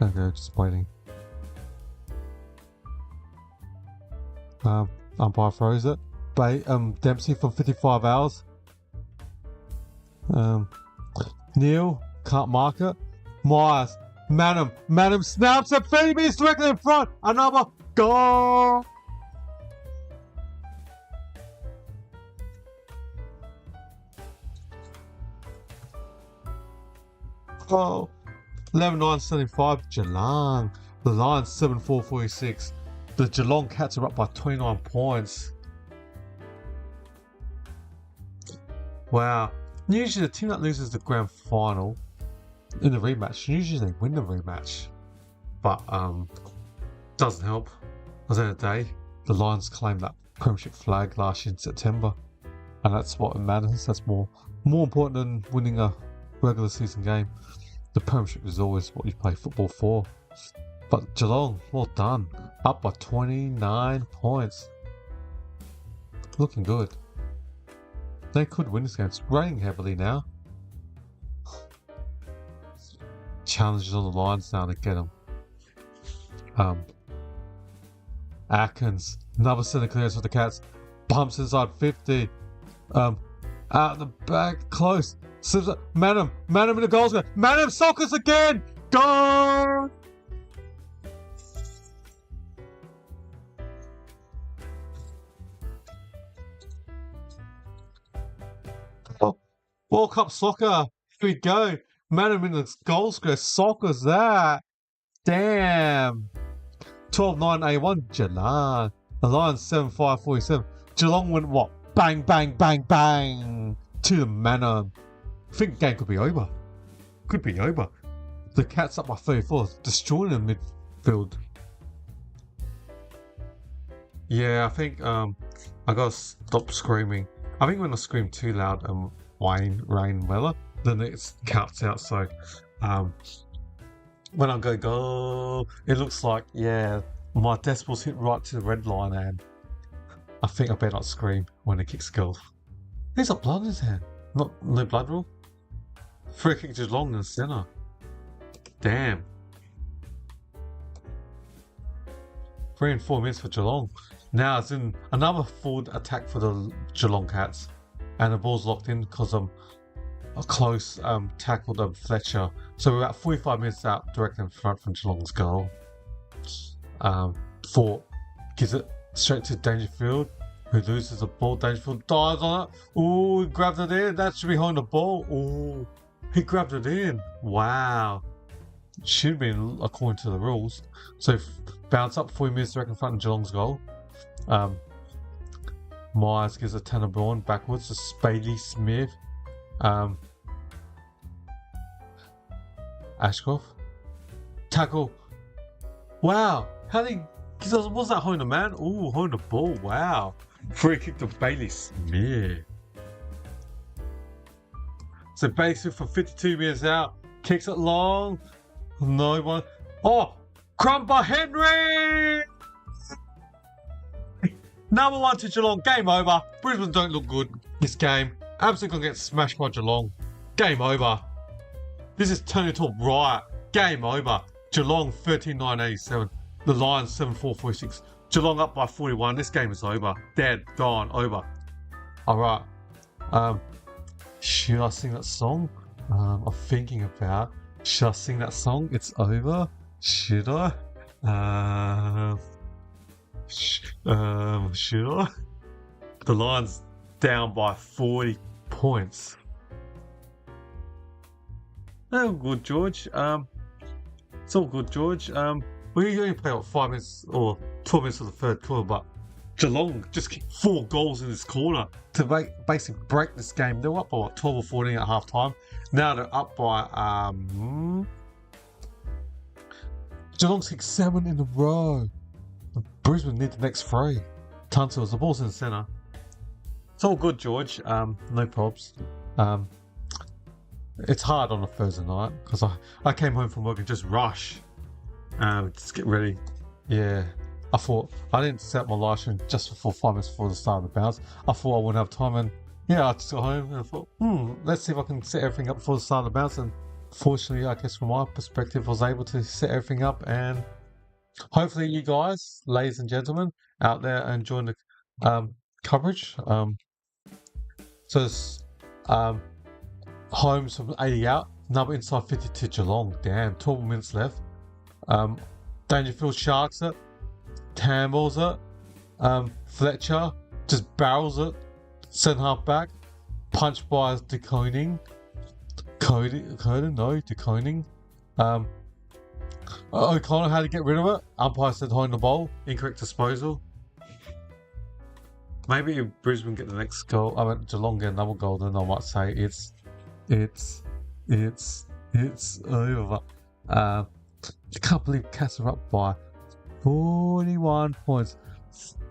Okay, just waiting. Umpire throws it. Dempsey from 55 hours. Neil can't mark it. Myers, Madam snaps it. 30 metres directly in front. Another goal. Oh. 11-9-75 Geelong. The Lions 7-4-46. The Geelong Cats are up by 29 points. Wow. Usually the team that loses the grand final in the rematch, usually they win the rematch. But doesn't help. At the end of the day, the Lions claimed that premiership flag last year in September. And that's what matters. That's more important than winning a regular season game. The premiership is always what you play football for. But Geelong, well done. Up by 29 points. Looking good. They could win this game. It's raining heavily now. Challenges on the Lions now to get them. Atkins, another centre clearance for the Cats. Bumps inside 50. Out the back, close. Madam in the goals. Madam Sockers again. Goal! World Cup soccer. Here we go. Madam in the goal square. Sockers that. Damn. 12-9-A1 Geelong. The Lions 7-5-47. Geelong went what? Bang, bang, bang, bang. To the Madam. I think the game could be over. Could be over. The Cats up by 34, destroying the midfield. Yeah, I think I gotta stop screaming. I think when I scream too loud and rain weather, then it cuts out. So when I go, it looks like my decibels hit right to the red line, and I think I better not scream when it kicks goal. There's not blood in his hand. No blood rule. Free kick to Geelong in the centre. Damn. 3 and 4 minutes for Geelong. Now it's in another forward attack for the Geelong Cats. And the ball's locked in because of a close tackle to Fletcher. So we're about 45 minutes out direct in front from Geelong's goal. Fort gives it straight to Dangerfield, who loses the ball. Dangerfield dives on it. Ooh, he grabbed it in. That should be behind the ball. Ooh, he grabbed it in. Wow. Should have been according to the rules. So bounce up 40 minutes direct in front of Geelong's goal. Myers gives a Tanner Braun backwards to Bailey Smith. Ashcroft. Tackle. Wow. How did he... Was that holding the man? Ooh, holding the ball. Wow. Free kick to Bailey Smith. So Bailey Smith for 52 metres out. Kicks it long. No one. Oh! Crumb by Henry! Number 1 to Geelong. Game over. Brisbane don't look good this game. Absolutely gonna get smashed by Geelong. Game over. This is turning into a riot. Game over. Geelong 13-9-87. The Lions 7-4-46. Geelong up by 41. This game is over. Dead. Gone. Over. Alright. Should I sing that song? I'm thinking about. Should I sing that song? It's over. Should I? Sure. The Lions down by 40 points. Oh, good, George. It's all good, George. We only play 5 minutes or 12 minutes of the third quarter, but Geelong just kicked 4 goals in this quarter to basically break this game. They were up by what, 12 or 14 at half time. Now they're up by Geelong's kicked 7 in a row. Brisbane need the next 3. Tunsil's the ball's in the centre. It's all good, George. No probs. It's hard on a Thursday night because I came home from work and just rush. Just get ready. Yeah. I thought I didn't set my live stream just for 5 minutes before the start of the bounce. I thought I wouldn't have time, and I just got home and I thought, let's see if I can set everything up before the start of the bounce. And fortunately, I guess from my perspective, I was able to set everything up, and hopefully you guys, ladies and gentlemen, out there are enjoying the coverage. So it's Holmes from 80 out, number inside 50 to Geelong. Damn, 12 minutes left. Dangerfield sharks it. Handballs it. Fletcher just barrels it. Centre half back. Punched by DeConing. DeConing. O'Connor had to get rid of it. Umpire said holding the ball. Incorrect disposal. Maybe if Brisbane get the next goal, Geelong get another goal, then I might say it's over. I can't believe Cats are up by 41 points.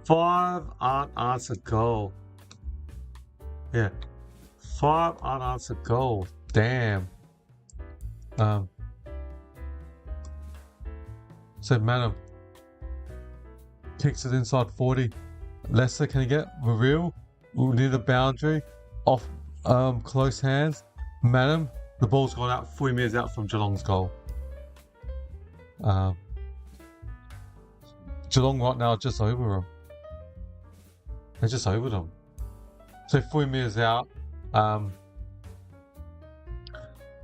5 unanswered goals. Yeah. 5 unanswered goals. Damn. So Madam kicks it inside 40. Leicester, can he get reveal near the boundary off close hands? Madam, the ball's gone out 40 metres out from Geelong's goal. Geelong right now are just over them. They're just over them. So 40 metres out.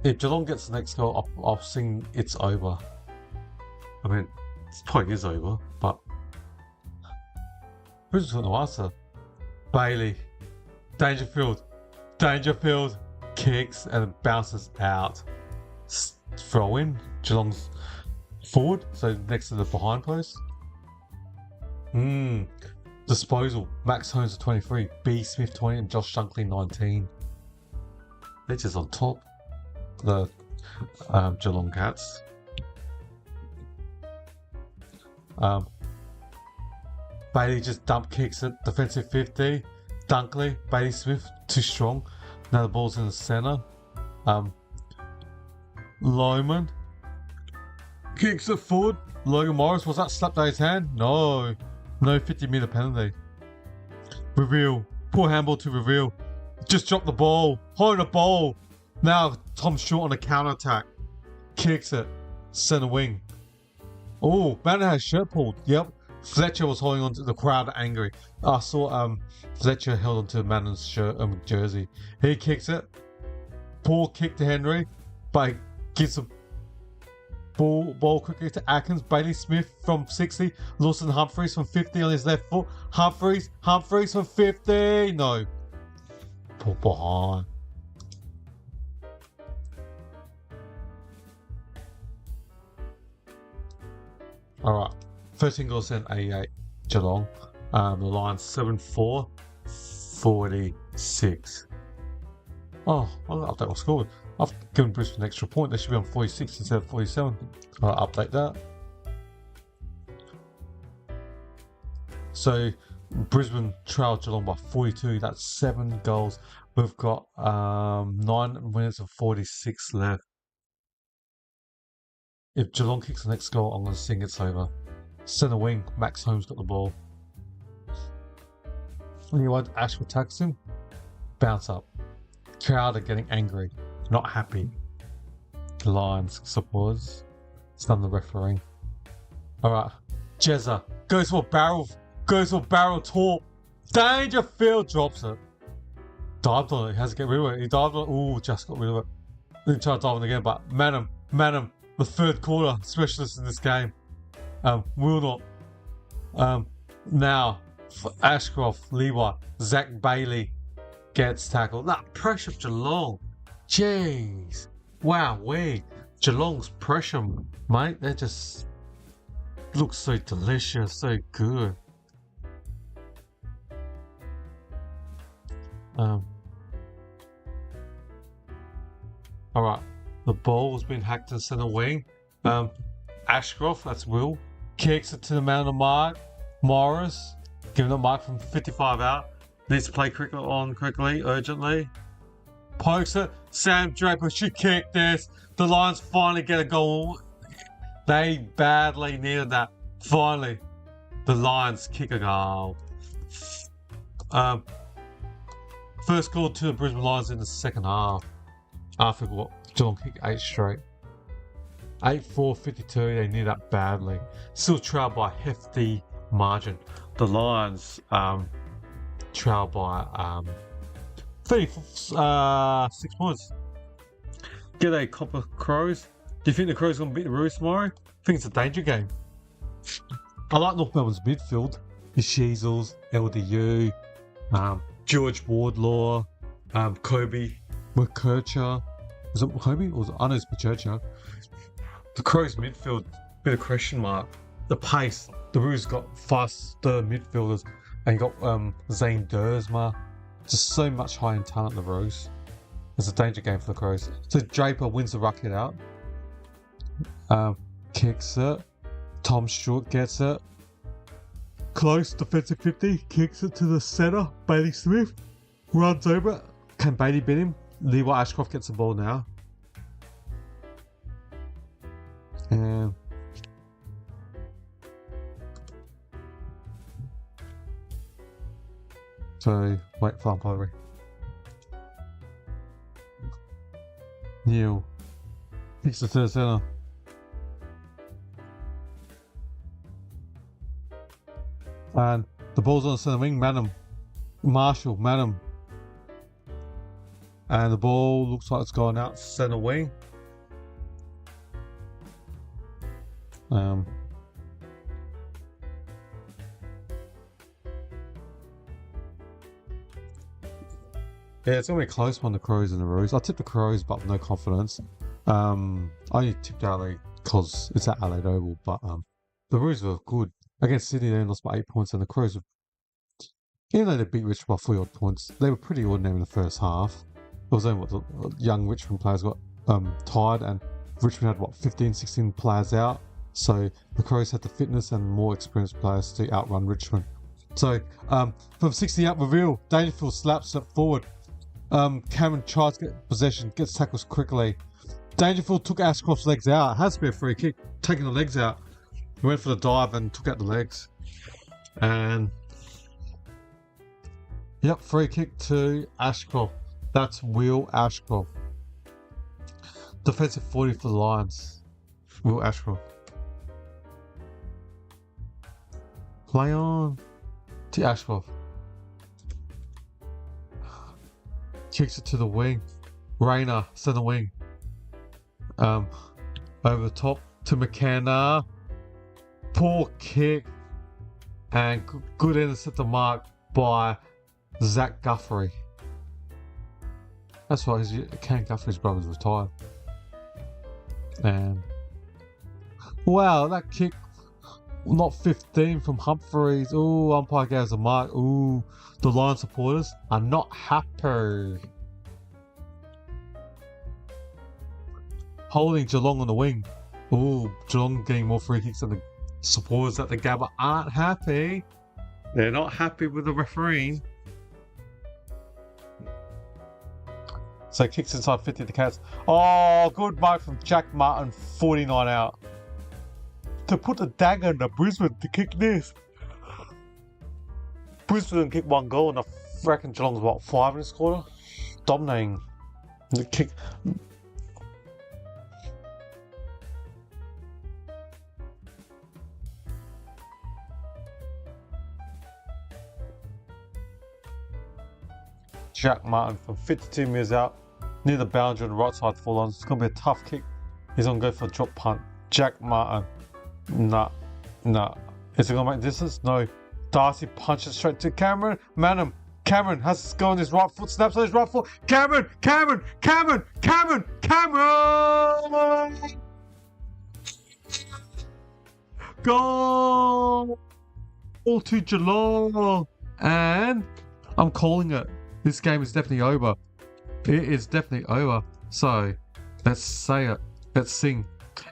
If Geelong gets the next goal, I'll sing it's over. I mean, it probably is over, but who's going to answer? Bailey. Dangerfield kicks and bounces out. Throw in. Geelong's forward, so next to the behind post. Disposal. Max Holmes at 23, B Smith 20, and Josh Dunkley 19. They're just on top. The Geelong Cats. Bailey just dump kicks it. Defensive 50. Dunkley, Bailey Smith, too strong. Now the ball's in the centre. Loman kicks it forward. Logan Morris, was that slapped out his hand? No 50-metre penalty. Reveal. Poor handball to Reveal. Just dropped the ball. Holding the ball. Now Tom Short on a counter-attack. Kicks it. Centre wing. Oh, Banner has shirt pulled. Yep. Fletcher was holding on to the crowd angry. I saw Fletcher held onto Mannon's shirt jersey. He kicks it. Poor kick to Henry, but he gives a ball quickly to Atkins. Bailey Smith from 60. Lawson Humphreys from 50 on his left foot. Humphreys from 50. No. Pull behind. Alright. 13 goals in 88 Geelong. The Lions 7-4, 46. Oh, I'll update my score. I've given Brisbane an extra point. They should be on 46 instead of 47. I'll update that. So Brisbane trailed Geelong by 42. That's 7 goals. We've got 9 minutes and 46 left. If Geelong kicks the next goal, I'm going to sing it's over. Centre wing, Max Holmes got the ball. Anyway, Ashford tags him. Bounce up. Crowd are getting angry, not happy. The Lions supporters. It's done the refereeing. Alright. Jezza goes for a barrel top. Dangerfield drops it. Dived on it. He has to get rid of it. He dived on it. Ooh, just got rid of it. Didn't try to dive on it again, but Madam, the third quarter specialist in this game. Will not. Now, for Ashcroft, Levi, Zach Bailey gets tackled. That pressure of Geelong. Jeez. Wow, Geelong's pressure, mate. They just look so delicious, so good. Alright. The ball's been hacked in centre wing. Ashcroft, that's Will, kicks it to the man of the mark. Morris, giving the mark from 55 out. Needs to play quickly, urgently. Pokes it. Sam Draper should kick this. The Lions finally get a goal. They badly needed that. Finally, the Lions kick a goal. First goal to the Brisbane Lions in the second half. After what? Geelong kicked 8 straight. 8-4-52, they need that badly. Still trailed by a hefty margin. The Lions trailed by 6 points. G'day, Copper Crows. Do you think the Crows are going to beat the Roos tomorrow? I think it's a danger game. I like North Melbourne's midfield. The Sheezels, LDU, George Wardlaw, Kobe, McKercher. Was it Kobe? Or was it? I know it's McKercher. The Crows midfield, bit of question mark. The pace. The Roos got faster midfielders. And you got Zane Dersma. Just so much high in talent, the Roos. It's a danger game for the Crows. So Draper wins the ruck hit out. Kicks it. Tom Stewart gets it. Close, defensive 50. Kicks it to the centre. Bailey Smith runs over it. Can Bailey beat him? Levi Ashcroft gets the ball now. And so, wait for umpire. Neil kicks it to the centre. And the ball's on the centre wing. Marshall. And the ball looks like it's gone out centre wing. Yeah, it's going to be a close one, the Crows and the Roos. I tipped the Crows, but with no confidence. I only tipped Adelaide because it's at Adelaide Oval, but the Roos were good. Against Sydney, they lost by 8 points, and the Crows were, even though they beat Richmond by 40 odd points, they were pretty ordinary in the first half. It was only what the young Richmond players got tired, and Richmond had 15, 16 players out. So the Crows had the fitness and more experienced players to outrun Richmond. So from 60 up, reveal, Dangerfield slaps it forward. Cameron tries to get possession, gets tackles quickly. Dangerfield took Ashcroft's legs out. It has to be a free kick, taking the legs out. He went for the dive and took out the legs. And yep, free kick to Ashcroft. That's Will Ashcroft. Defensive 40 for the Lions. Will Ashcroft. Play on to Ashcroft. Kicks it to the wing. Rayner, centre wing. Over the top to McKenna. Poor kick. And good intercept the mark by Zach Guthrie. That's right, Ken Guthrie's brother's retired. And wow, that kick, not 15 from Humphreys. Ooh, umpire gives a mark. Ooh, the Lions supporters are not happy. Holding Geelong on the wing. Ooh, Geelong getting more free kicks than the supporters at the Gabba aren't happy. They're not happy with the refereeing. So kicks inside 50 to the Cats. Oh, good mark from Jack Martin, 49 out. To put the dagger into Brisbane to kick this. Brisbane kicked 1 goal and I reckon Geelong's 5 in this quarter? Dominating the kick. Jack Martin from 52 metres out. Near the boundary on the right side full on. It's going to be a tough kick. He's going to go for a drop punt. Jack Martin. Nah. Is it going to make distance? No. Darcy punches straight to Cameron. Manham. Cameron has to go on his right foot. Snaps on his right foot. Cameron. Goal to Geelong. And I'm calling it. This game is definitely over. It is definitely over. So, let's say it. Let's sing.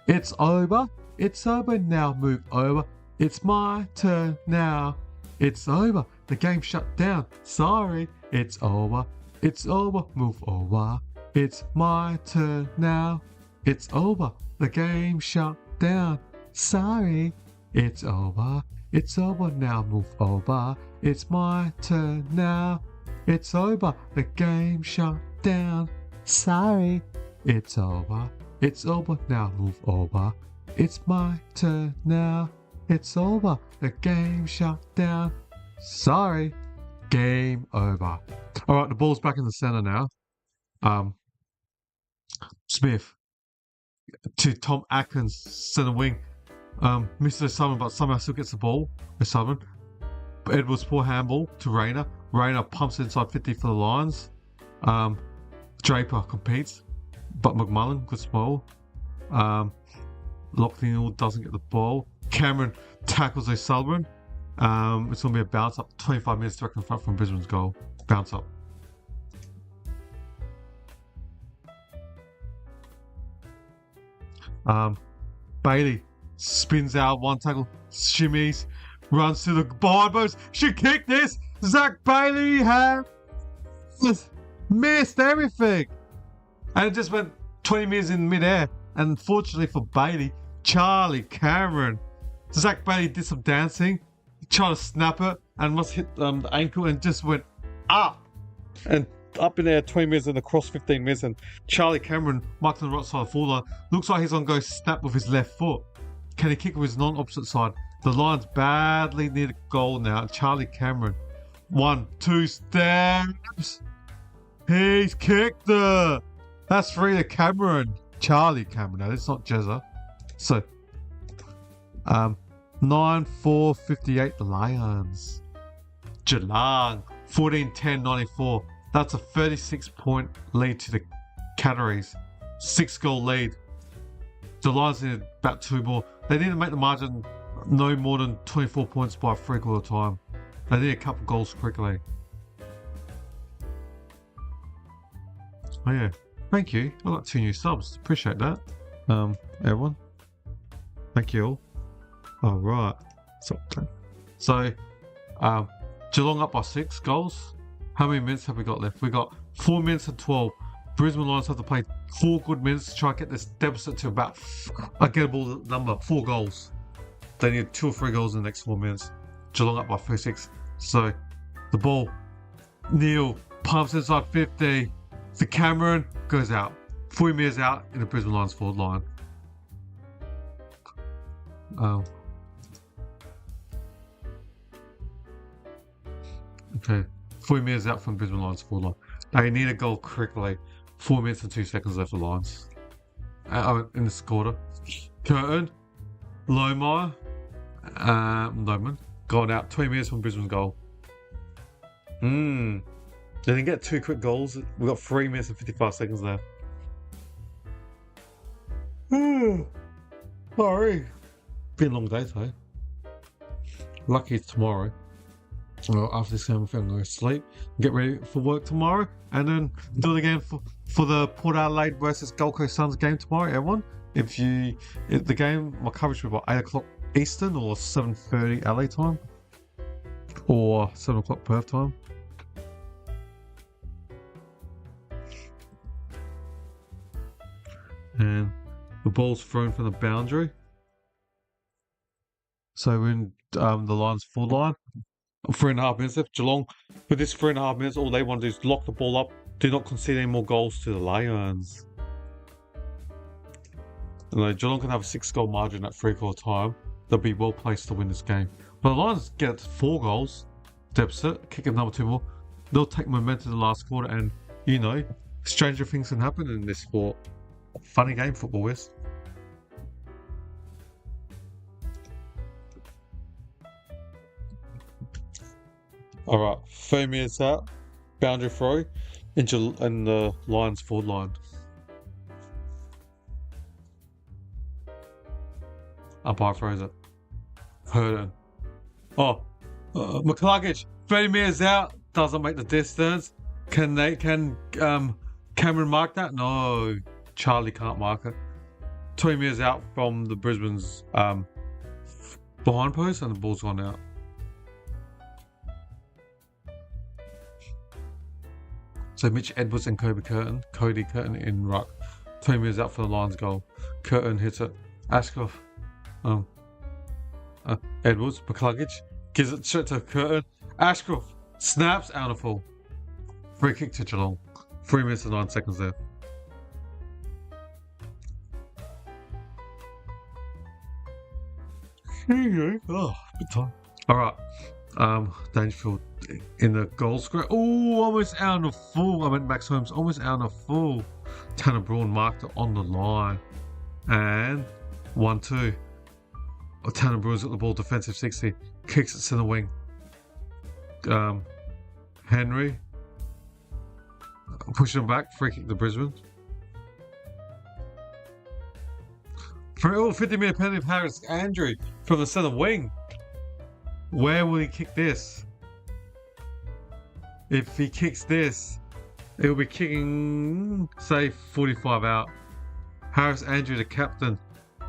It's over. It's over now. Move over. It's my turn now. It's over. The game shut down. Sorry. It's over. It's over. Move over. It's my turn now. It's over. The game shut down. Sorry. It's over. It's over now. Move over. It's my turn now. It's over. The game shut down. Sorry. It's over. It's over now. Move over. It's my turn now. It's over. The game shut down. Sorry. Game over. Alright, the ball's back in the centre now. Smith to Tom Atkins, centre wing. Mr. O'Sullivan, but somehow still gets the ball. O'Sullivan. Edwards poor handball to Rayner. Rayner pumps inside 50 for the Lions. Draper competes, but McMullen, good small. Locklear doesn't get the ball. Cameron tackles O'Sullivan. It's going to be a bounce up. 25 minutes direct in front from Brisbane's goal. Bounce up. Bailey spins out, one tackle, shimmies, runs to the barbers. She kicked this. Zach Bailey has missed everything. And it just went 20 metres in midair. And unfortunately for Bailey, Charlie Cameron, Zach Bailey did some dancing, tried to snap it, and must hit the ankle and just went up. And up in there 20 metres and across 15 metres. And Charlie Cameron, marked on the right side of the forward line, looks like he's going to go snap with his left foot. Can he kick with his non-opposite side? The Lions badly need a goal now. Charlie Cameron. 1, 2 steps. He's kicked it. That's 3 to Cameron. Charlie Cameron. Now, it's not Jezza. So, 9-4-58 the Lions. Geelong 14-10-94. That's a 36-point lead to the Catteries. 6-goal lead. The Lions need about 2 more. They need to make the margin no more than 24 points by 3/4 time. They need a couple goals quickly. Oh yeah, thank you. I got 2 new subs. Appreciate that. Everyone. Thank you all. All right. So, Geelong up by 6 goals. How many minutes have we got left? We got 4 minutes and 12. Brisbane Lions have to play 4 good minutes to try and get this deficit to about a gettable number, 4 goals. They need 2 or 3 goals in the next 4 minutes. Geelong up by 36. So, the ball. Neil pumps inside 50. The Cameron goes out. 40 metres out in the Brisbane Lions forward line. Okay. 40 metres out from Brisbane Lions forward line. They need a goal quickly. 4 minutes and 2 seconds left for Lions. In this quarter. Curtin. Lomar. Loman. Gone out 20 minutes from Brisbane's goal. They didn't get 2 quick goals. We've got 3 minutes and 55 seconds left. Sorry. Been a long day today. Lucky it's tomorrow. Well, after this game, I'm going to sleep, get ready for work tomorrow, and then do it again for the Port Adelaide versus Gold Coast Suns game tomorrow, everyone. The game, my coverage will be about 8 o'clock Eastern or 7:30 LA time, or 7 o'clock Perth time. And the ball's thrown from the boundary. So we're in the Lions full line. 3.5 minutes left. Geelong, with this 3.5 minutes, all they want to do is lock the ball up. Do not concede any more goals to the Lions. Geelong can have a 6-goal margin at 3/4 time. They'll be well placed to win this game. But the Lions get 4 goals deficit, kick another 2 more. They'll take momentum in the last quarter, and stranger things can happen in this sport. Funny game football is. Alright, 3 minutes out. Boundary throw into in the Lions forward line. Umpire throws it. Hurton. Oh, McCluggage. 30 meters out. Doesn't make the distance. Can Cameron mark that? No. Charlie can't mark it. 20 meters out from the Brisbane's behind post and the ball's gone out. So Mitch Edwards and Cody Curtin in ruck. 20 meters out for the Lions goal. Curtin hits it. Ashcroft. Edwards, McCluggage, gives it straight to Curtin. Ashcroft snaps out of full. Free kick to Geelong. 3 minutes and 9 seconds there. Oh, good time. Alright. Dangerfield in the goal square. Oh, almost out of full. I meant Max Holmes, almost out of full. Tanner Braun marked it on the line. And 1-2. Tanner Braun's got the ball, defensive 60. Kicks it center wing. Henry. Pushing him back. Free kick to Brisbane. 50-minute penalty of Harris Andrew from the center wing. Where will he kick this? If he kicks this, it will be kicking, say, 45 out. Harris Andrew, the captain.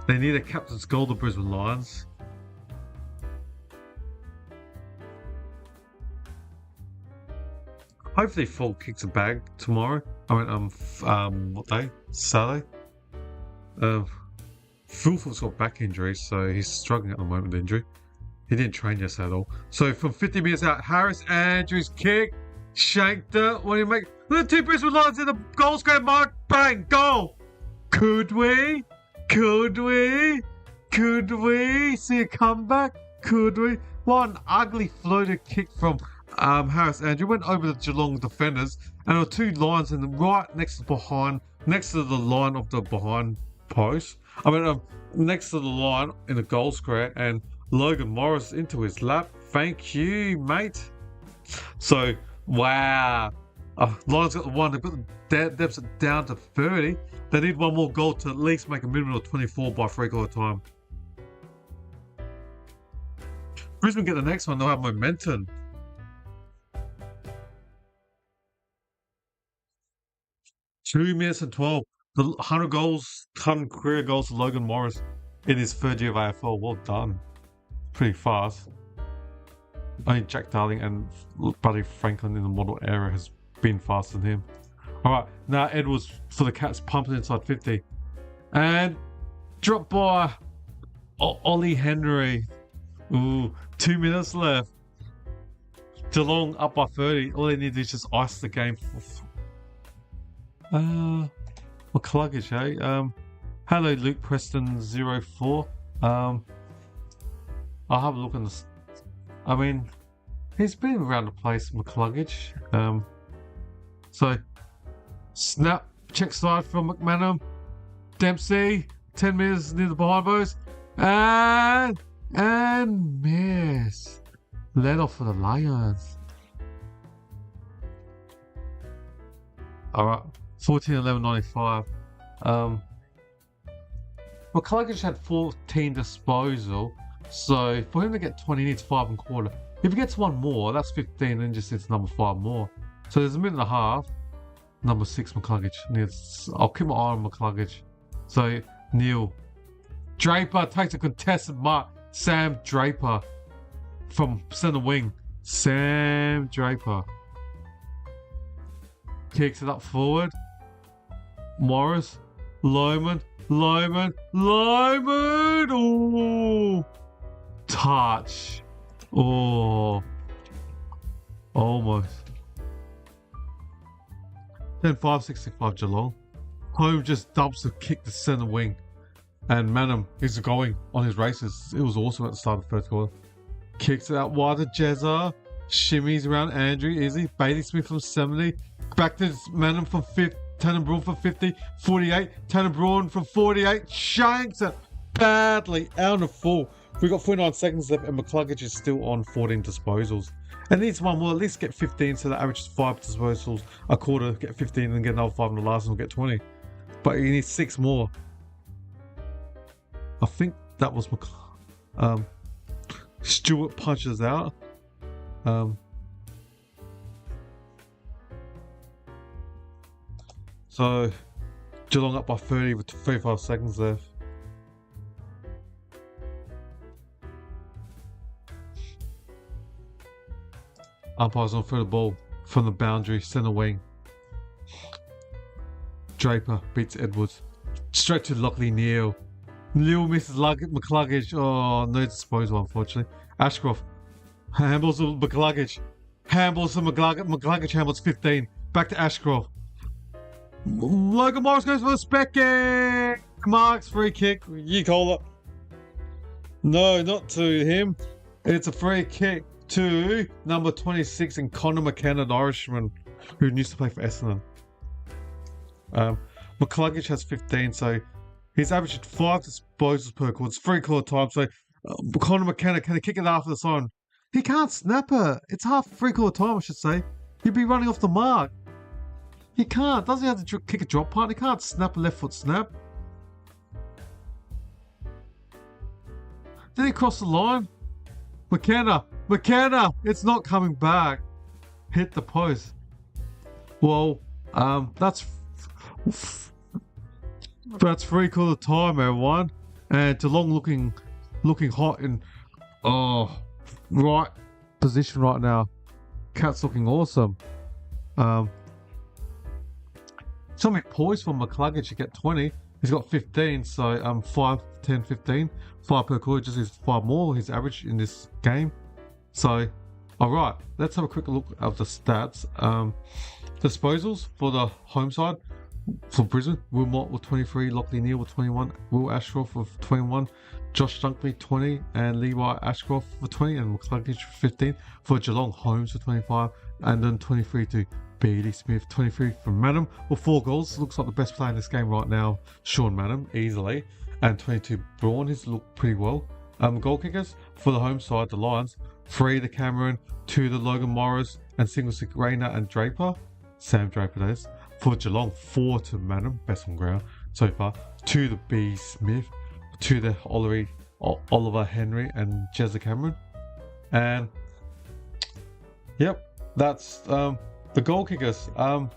They need a captain's goal, the Brisbane Lions. Hopefully, Fall kicks a bag tomorrow. I mean, what day? Saturday. Fulford's got back injury, so he's struggling at the moment with injury. He didn't train yesterday at all. So from 50 meters out, Harris Andrews kick, shanked it. What do you make? The two Brisbane Lions in the goal square mark, bang, goal. Could we see a comeback? Could we? What an ugly floated kick from Harris Andrew. Went over the Geelong defenders, and there were two Lions in the right next to the line of the behind post. I mean, next to the line in the goal square, and Logan Morris into his lap. Thank you, mate. So, wow. Lions got the one. They've got the deficit down to 30. They need one more goal to at least make a minimum of 24 by 3/4 time. Brisbane get the next one. They'll have momentum. Two minutes and 12. The 100 career goals to Logan Morris in his third year of AFL. Well done. Pretty fast. Only Jack Darling and Buddy Franklin in the model era has been faster than him. Alright, now Edwards for the Cats pumping inside 50. And drop by Ollie Henry. Ooh, 2 minutes left. Geelong up by 30. All they need to do is just ice the game. McCluggage, eh? Hello, Luke Preston 04. I'll have a look on this. I mean, he's been around the place, McCluggage. So, snap, check side from McManum. Dempsey, 10 meters near the behind post. And miss. Let off for the Lions. Alright, 14-11-95. McCluggage had 14 disposal. So for him to get 20, he needs 5 1/4. If he gets one more, that's 15, then just hits number 5 more. So there's a minute and a half. Number 6, McCluggage. I'll keep my eye on McCluggage. So Neil Draper takes a contested mark. Sam Draper from center wing. Sam Draper kicks it up forward. Morris, Loman. Oh. Touch. Oh. Almost. Then 565 Geelong. Home just dumps a kick to centre wing. And Manham is going on his races. It was awesome at the start of the first quarter. Kicks it out wide to Jezza. Shimmies around Andrew. Easy. Bailey Smith from 70. Back to Manham from 50. Tanner Braun from 50. 48. Tanner Braun from 48. Shanks it badly out of full. We've got 49 seconds left, and McCluggage is still on 14 disposals. And needs one more, at least get 15, so that averages 5 disposals a quarter, get 15, and get another 5 in the last, and we'll get 20. But he needs 6 more. I think that was Stewart punches out. So Geelong up by 30 with 35 seconds left. Umpires on through the ball from the boundary, centre wing. Draper beats Edwards. Straight to Lockley Neal. Neal misses McCluggage. Oh, no disposal, unfortunately. Ashcroft handballs to McCluggage. Handballs to McCluggage handballs 15. Back to Ashcroft. Logan Morris goes for the spec. Marks free kick. You call it. No, not to him. It's a free kick to number 26 and Connor McKenna, the Irishman, who used to play for Essendon. McCluggage has 15, so he's averaged 5 disposals per quarter. It's 3/4 time, so Connor McKenna, can he kick it after the sign? He can't snap it. It's half 3/4 time, I should say. He'd be running off the mark. He can't. Doesn't he have to kick a drop punt? He can't snap a left foot snap. Then he crossed the line. McKenna, it's not coming back. Hit the post. Well, that's 3/4 time, everyone. And Geelong looking hot in right position right now. Cats looking awesome. Something poised for McCluggage to get 20. He's got 15, so 5, 10, 15. 5 per quarter, just needs 5 more, his average in this game. So, alright, let's have a quick look at the stats. Disposals for the home side. For Brisbane, Will Mott with 23, Lockley Neal with 21, Will Ashcroft with 21, Josh Dunkley 20, and Levi Ashcroft with 20, and McCluggage 15. For Geelong, Holmes with 25, and then 23 to Beatty Smith, 23 from Madam with 4 goals. Looks like the best player in this game right now, Sean Madam, easily. And 22 Braun, he's looked pretty well. Goal kickers for the home side, the Lions, 3 to Cameron, 2 to Logan Morris, and single to Rayner and Draper. Sam Draper, that is. For Geelong, 4 to Madam, best on ground so far. 2 to B Smith, 2 to Oliver Henry and Jezza Cameron. And yep, that's the goal kickers. I'll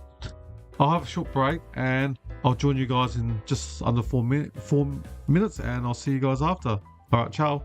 have a short break and I'll join you guys in just under 4 minutes, and I'll see you guys after. Alright, ciao.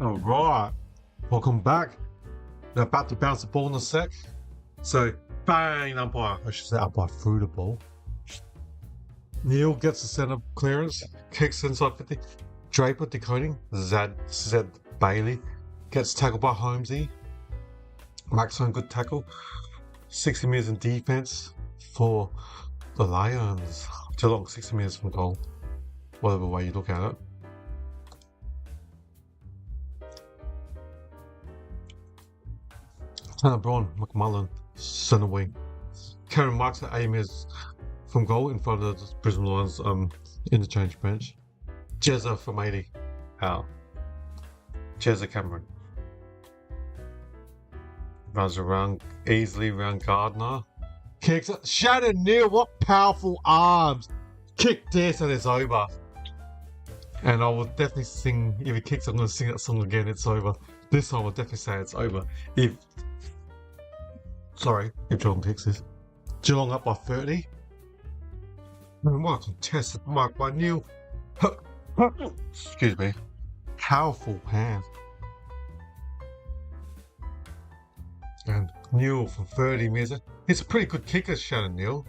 All right, welcome back. They're about to bounce the ball in a sec. So, bang, umpire. I should say umpire through the ball. Neil gets the centre clearance, kicks inside 50. Draper decoding. Zed Bailey gets tackled by Holmesy. Maxwell, good tackle. 60 metres in defence for the Lions. Geelong, 60 metres from goal. Whatever way you look at it. Tanner Braun, McMullen, centre wing. Karen Marks at 80 metres from goal in front of the Brisbane Lions interchange bench. Jezza from 80 out. Jezza Cameron. Runs around easily around Gardner. Kicks it. Shannon Neal, what powerful arms. Kick this and it's over. And I will definitely sing, if he kicks, I'm going to sing that song again, It's Over. This time I'll definitely say it's over. If Geelong kicks this. Geelong up by 30. What a contested mark by Neil. Excuse me. Powerful hand. And Neil from 30 metres. It's a pretty good kicker, Shannon Neal.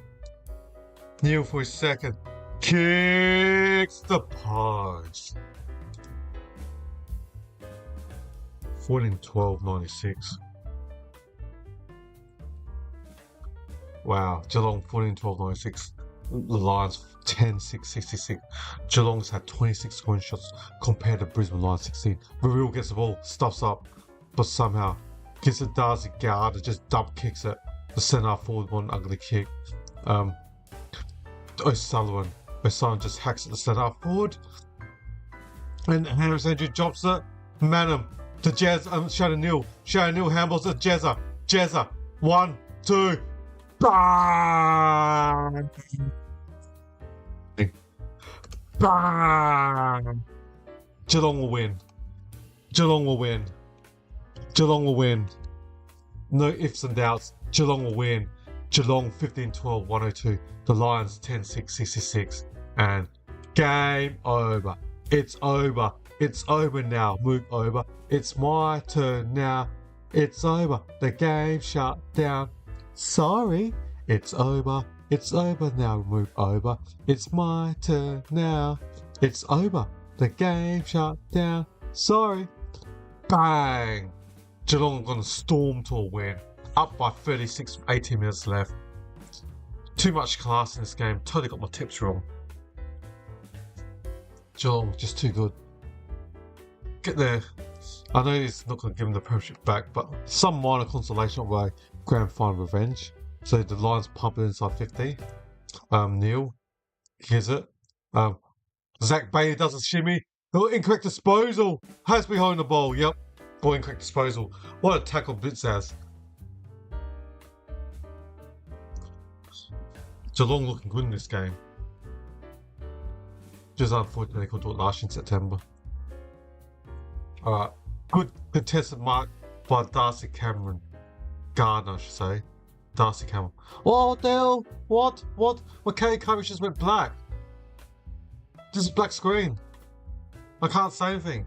Neil for his second. Kicks the post. 14-12-96. Wow, Geelong 14-12-96. The Lions 10-6-66. Geelong's had 26 scoring shots compared to Brisbane Lions 16. Varil gets the ball, stuffs up, but somehow gives it Darcy Gard, just dump kicks it. The centre forward one ugly kick. O'Sullivan just hacks at the centre forward. And Harris Andrew drops it. Manham to Shannon Neal. Shannon Neal handballs to Jezza. Jezza. 1, 2. Bang! Bang! Geelong will win. Geelong will win. Geelong will win. No ifs and doubts. Geelong will win. Geelong 15-12-102. The Lions 10-6-66. And game over. It's over. It's over now. Move over. It's my turn now. It's over. The game shut down. Sorry. It's over. It's over now. Move over. It's my turn now. It's over. The game shut down. Sorry. Bang. Geelong are going to storm to a win. Up by 36, 18 minutes left. Too much class in this game. Totally got my tips wrong. Geelong, just too good. Get there. I know he's not going to give him the premiership back, but some minor consolation of a grand final revenge. So the Lions pump it inside 50. Neil hears it. Zach Bailey does a shimmy. Oh, incorrect disposal. Has behind the ball. Yep. Oh, incorrect disposal. What a tackle Blitz has. Geelong looking good in this game. Just unfortunately they couldn't do it last year in September. Alright. Good contested mark by Darcy Cameron. Gardner, I should say. Darcy Cameron. Oh, the hell? What? McKay coverage just went black. This is black screen. I can't say anything.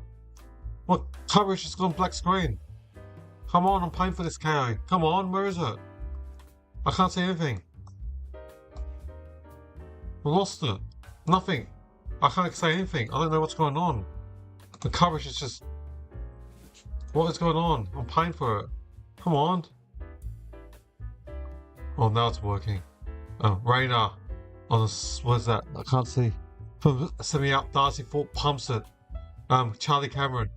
What coverage has gone black screen? Come on, I'm paying for this KO. Come on, where is it? I can't see anything. I lost it. Nothing. I can't say anything. I don't know what's going on. The coverage is just... What is going on? I'm paying for it. Come on. Oh, now it's working. Oh, Rayner. On the... What is that? I can't see. From semi up, Darcy Fort pumps it. Charlie Cameron.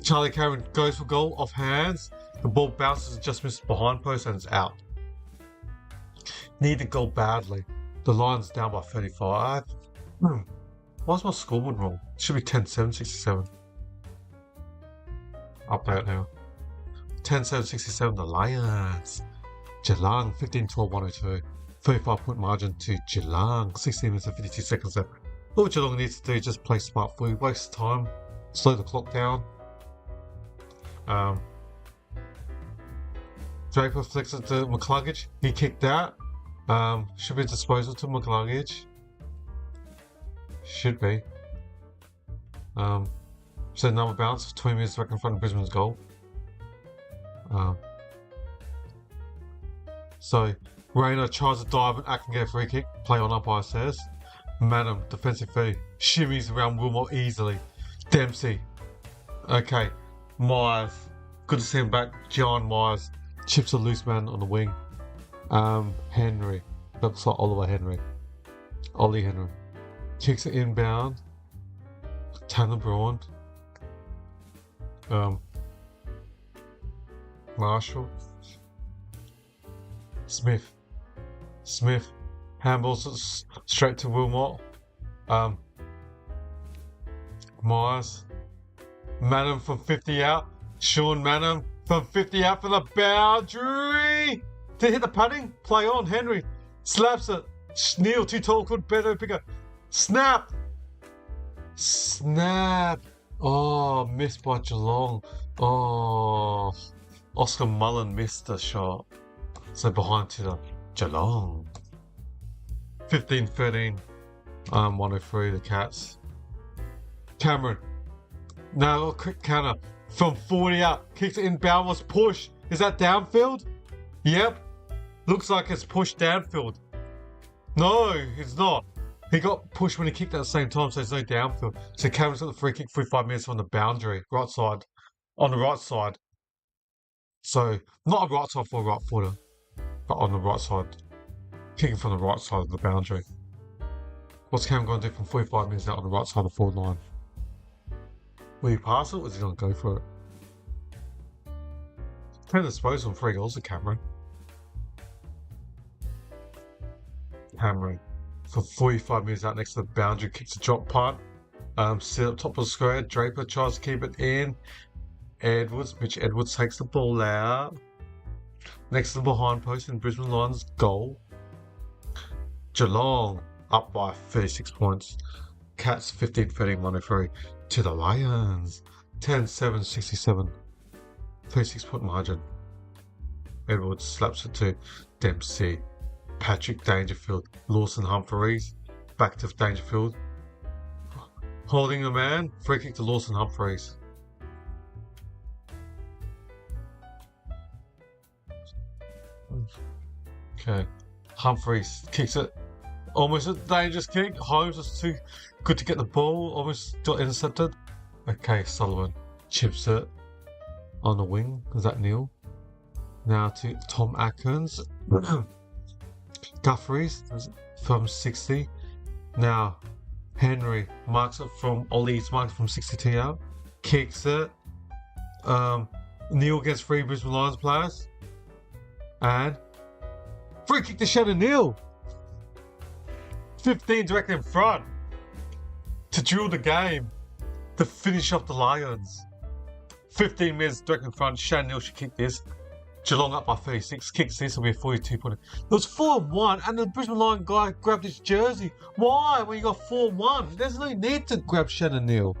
Charlie Cameron goes for goal off hands. The ball bounces and just misses behind post and it's out. Need the goal badly. The Lions down by 35. Why's my scoreboard wrong? It should be 10-7-67. Update now. 10-7-67, the Lions. Geelong 15-12-102. 35-point margin to Geelong. 16 minutes and 52 seconds left. All Geelong needs to do is just play smart footy, waste time, slow the clock down. Draper flicks it to McCluggage. He kicked out. Should be disposal to McCluggage. Should be. So another bounce for 20 minutes back in front of Brisbane's goal. So Rayner tries to dive and Ack can get a free kick. Play on umpire says. Madam, defensive fee. Shimmies around Wilmot easily. Dempsey. Okay. Myers. Good to see him back. John Myers. Chips a loose man on the wing. Henry. Looks like Oliver Henry. Ollie Henry. Kicks it inbound. Tanner Braun. Marshall. Smith. Handballs straight to Wilmot. Myers. Manham from 50 out. Sean Manham from 50 out for the boundary. Did it hit the padding? Play on. Henry slaps it. Neil too tall, could better bigger. Snap. Oh, missed by Geelong. Oh, Oscar Mullen missed the shot. So behind to the Geelong. 15-13. 103 the Cats. Cameron. Now a quick counter from 40 out. Kicks it inbound, was pushed. Is that downfield? Yep. Looks like it's pushed downfield. No, it's not. He got pushed when he kicked at the same time, so there's no downfield. So Cameron's got the free kick 5 minutes on the boundary, right side. On the right side. So, not a right side for a right footer, but on the right side. Kicking from the right side of the boundary. What's Cameron going to do from 45 minutes out on the right side of the forward line? Will he pass it or is he going to go for it? Playing the disposal on 3 goals to Cameron. Cameron for 45 minutes out next to the boundary, kicks a drop punt. Sit up top of the square. Draper tries to keep it in. Mitch Edwards takes the ball out. Next to the behind post in Brisbane Lions goal. Geelong up by 36 points. Cats 15-13, 103 to the Lions. 10-7, 67. 36-point margin. Edwards slaps it to Dempsey. Patrick Dangerfield. Lawson Humphreys. Back to Dangerfield. Holding the man. Free kick to Lawson Humphreys. Okay. Humphreys kicks it. Almost a dangerous kick. Holmes was too good to get the ball. Almost got intercepted. Okay, Sullivan chips it on the wing. Is that Neil? Now to Tom Atkins. Gufferys from 60. Now Henry marks it from Ollie's marked from 62 out. Kicks it. Neil gets 3 Brisbane Lions players. And free kick to Shannon Neal. 15 directly in front. To drill the game. To finish off the Lions. 15 minutes direct in front. Shannon Neal should kick this. Geelong up by 36. Kicks this will be a 42 point. It was 4-1 and the Brisbane Lion guy grabbed his jersey. Why? When you got 4-1? There's no need to grab Shannon Neal.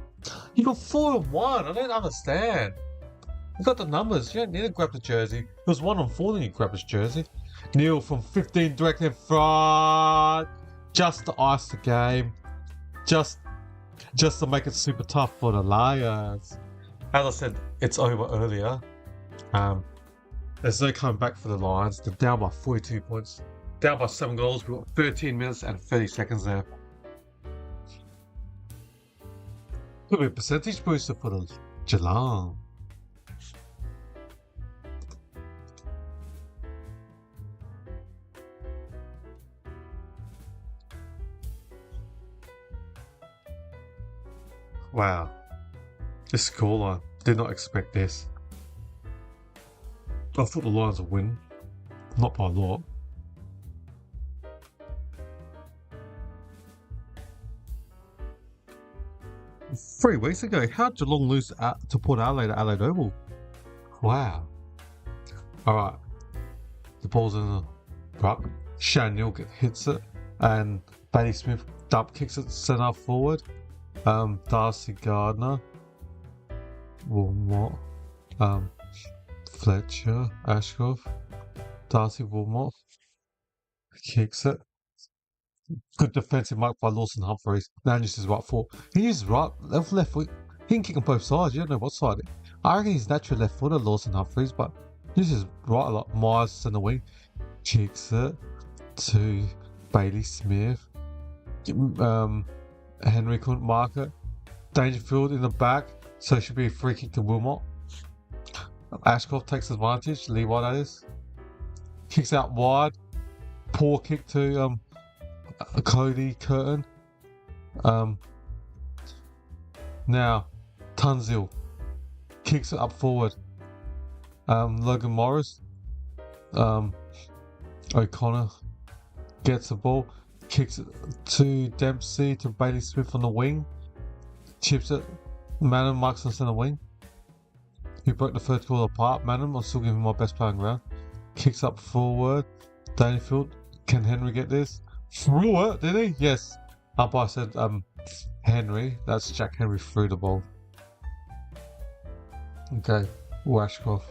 You got 4-1. I don't understand. You got the numbers. You don't need to grab the jersey. It was 1-4 then you grab his jersey. Neal from 15 direct in front. Just to ice the game. Just to make it super tough for the Lions. As I said, it's over earlier. There's no coming back for the Lions. They're down by 42 points. Down by 7 goals. We've got 13 minutes and 30 seconds there. Could be a percentage booster for the Geelong. Wow. This scoreline. Did not expect this. I thought the Lions would win. Not by a lot. Three weeks ago, how did Geelong lose to Port Adelaide at Adelaide Oval? Wow. Alright. The ball's in the ruck. Shan Neal hits it. And Bailey Smith dump kicks it centre forward. Darcy Gardner. Wilmot. Fletcher. Ashcroft. Darcy Wilmot. Kicks it. Good defensive mark by Lawson Humphreys. Now he uses right foot. He uses left foot. He can kick on both sides. You don't know what side. I reckon he's naturally left footed, Lawson Humphreys, but he uses right a lot. Myers centre wing. Kicks it to Bailey Smith. Henry couldn't mark it. Dangerfield in the back, so it should be a free kick to Wilmot. Ashcroft takes advantage. Levi, that is. Kicks out wide. Poor kick to Cody Curtin. Now Tunsil kicks it up forward. Logan Morris. O'Connor gets the ball. Kicks it to Dempsey, to Bailey Smith on the wing. Chips it. Manham marks on centre wing. He broke the third quarter apart. Manham, I'm still giving him my best player on ground. Kicks up forward. Dangerfield. Can Henry get this? Threw it, did he? Yes. Up I said Henry. That's Jack Henry threw the ball. Okay. Ashcroft.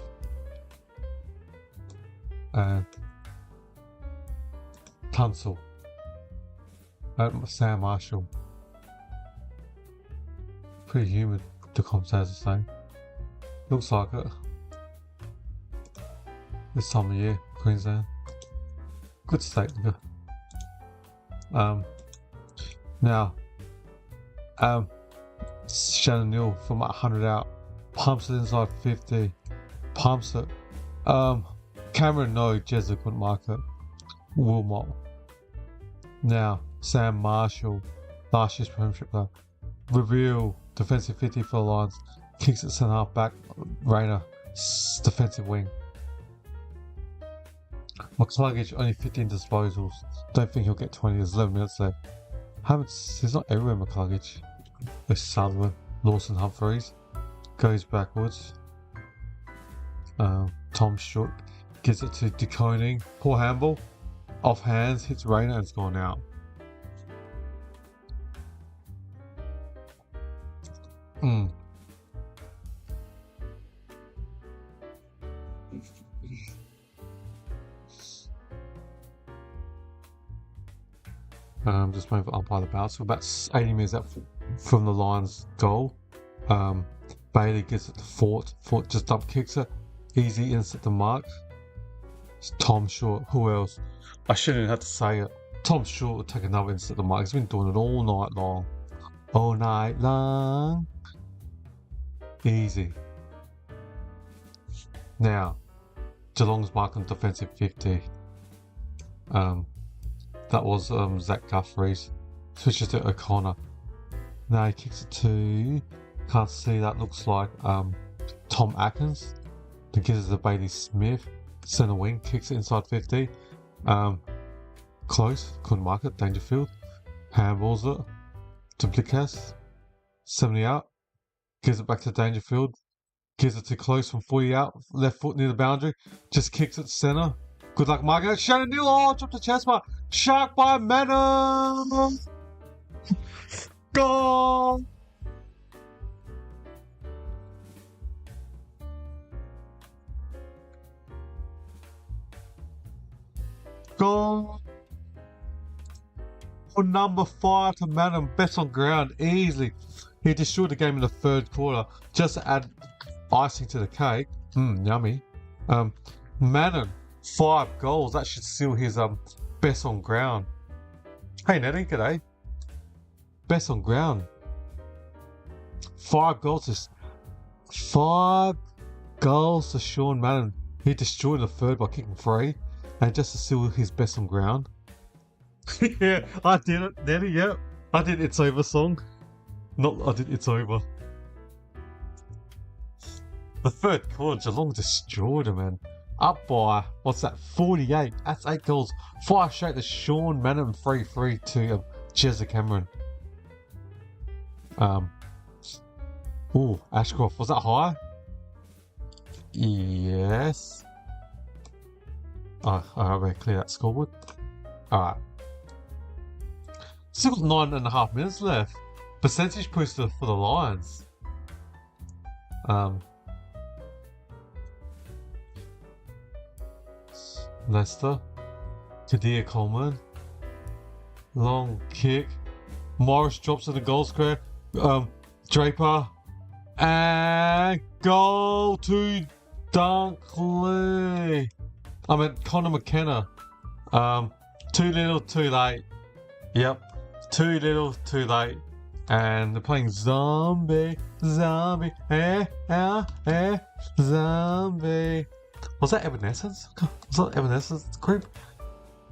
And Tunsil. Sam Marshall. Pretty humid, the commentators are saying. Looks like it. This time of year, Queensland. Good state to go. Now, Shannon Neal from 100 out. Pumps it inside 50. Pumps it. Cameron, no, Jezza couldn't mark it. Wilmot. Now, Sam Marshall, last year's premiership player. Reveal, defensive 50 for the Lions. Kicks it centre half back. Rayner, defensive wing. McCluggage, only 15 disposals. Don't think he'll get 20. There's 11 minutes left. He's not everywhere, McCluggage. There's Sutherland, Lawson Humphreys. Goes backwards. Tom Short gives it to De Koning. Poor handball. Off hands, hits Rayner and it's gone out. Just waiting for umpire the bounce. So about 80 minutes out from the Lions' goal. Bailey gets it to Fort. Fort just dump kicks it. Easy instant to mark. It's Tom Short. Who else? I shouldn't even have to say it. Tom Short will take another instant to mark. He's been doing it all night long. All night long. Easy. Now, Geelong's marking defensive 50. That was Zach Guthrie's. Switches to O'Connor. Now he kicks it to, can't see, that looks like Tom Atkins. Then gives it to Bailey Smith. Centre wing, kicks it inside 50. Close, couldn't mark it. Dangerfield. Handballs it to Blickas. 70 out. Gives it back to Dangerfield. Gives it to Close from 40 out. Left foot near the boundary. Just kicks it centre. Good luck, Margaret. Shannon Neal. Oh, dropped the chest mark. Shark by Manham. Goal. Goal. For number 5 to Manham. Best on ground. Easily. He destroyed the game in the third quarter. Just to add icing to the cake. Yummy. Manham. 5 goals. That should seal his best on ground. Hey Nettie, g'day. Best on ground. 5 goals. 5 goals to Sean Manham. He destroyed the third by kicking 3, and just to seal his best on ground. Yeah, I did it, Nettie. Yep, I did It's Over song. I did It's Over. The third quarter, Geelong destroyed him, man. Up by, what's that, 48. That's 8 goals. 5 straight to Sean Manham, 3-3 to Jezza Cameron. Ashcroft, was that high? Yes. I better clear that scoreboard. Alright. Still got 9.5 minutes left. Percentage booster for the Lions. Leicester, Kadir Coleman, long kick. Morris drops in the goal square. Draper. And goal to Dunkley. I mean, Connor McKenna. Too little, too late. Yep. Too little, too late. And they're playing zombie. Zombie. Zombie. Was that Evanescence? Was that Evanescence group?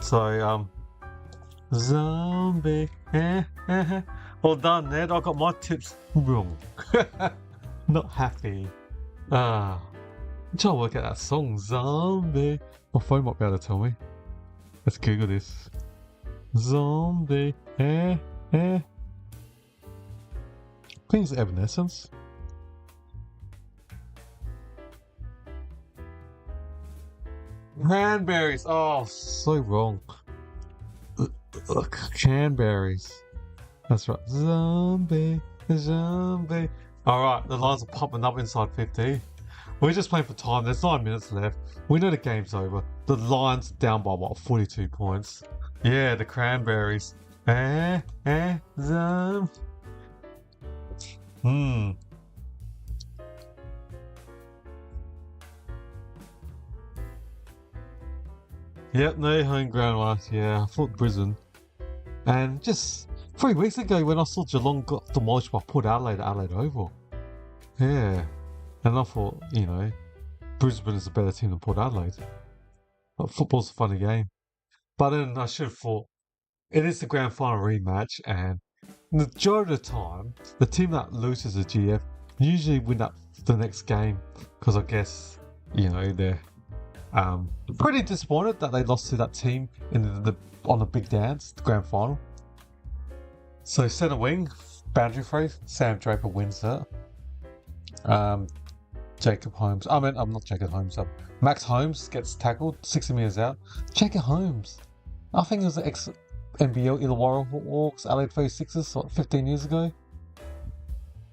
So, zombie. Well done, Ned. I got my tips wrong. Not happy. I'm trying to work out that song, Zombie. My phone might be able to tell me. Let's Google this. Zombie. I think it's Evanescence. Cranberries. Oh, so wrong. Cranberries. That's right. Zombie. Zombie. Alright, the Lions are pumping up inside 50. We're just playing for time. There's 9 minutes left. We know the game's over. The Lions down by what, 42 points? Yeah, the Cranberries. Yep, no home ground last year. I thought Brisbane. And just 3 weeks ago when I saw Geelong got demolished by Port Adelaide at Adelaide Oval. Yeah. And I thought, you know, Brisbane is a better team than Port Adelaide. But football's a funny game. But then I should have thought, it is the grand final rematch, and the majority of the time, the team that loses the GF usually win up the next game. Because I guess, you know, they're pretty disappointed that they lost to that team in on the big dance, the grand final. So centre wing, boundary phrase, Sam Draper wins that. Jacob Holmes. I'm not Jacob Holmes. Max Holmes gets tackled, 60 metres out. Jacob Holmes. I think it was the ex-NBL Illawarra Hawks, Adelaide 36ers, what, 15 years ago?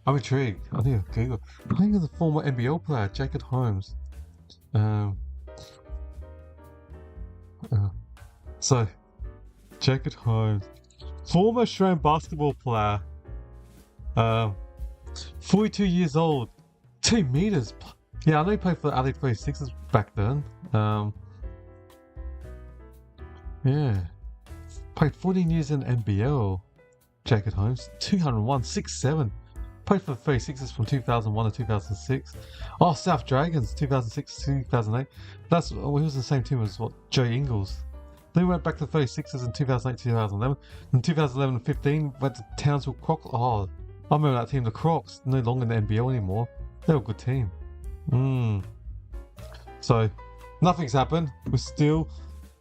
I'm intrigued. I need to Google. I think it was a former NBL player, Jacob Holmes. So, Jacob Holmes. Former Australian basketball player. 42 years old. 2 meters. Yeah, I know he played for the Adelaide 36ers back then. Yeah. Played 14 years in NBL. Jacob Holmes. 201, 6'7". Played for the 36ers from 2001 to 2006. Oh, South Dragons, 2006 to 2008. He was the same team as Joe Ingles. Then he went back to the 36ers in 2008 2011. In 2011 and 15, went to Townsville Crocs. Oh, I remember that team, the Crocs. No longer in the NBL anymore. They were a good team. So, nothing's happened. We're still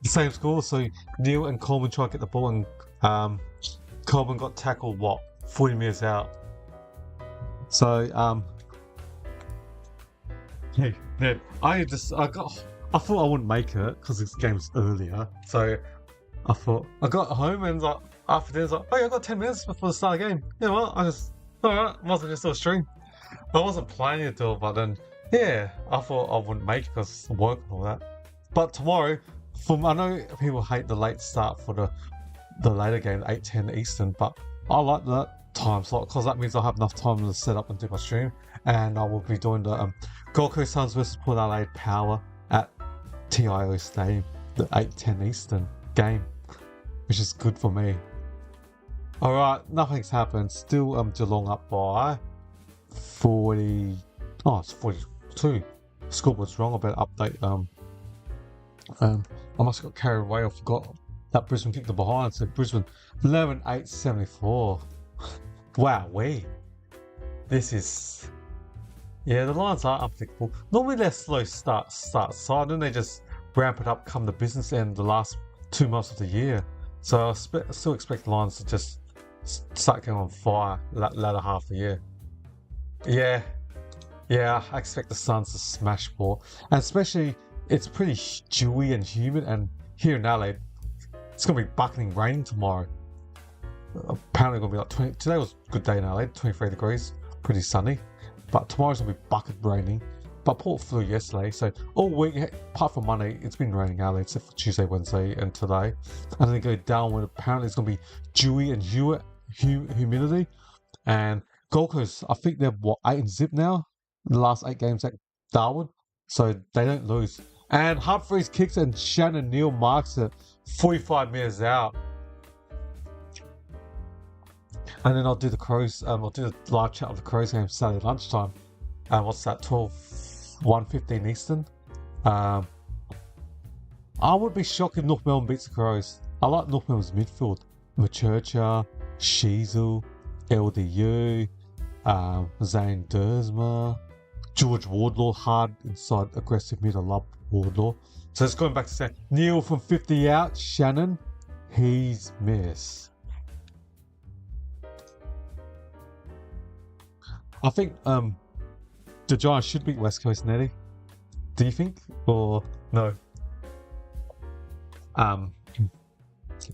the same score. So, Neil and Coleman tried to get the ball, and Coleman got tackled, 40 metres out. So, hey, Ned, I thought I wouldn't make it because this game's earlier. So, I thought, I got home and after dinner, oh yeah, I got 10 minutes before the start of the game. You know what, alright, might as well just do a stream. I wasn't planning to do it, but then, yeah, I thought I wouldn't make it because of work and all that. But tomorrow, I know people hate the late start for the later game, 8:10 Eastern, but I like that time slot because that means I'll have enough time to set up and do my stream. And I will be doing the Gold Coast Suns versus Port Adelaide Power at TIO Stadium, the 8:10 Eastern game, which is good for me. Alright, nothing's happened. Still Geelong up by 40. Oh, it's 42. Scoreboard's wrong. I better update. I must have got carried away. I forgot that Brisbane kicked the behind. So Brisbane 11-8-74. Wow, this is. Yeah, the Lions are unpredictable. Normally they're slow start, so then they just ramp it up come the business end the last 2 months of the year. So I still expect the Lions to just start getting on fire latter half of the year. Yeah, I expect the Suns to smash ball. And especially, it's pretty dewy and humid, and here in Adelaide, it's going to be bucketing raining tomorrow. Apparently going to be like 20, today was a good day in Adelaide, 23 degrees, pretty sunny. But tomorrow's going to be bucket raining. But Port flew yesterday, so all week, apart from Monday, it's been raining out, except for Tuesday, Wednesday, and today. And then they go downward. Apparently, it's going to be dewy and humidity. And Gold Coast, I think they're 8-0 now. The last 8 games at Darwin, so they don't lose. And Humphreys kicks and Shannon Neal marks it 45 metres out. And then I'll do the Crows. I'll do the live chat of the Crows game Saturday lunchtime. What's that? 1:15 Eastern. I would be shocked if North Melbourne beats the Crows. I like North Melbourne's midfield. Machercha, Sheezel, LDU, Zane Dersma, George Wardlaw, hard inside, aggressive mid. I love Wardlaw. So it's going back to say Neil from 50 out. Shannon, he's missed. I think the Giants should beat West Coast, Nettie. Do you think? Or no?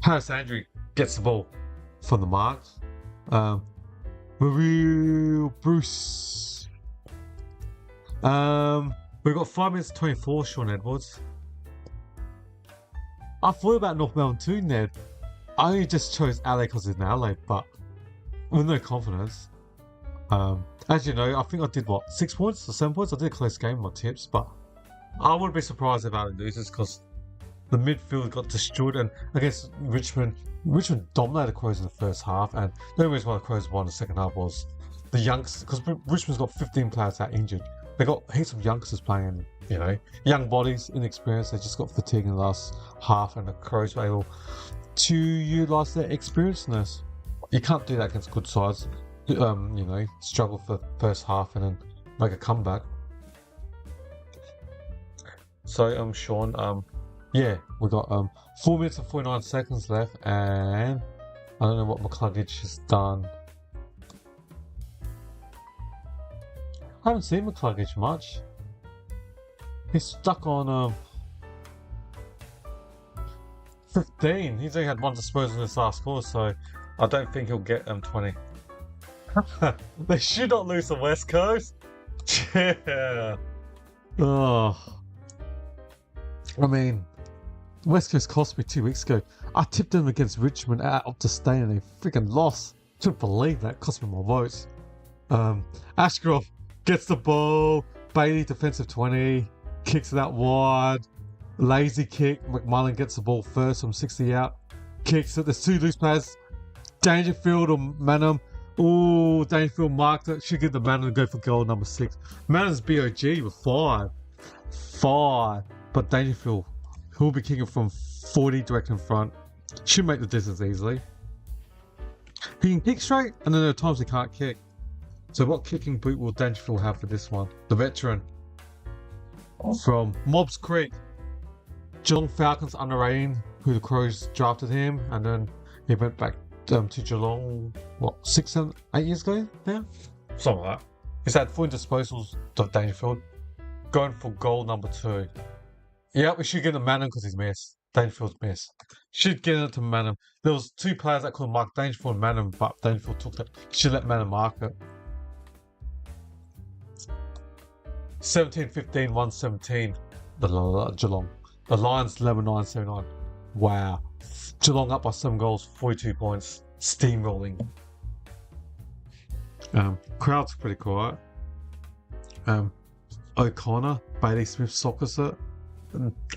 Harris Andrew gets the ball from the mark. Marie Bruce. We've got 5 minutes 24, Sean Edwards. I thought about North Melbourne too, Ned. I only just chose LA because it's in LA, but with no confidence. As you know, I think I did 6 points or 7 points. I did a close game on my tips, but I wouldn't be surprised if LA loses because the midfield got destroyed. And I guess Richmond dominated the Crows in the first half, and the only reason why the Crows won the second half was the youngsters, because Richmond's got 15 players out injured. They got heaps of youngsters playing, young bodies, inexperienced. They just got fatigued in the last half, and the Crows were able to utilise their experienceness. You can't do that against good sides. Struggle for the first half and then make a comeback. So, Sean, we've got 4 minutes and 49 seconds left, and I don't know what McCluggage has done. I haven't seen McCluggage much. He's stuck on 15. He's only had 1 disposal in this last quarter, so I don't think he'll get 20. They should not lose the West Coast. Yeah. Oh. I mean, West Coast cost me 2 weeks ago. I tipped them against Richmond out to stay and they freaking lost. Couldn't believe that. Cost me my votes. Ashcroft gets the ball. Bailey defensive 20. Kicks it out wide. Lazy kick. McMullen gets the ball first from 60 out. Kicks it. There's 2 loose players. Dangerfield or Manham. Oh, Dangerfield marked it. Should give the Manham to go for goal number 6. Manham's BOG with 5. But Dangerfield, he'll be kicking from 40 direct in front. Should make the distance easily. He can kick straight, and then there are times he can't kick. So what kicking boot will Dangerfield have for this one? The veteran from Mobbs Creek. Geelong Falcons under 18, who the Crows drafted him, and then he went back to Geelong, 6, 7, 8 years ago now? Something like that. He's had 4 disposals, Dangerfield. Going for goal number 2. Yeah, we should get him Manham because he's missed. Dangerfield's missed. Should get it to Manham. There was 2 players that could mark Dangerfield and Manham, but Dangerfield took that. Should let Manham mark it. 17-15, 117. The Geelong. The Lions 11-9-79. Wow. Geelong up by 7 goals, 42 points. Steamrolling. Crowd's pretty quiet. O'Connor, Bailey Smith sockers it.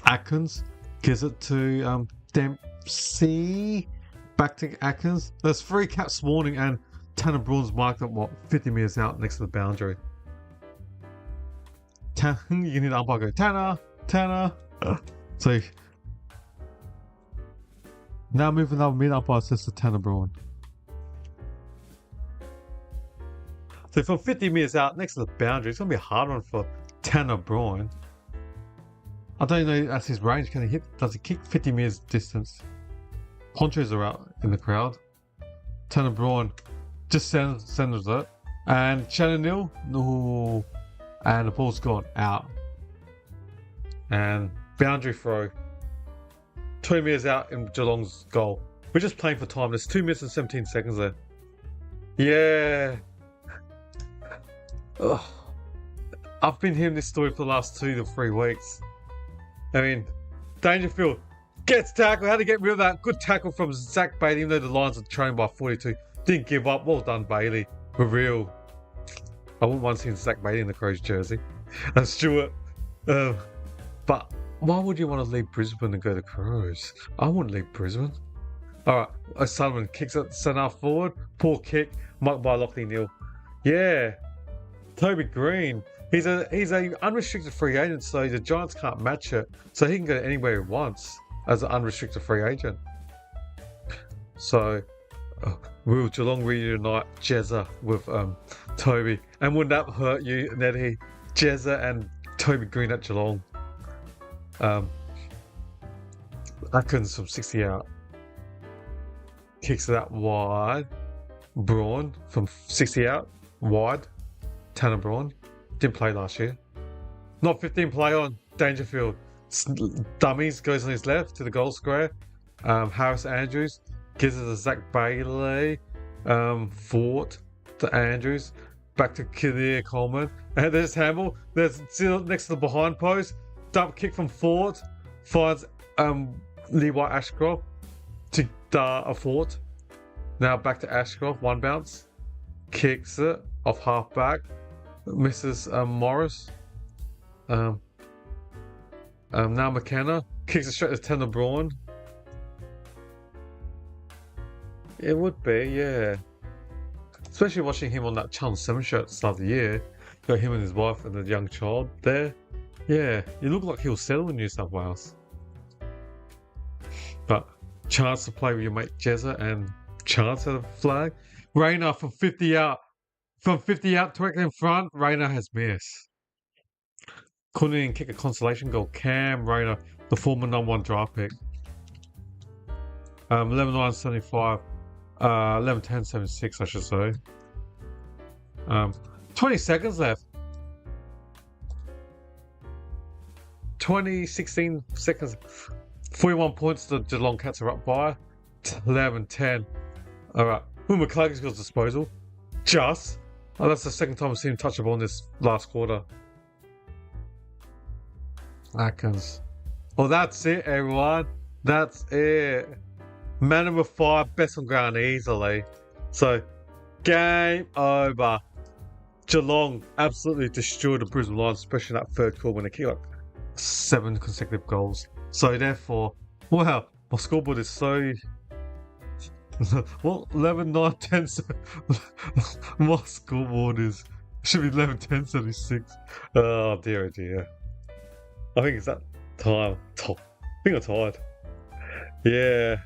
Atkins gives it to Dempsey. Back to Atkins. There's 3 caps this morning, and Tanner Braun's marked at 50 metres out next to the boundary. You can hear the umpire go, Tanner. So now moving up, mid umpire says to Tanner Braun. So from 50 metres out next to the boundary, it's going to be a hard one for Tanner Braun. I don't know, that's his range. Can he hit? Does he kick 50 metres distance? Ponchos are out in the crowd. Tanner Braun just sends it. And Shannon Neal, no. And the ball's gone out. And boundary throw. 20 metres out in Geelong's goal. We're just playing for time. There's 2 minutes and 17 seconds there. Yeah. Ugh. I've been hearing this story for the last 2 to 3 weeks. I mean, Dangerfield gets tackled. How to get rid of that? Good tackle from Zach Bailey, even though the Lions are trailing by 42. Didn't give up. Well done, Bailey. For real. I wouldn't want to see Zach Bailey in the Crows jersey. And Stewart. But why would you want to leave Brisbane and go to Crows? I wouldn't leave Brisbane. Alright, O'Sullivan kicks it centre forward. Poor kick. Marked by Lockley Neal. Yeah. Toby Green. He's a unrestricted free agent, so the Giants can't match it. So he can go anywhere he wants as an unrestricted free agent. So will Geelong reunite Jezza with Toby? And wouldn't that hurt you, Nettie? Jezza and Toby Green at Geelong. Atkins from 60 out. Kicks it out wide. Braun from 60 out. Wide. Tanner Braun. Didn't play last year. Not 15 play on Dangerfield. Dummies goes on his left to the goal square. Harris Andrews gives it to Zach Bailey. Fort to Andrews. Back to Kinnear Coleman. And there's Hamble. There's still next to the behind post. Dump kick from Fort. Finds Levi Ashcroft to a Fort. Now back to Ashcroft. One bounce. Kicks it off half back. Misses Morris. Now McKenna kicks it straight to Tanner Braun. It would be, yeah. Especially watching him on that Channel 7 show at the start of the year. Got him and his wife and the young child there. Yeah, you look like he'll settle in New South Wales. But chance to play with your mate Jezza and chance at a flag. Rayner from 50 out. From 50 out directly in front, Rayner has missed. Couldn't even kick a consolation goal. Cam Rayner, the former #1 draft pick. 11-9-75. 11-10-76, I should say. 20 seconds left. 16 seconds. 41 points the Geelong Cats are up by. 11-10. Alright. Will McClugg's got disposal. Just. Oh, that's the second time I've seen him touch the ball in this last quarter. Atkins. Well, that's it, everyone. That's it. Man number 5, best on ground easily. So, game over. Geelong absolutely destroyed the Brisbane Lions, especially in that third quarter when they kicked like 7 consecutive goals. So, therefore, wow, my scoreboard is so... well, 11-9-10. My scoreboard is should be 11-10-76. Oh dear, oh dear. I think it's that time. I think I'm tired. Yeah.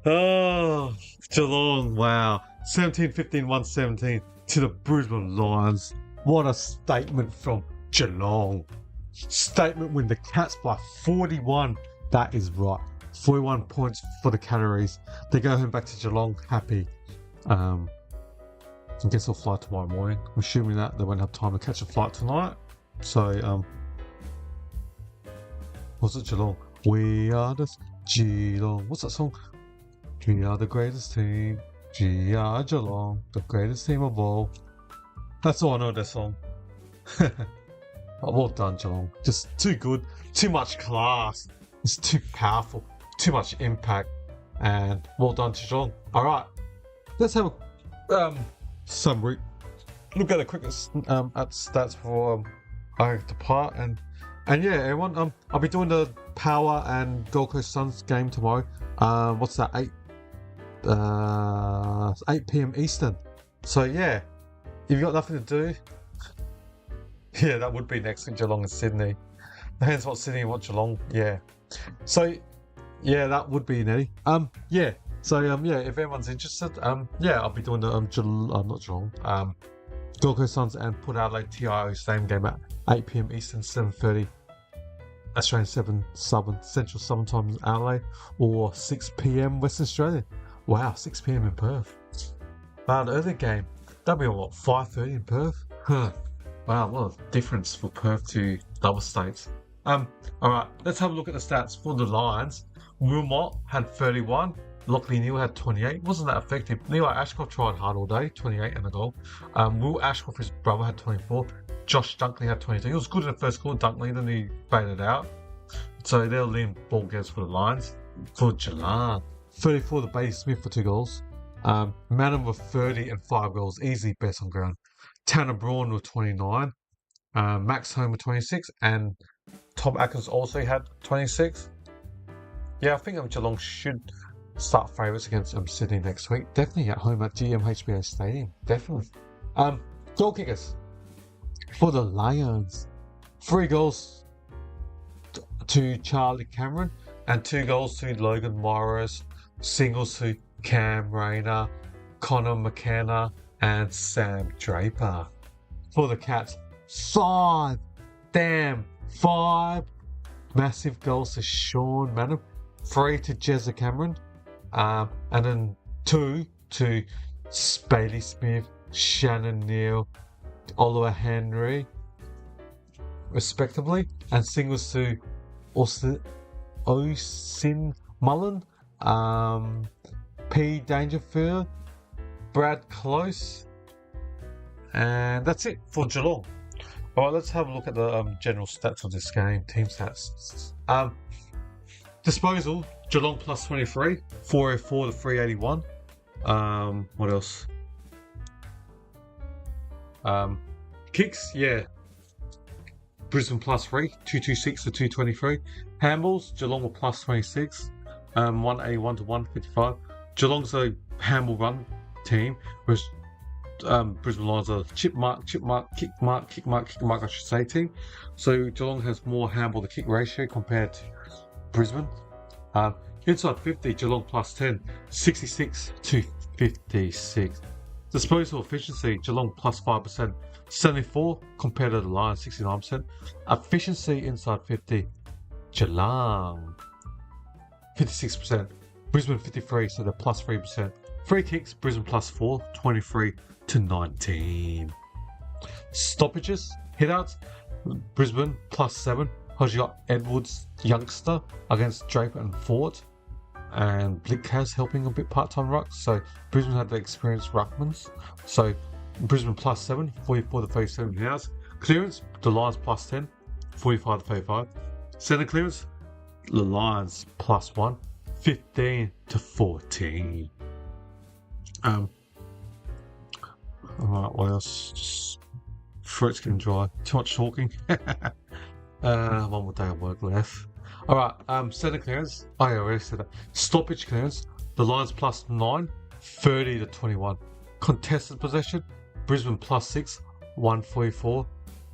Oh, Geelong, wow. 17-15-1-17 to the Brisbane Lions. What a statement from Geelong. Statement win the Cats by 41. That is right. 41 points for the Canaries. They go home back to Geelong happy. I guess they'll fly tomorrow morning. I'm assuming that they won't have time to catch a flight tonight. So, what's it, Geelong? We are the Geelong. What's that song? We are the greatest team. We are Geelong, the greatest team of all. That's all I know of that song. Oh, well done, Geelong. Just too good, too much class. It's too powerful, too much impact, and well done to Geelong. All right, let's have a summary. Look at the quickest at stats for I depart and yeah, everyone. I'll be doing the Power and Gold Coast Suns game tomorrow. What's that? 8 p.m. Eastern. So yeah, if you've got nothing to do. Yeah, that would be next week, Geelong and Sydney. Depends what Sydney and what Geelong. Yeah. So, yeah, that would be Nettie. Yeah. So, yeah, if everyone's interested, yeah, I'll be doing the not Geelong. Gold Coast Suns and Port Adelaide TIO same game at 8 p.m. Eastern, 7:30 Australian 7 Southern Central Southern Time in Adelaide, or 6 p.m. Western Australia. Wow, 6 p.m. in Perth. Wow, the early game. That'll be on what, 5:30 in Perth? Huh. Wow, what a difference for Perth to the other states. Alright, let's have a look at the stats for the Lions. Wilmot had 31, Lockley Neal had 28. Wasn't that effective. Levi Ashcroft tried hard all day, 28 and a goal. Will Ashcroft, his brother, had 24. Josh Dunkley had 22. He was good in the first quarter, Dunkley, then he faded out. So they'll lean ball games for the Lions. For Geelong, 34 the Bailey Smith for 2 goals. Madden with 30 and 5 goals. Easy best on ground. Tanner Braun with 29. Max Home with 26. And Tom Atkins also had 26. Yeah, I think Geelong should start favourites against Sydney next week. Definitely at home at GMHBA Stadium. Definitely. Goal kickers for the Lions. 3 goals to Charlie Cameron and 2 goals to Logan Morris. Singles to Cam Rayner, Connor McKenna, and Sam Draper. For the Cats, 5 massive goals to Sean Madden, 3 to Jezza Cameron, and then 2 to Bailey Smith, Shannon Neal, Oliver Henry, respectively, and singles to Oisin Mullen, P. Dangerfield, Brad Close, and that's it for Geelong. Alright, let's have a look at the general stats of this game, team stats. Disposal, Geelong plus 23, 404 to 381. What else? Kicks, yeah. Brisbane plus 3, 226 to 223. Handballs, Geelong were plus 26, 181 to 155. Geelong's a handball run team, whereas Brisbane Lions are kick mark, I should say, team. So Geelong has more handball to kick ratio compared to Brisbane. Inside 50, Geelong plus 10, 66 to 56. Disposal efficiency, Geelong plus 5%, 74 compared to the Lions, 69%. Efficiency inside 50, Geelong 56%, Brisbane 53, so they're plus 3%. Free kicks, Brisbane plus 4, 23 to 19. Stoppages, hitouts, Brisbane plus 7. Because you got Edwards, youngster, against Draper and Ford. And Blinkaz helping a bit part-time ruck. So Brisbane had the experienced ruckmans. So Brisbane plus 7, 44 to 37 hitouts. Clearance, the Lions plus 10, 45 to 35. Centre clearance, the Lions plus 1, 15 to 14. Alright, what else? Just throat's getting dry. Too much talking. One more day of work left. Alright, centre clearance. I already said that. Stoppage clearance. The Lions plus 9, 30 to 21. Contested possession. Brisbane plus 6, 144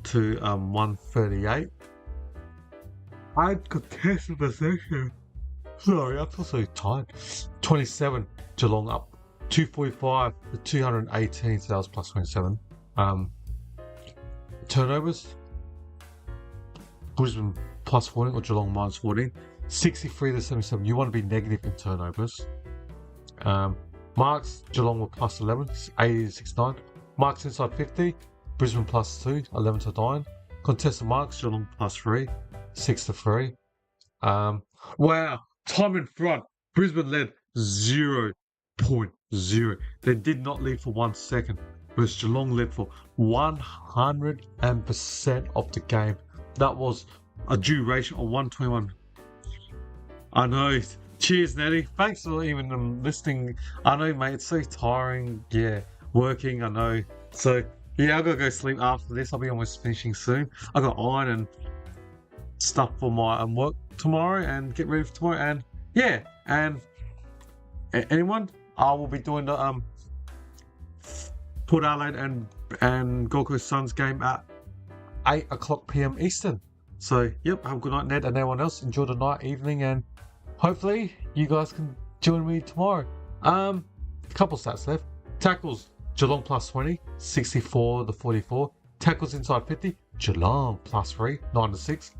to 138. Contested possession. Sorry, I'm also tired. 27. Geelong up 245 to 218. So that was plus 27. Turnovers. Brisbane plus 14 or Geelong minus 14. 63 to 77. You want to be negative in turnovers. Marks, Geelong were plus 11, 80 to 69. Marks inside 50, Brisbane plus 2, 11 to 9. Contested marks, Geelong plus 3, 6 to 3. Wow, time in front. Brisbane led 0.0. They did not lead for 1 second, whereas Geelong led for 100% of the game. That was a duration of 121. I know. Cheers, Nettie. Thanks for even listening. I know, mate. It's so tiring. Yeah, working. I know. So yeah, I gotta go sleep after this. I'll be almost finishing soon. I got iron and stuff for my work tomorrow and get ready for tomorrow. And yeah, and anyone, I will be doing the Port Adelaide and Gold Coast Suns game at 8 o'clock p.m. Eastern. So, yep, have a good night, Ned, and everyone else. Enjoy the night, evening, and hopefully you guys can join me tomorrow. A couple stats left. Tackles, Geelong plus 20, 64 to 44. Tackles inside 50, Geelong plus 3, 9 to 6.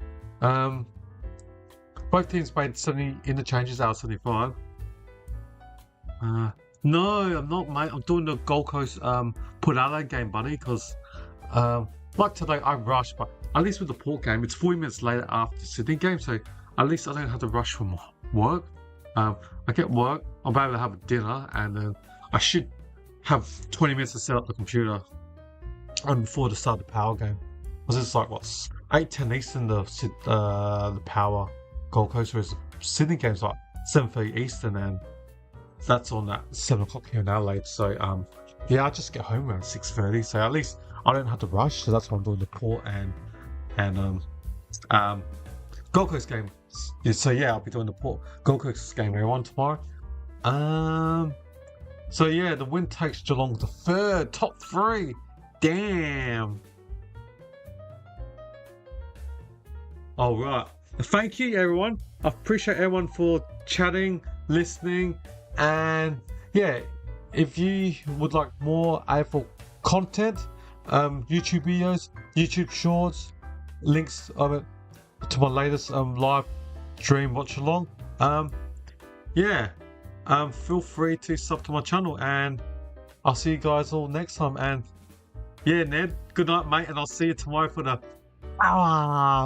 Both teams made 70 interchanges out of 75. No, I'm not, mate. I'm doing the Gold Coast Port Adelaide game, buddy, because like today, I rushed, but at least with the Port game, it's 40 minutes later after the Sydney game, so at least I don't have to rush from work. I get work, I'll be able to have a dinner, and then I should have 20 minutes to set up the computer before the start of the power game. Was it's like what 8:10 Eastern the power Gold Coast, whereas Sydney game's like 7:30 Eastern, and that's on at 7 o'clock here in Adelaide. So yeah, I just get home around 6:30, so at least I don't have to rush. So that's why I'm doing the Port and Gold Coast game. So yeah, I'll be doing the Port Gold Coast game later on tomorrow. So yeah, the win takes Geelong to third, top 3. Damn. All right. Thank you, everyone. I appreciate everyone for chatting, listening, and yeah, if you would like more AFL content, YouTube videos, YouTube shorts, links of it to my latest live stream watch along. Feel free to sub to my channel, and I'll see you guys all next time. And yeah, Ned, good night, mate, and I'll see you tomorrow for the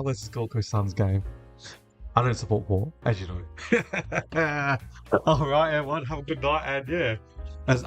West Gold Coast Suns game. I don't support Port, as you know. All right, everyone, have a good night, and yeah, as